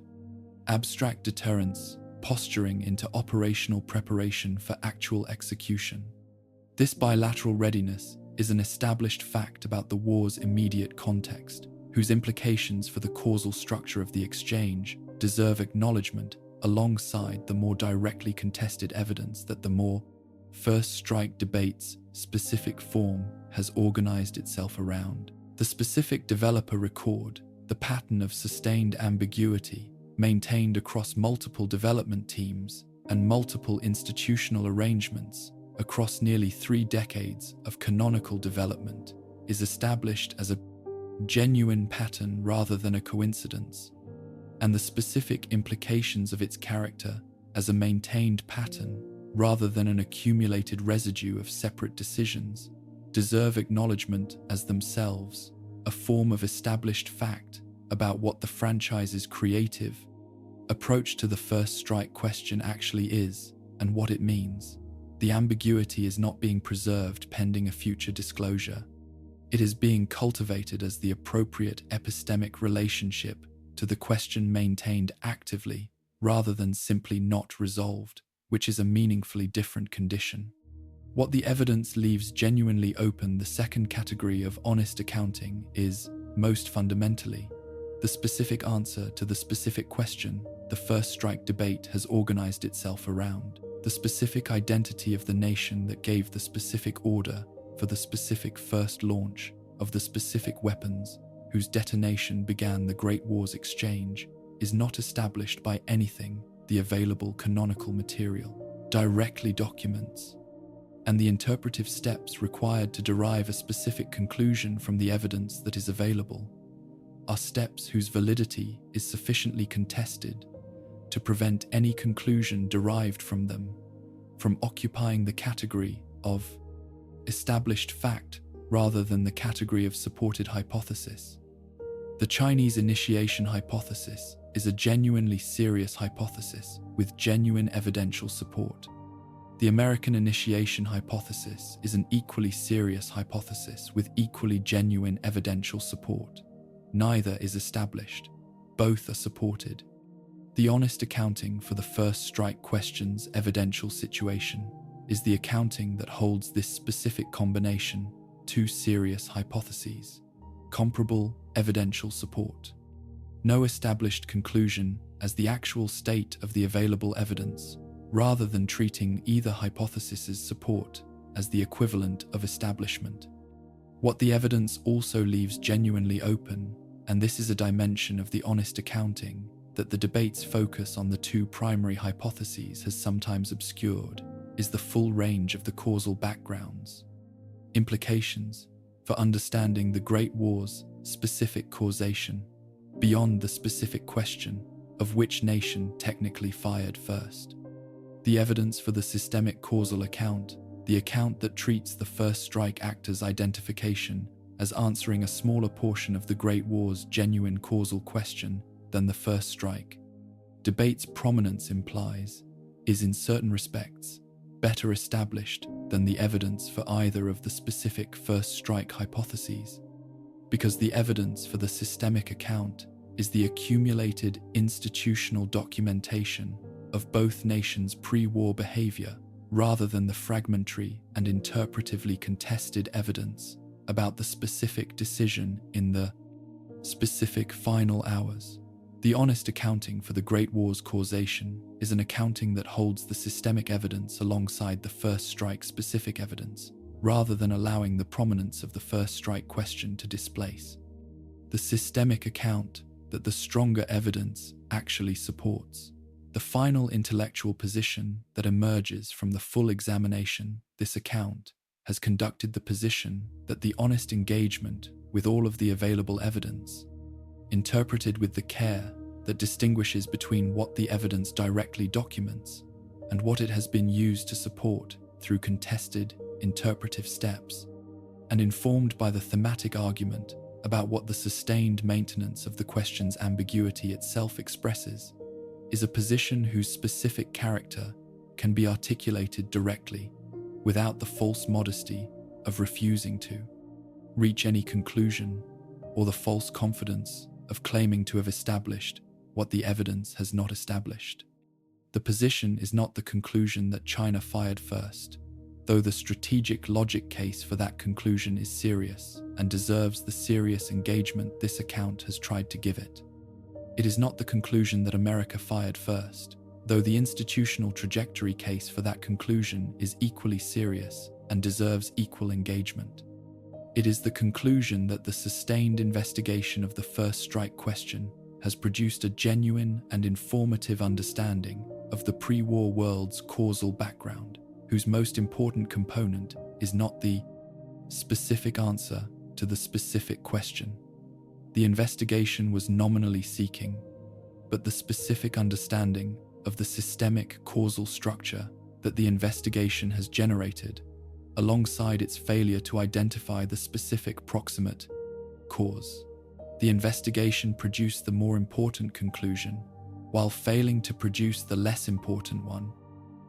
abstract deterrence, posturing into operational preparation for actual execution. This bilateral readiness is an established fact about the war's immediate context, whose implications for the causal structure of the exchange deserve acknowledgement alongside the more directly contested evidence that the more first strike debate's specific form has organized itself around. The specific developer record, the pattern of sustained ambiguity maintained across multiple development teams and multiple institutional arrangements across nearly 3 decades of canonical development, is established as a genuine pattern rather than a coincidence, and the specific implications of its character as a maintained pattern rather than an accumulated residue of separate decisions deserve acknowledgement as themselves a form of established fact about what the franchise's creative approach to the first strike question actually is and what it means. The ambiguity is not being preserved pending a future disclosure. It is being cultivated as the appropriate epistemic relationship to the question maintained actively rather than simply not resolved, which is a meaningfully different condition. What the evidence leaves genuinely open the second category of honest accounting is, most fundamentally, the specific answer to the specific question the first strike debate has organized itself around, the specific identity of the nation that gave the specific order for the specific first launch of the specific weapons whose detonation began the Great War's exchange is not established by anything the available canonical material directly documents, and the interpretive steps required to derive a specific conclusion from the evidence that is available are steps whose validity is sufficiently contested to prevent any conclusion derived from them from occupying the category of established fact rather than the category of supported hypothesis. The Chinese initiation hypothesis is a genuinely serious hypothesis with genuine evidential support. The American initiation hypothesis is an equally serious hypothesis with equally genuine evidential support. Neither is established. Both are supported. The honest accounting for the first strike question's evidential situation is the accounting that holds this specific combination, two serious hypotheses, comparable evidential support. No established conclusion as the actual state of the available evidence, rather than treating either hypothesis's support as the equivalent of establishment. What the evidence also leaves genuinely open, and this is a dimension of the honest accounting that the debate's focus on the two primary hypotheses has sometimes obscured, is the full range of the causal backgrounds, implications for understanding the Great War's specific causation, beyond the specific question of which nation technically fired first. The evidence for the systemic causal account, the account that treats the first strike actor's identification as answering a smaller portion of the Great War's genuine causal question than the first strike, debate's prominence implies, is in certain respects better established than the evidence for either of the specific first strike hypotheses, because the evidence for the systemic account is the accumulated institutional documentation of both nations' pre-war behavior rather than the fragmentary and interpretively contested evidence about the specific decision in the specific final hours. The honest accounting for the Great War's causation is an accounting that holds the systemic evidence alongside the first strike specific evidence, rather than allowing the prominence of the first strike question to displace the systemic account that the stronger evidence actually supports. The final intellectual position that emerges from the full examination, this account, has conducted the position that the honest engagement with all of the available evidence, interpreted with the care that distinguishes between what the evidence directly documents and what it has been used to support through contested interpretive steps, and informed by the thematic argument about what the sustained maintenance of the question's ambiguity itself expresses, is a position whose specific character can be articulated directly, without the false modesty of refusing to reach any conclusion, or the false confidence of claiming to have established what the evidence has not established. The position is not the conclusion that China fired first, though the strategic logic case for that conclusion is serious and deserves the serious engagement this account has tried to give it. It is not the conclusion that America fired first, though the institutional trajectory case for that conclusion is equally serious and deserves equal engagement. It is the conclusion that the sustained investigation of the first strike question has produced a genuine and informative understanding of the pre-war world's causal background, whose most important component is not the specific answer to the specific question the investigation was nominally seeking, but the specific understanding of the systemic causal structure that the investigation has generated, alongside its failure to identify the specific proximate cause. The investigation produced the more important conclusion, while failing to produce the less important one,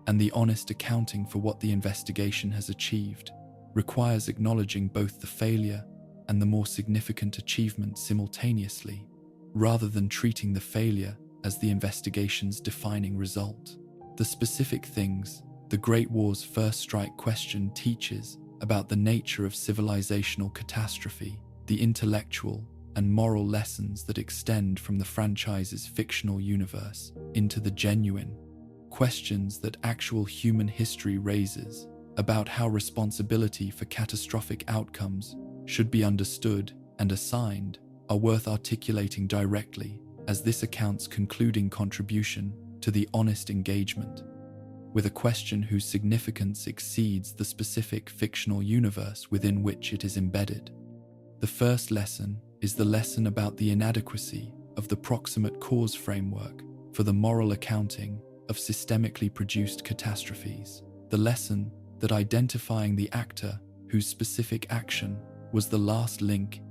and the honest accounting for what the investigation has achieved requires acknowledging both the failure and the more significant achievement simultaneously, rather than treating the failure as the investigation's defining result. The specific things the Great War's first strike question teaches about the nature of civilizational catastrophe, the intellectual and moral lessons that extend from the franchise's fictional universe into the genuine questions that actual human history raises about how responsibility for catastrophic outcomes should be understood and assigned are worth articulating directly, as this account's concluding contribution to the honest engagement with a question whose significance exceeds the specific fictional universe within which it is embedded. The first lesson is the lesson about the inadequacy of the proximate cause framework for the moral accounting of systemically produced catastrophes. The lesson that identifying the actor whose specific action was the last link,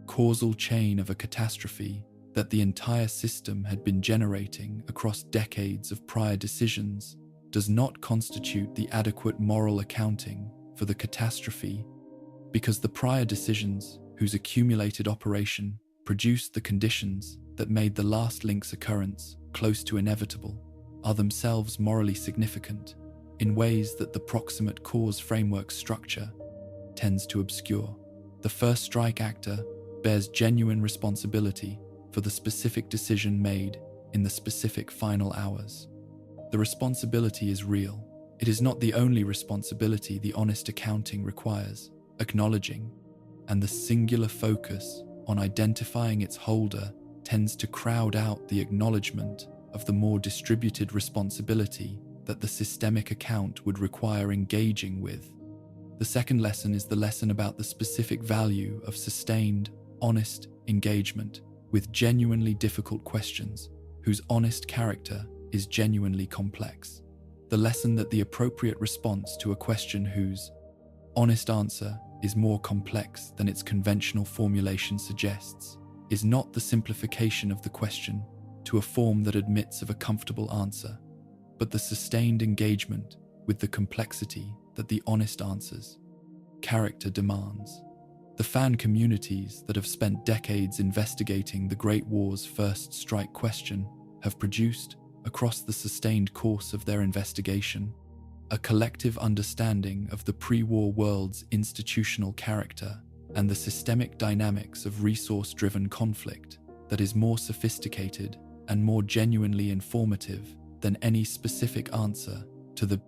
causal chain of a catastrophe that the entire system had been generating across decades of prior decisions does not constitute the adequate moral accounting for the catastrophe, because the prior decisions whose accumulated operation produced the conditions that made the last link's occurrence close to inevitable are themselves morally significant in ways that the proximate cause framework structure tends to obscure. The first strike actor bears genuine responsibility for the specific decision made in the specific final hours. The responsibility is real. It is not the only responsibility the honest accounting requires acknowledging, and the singular focus on identifying its holder tends to crowd out the acknowledgement of the more distributed responsibility that the systemic account would require engaging with. The second lesson is the lesson about the specific value of sustained, honest engagement with genuinely difficult questions whose honest character is genuinely complex. The lesson that the appropriate response to a question whose honest answer is more complex than its conventional formulation suggests is not the simplification of the question to a form that admits of a comfortable answer, but the sustained engagement with the complexity that the honest answer's character demands. The fan communities that have spent decades investigating the Great War's first strike question have produced, across the sustained course of their investigation, a collective understanding of the pre-war world's institutional character and the systemic dynamics of resource-driven conflict that is more sophisticated and more genuinely informative than any specific answer to the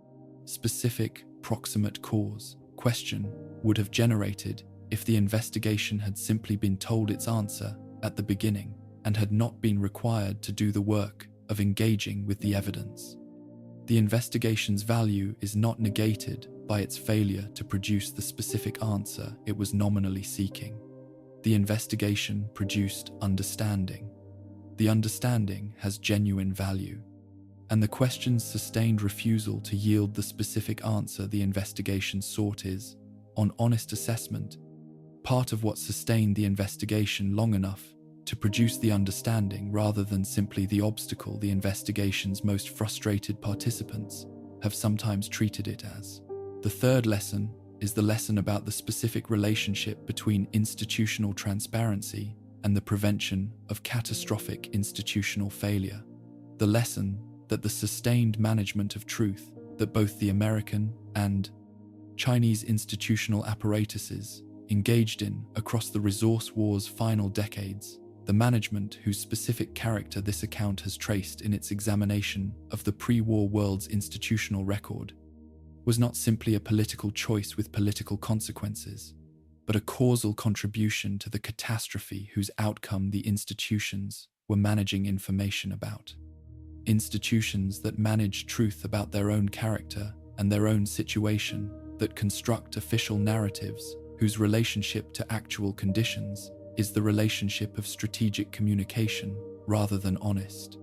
specific proximate cause question would have generated if the investigation had simply been told its answer at the beginning and had not been required to do the work of engaging with the evidence. The investigation's value is not negated by its failure to produce the specific answer it was nominally seeking. The investigation produced understanding. The understanding has genuine value, and the question's sustained refusal to yield the specific answer the investigation sought is, on honest assessment, part of what sustained the investigation long enough to produce the understanding rather than simply the obstacle the investigation's most frustrated participants have sometimes treated it as. The third lesson is the lesson about the specific relationship between institutional transparency and the prevention of catastrophic institutional failure. The lesson that the sustained management of truth that both the American and Chinese institutional apparatuses engaged in across the resource war's final decades, the management whose specific character this account has traced in its examination of the pre-war world's institutional record, was not simply a political choice with political consequences, but a causal contribution to the catastrophe whose outcome the institutions were managing information about. Institutions that manage truth about their own character and their own situation, that construct official narratives whose relationship to actual conditions is the relationship of strategic communication rather than honest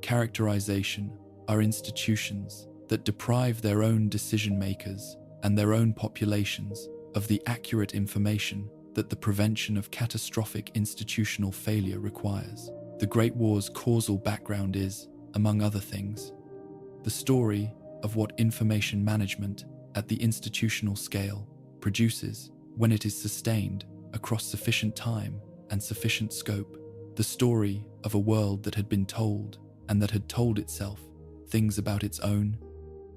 characterization, are institutions that deprive their own decision-makers and their own populations of the accurate information that the prevention of catastrophic institutional failure requires. The Great War's causal background is, among other things, the story of what information management at the institutional scale produces when it is sustained across sufficient time and sufficient scope, the story of a world that had been told and that had told itself things about its own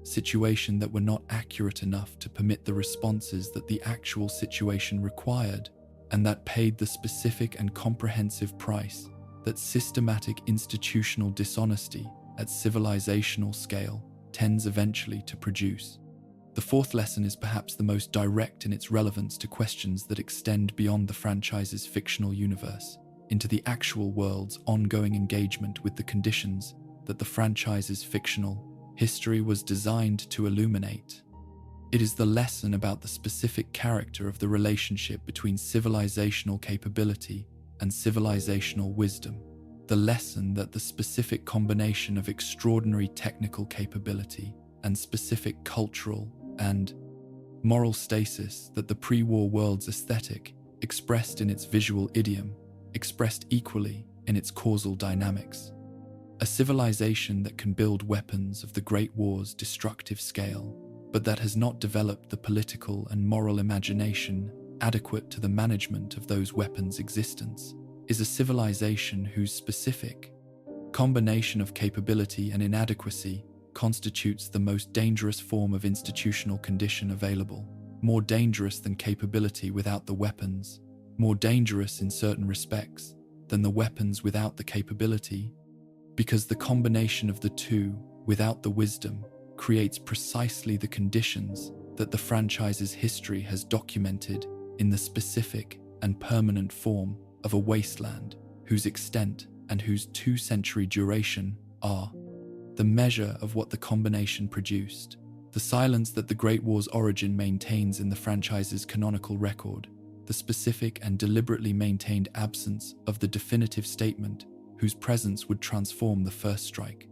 situation that were not accurate enough to permit the responses that the actual situation required, and that paid the specific and comprehensive price that systematic institutional dishonesty at civilizational scale tends eventually to produce. The fourth lesson is perhaps the most direct in its relevance to questions that extend beyond the franchise's fictional universe, into the actual world's ongoing engagement with the conditions that the franchise's fictional history was designed to illuminate. It is the lesson about the specific character of the relationship between civilizational capability and civilizational wisdom. The lesson that the specific combination of extraordinary technical capability and specific cultural and moral stasis that the pre-war world's aesthetic, expressed in its visual idiom, expressed equally in its causal dynamics. A civilization that can build weapons of the Great War's destructive scale, but that has not developed the political and moral imagination adequate to the management of those weapons' existence, is a civilization whose specific combination of capability and inadequacy constitutes the most dangerous form of institutional condition available, more dangerous than capability without the weapons, more dangerous in certain respects than the weapons without the capability, because the combination of the two, without the wisdom, creates precisely the conditions that the franchise's history has documented in the specific and permanent form of a wasteland whose extent and whose 2-century duration are the measure of what the combination produced. The silence that the Great War's origin maintains in the franchise's canonical record, the specific and deliberately maintained absence of the definitive statement whose presence would transform the first strike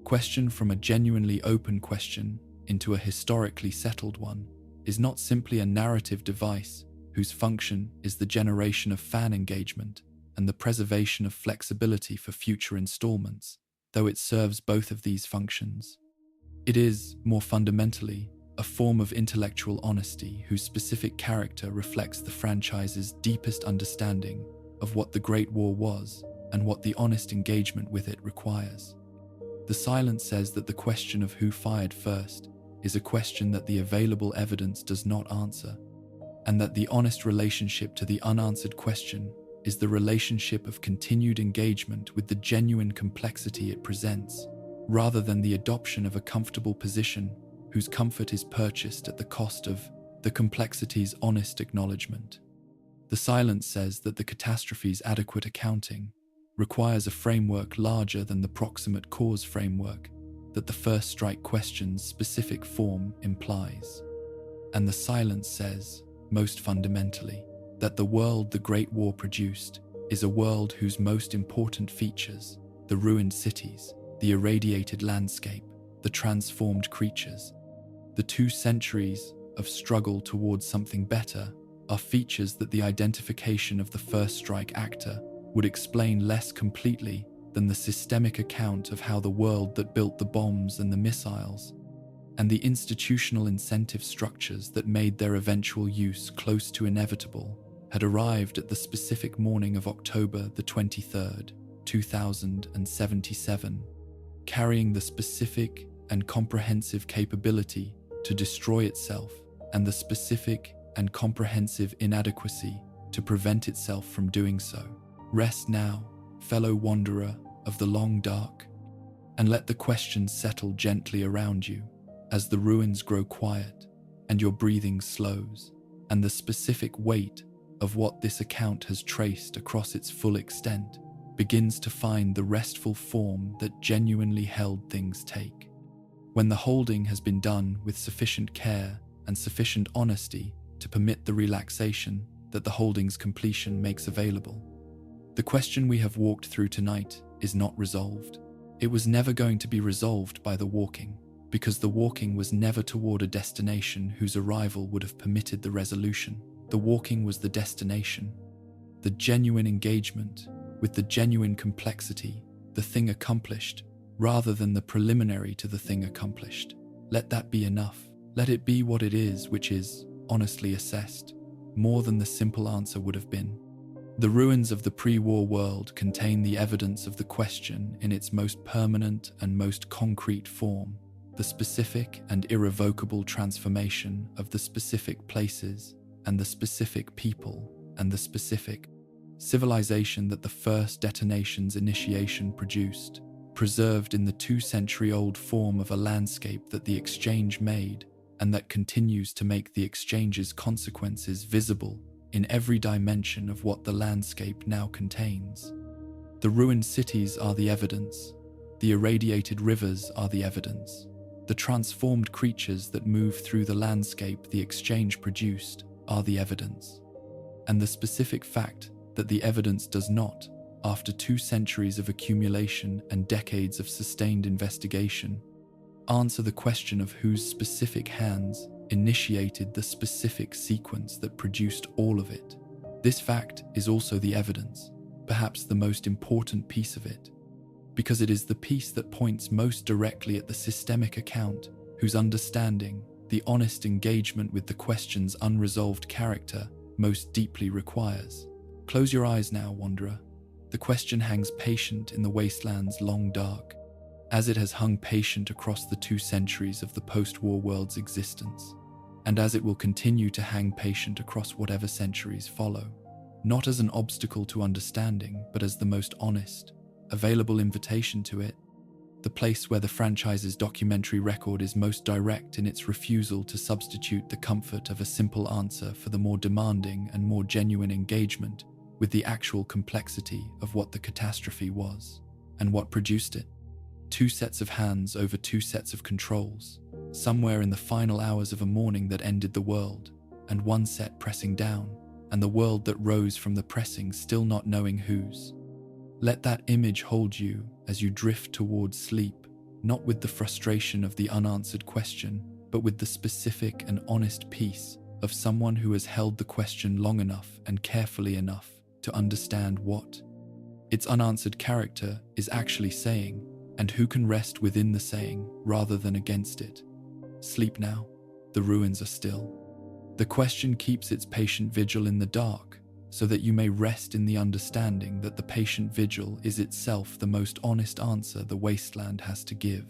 question from a genuinely open question into a historically settled one, is not simply a narrative device whose function is the generation of fan engagement and the preservation of flexibility for future installments, though it serves both of these functions. It is, more fundamentally, a form of intellectual honesty whose specific character reflects the franchise's deepest understanding of what the Great War was and what the honest engagement with it requires. The silence says that the question of who fired first is a question that the available evidence does not answer, and that the honest relationship to the unanswered question is the relationship of continued engagement with the genuine complexity it presents, rather than the adoption of a comfortable position whose comfort is purchased at the cost of the complexity's honest acknowledgement. The silence says that the catastrophe's adequate accounting requires a framework larger than the proximate cause framework that the first strike question's specific form implies. And the silence says, most fundamentally, that the world the Great War produced is a world whose most important features, the ruined cities, the irradiated landscape, the transformed creatures, the 2 centuries of struggle towards something better, are features that the identification of the first strike actor would explain less completely than the systemic account of how the world that built the bombs and the missiles, and the institutional incentive structures that made their eventual use close to inevitable, had arrived at the specific morning of October the 23rd, 2077, carrying the specific and comprehensive capability to destroy itself and the specific and comprehensive inadequacy to prevent itself from doing so. Rest now, fellow wanderer of the long dark, and let the questions settle gently around you as the ruins grow quiet and your breathing slows, and the specific weight of what this account has traced across its full extent begins to find the restful form that genuinely held things take. When the holding has been done with sufficient care and sufficient honesty to permit the relaxation that the holding's completion makes available. The question we have walked through tonight is not resolved. It was never going to be resolved by the walking, because the walking was never toward a destination whose arrival would have permitted the resolution. The walking was the destination, the genuine engagement with the genuine complexity, the thing accomplished, rather than the preliminary to the thing accomplished. Let that be enough. Let it be what it is, which is, honestly assessed, more than the simple answer would have been. The ruins of the pre-war world contain the evidence of the question in its most permanent and most concrete form, the specific and irrevocable transformation of the specific places and the specific people and the specific civilization that the first detonation's initiation produced, preserved in the 2-century-old form of a landscape that the exchange made and that continues to make the exchange's consequences visible in every dimension of what the landscape now contains. The ruined cities are the evidence. The irradiated rivers are the evidence. The transformed creatures that move through the landscape the exchange produced are the evidence. And the specific fact that the evidence does not, after 2 centuries of accumulation and decades of sustained investigation, answer the question of whose specific hands initiated the specific sequence that produced all of it. This fact is also the evidence, perhaps the most important piece of it, because it is the piece that points most directly at the systemic account whose understanding, the honest engagement with the question's unresolved character, most deeply requires. Close your eyes now, wanderer. The question hangs patient in the wasteland's long dark, as it has hung patient across the 2 centuries of the post-war world's existence, and as it will continue to hang patient across whatever centuries follow, not as an obstacle to understanding, but as the most honest, available invitation to it, the place where the franchise's documentary record is most direct in its refusal to substitute the comfort of a simple answer for the more demanding and more genuine engagement with the actual complexity of what the catastrophe was and what produced it. 2 sets of hands over 2 sets of controls, somewhere in the final hours of a morning that ended the world, and 1 set pressing down, and the world that rose from the pressing still not knowing whose. Let that image hold you as you drift towards sleep, not with the frustration of the unanswered question, but with the specific and honest peace of someone who has held the question long enough and carefully enough to understand what its unanswered character is actually saying, and who can rest within the saying rather than against it. Sleep now, the ruins are still. The question keeps its patient vigil in the dark, so that you may rest in the understanding that the patient vigil is itself the most honest answer the wasteland has to give.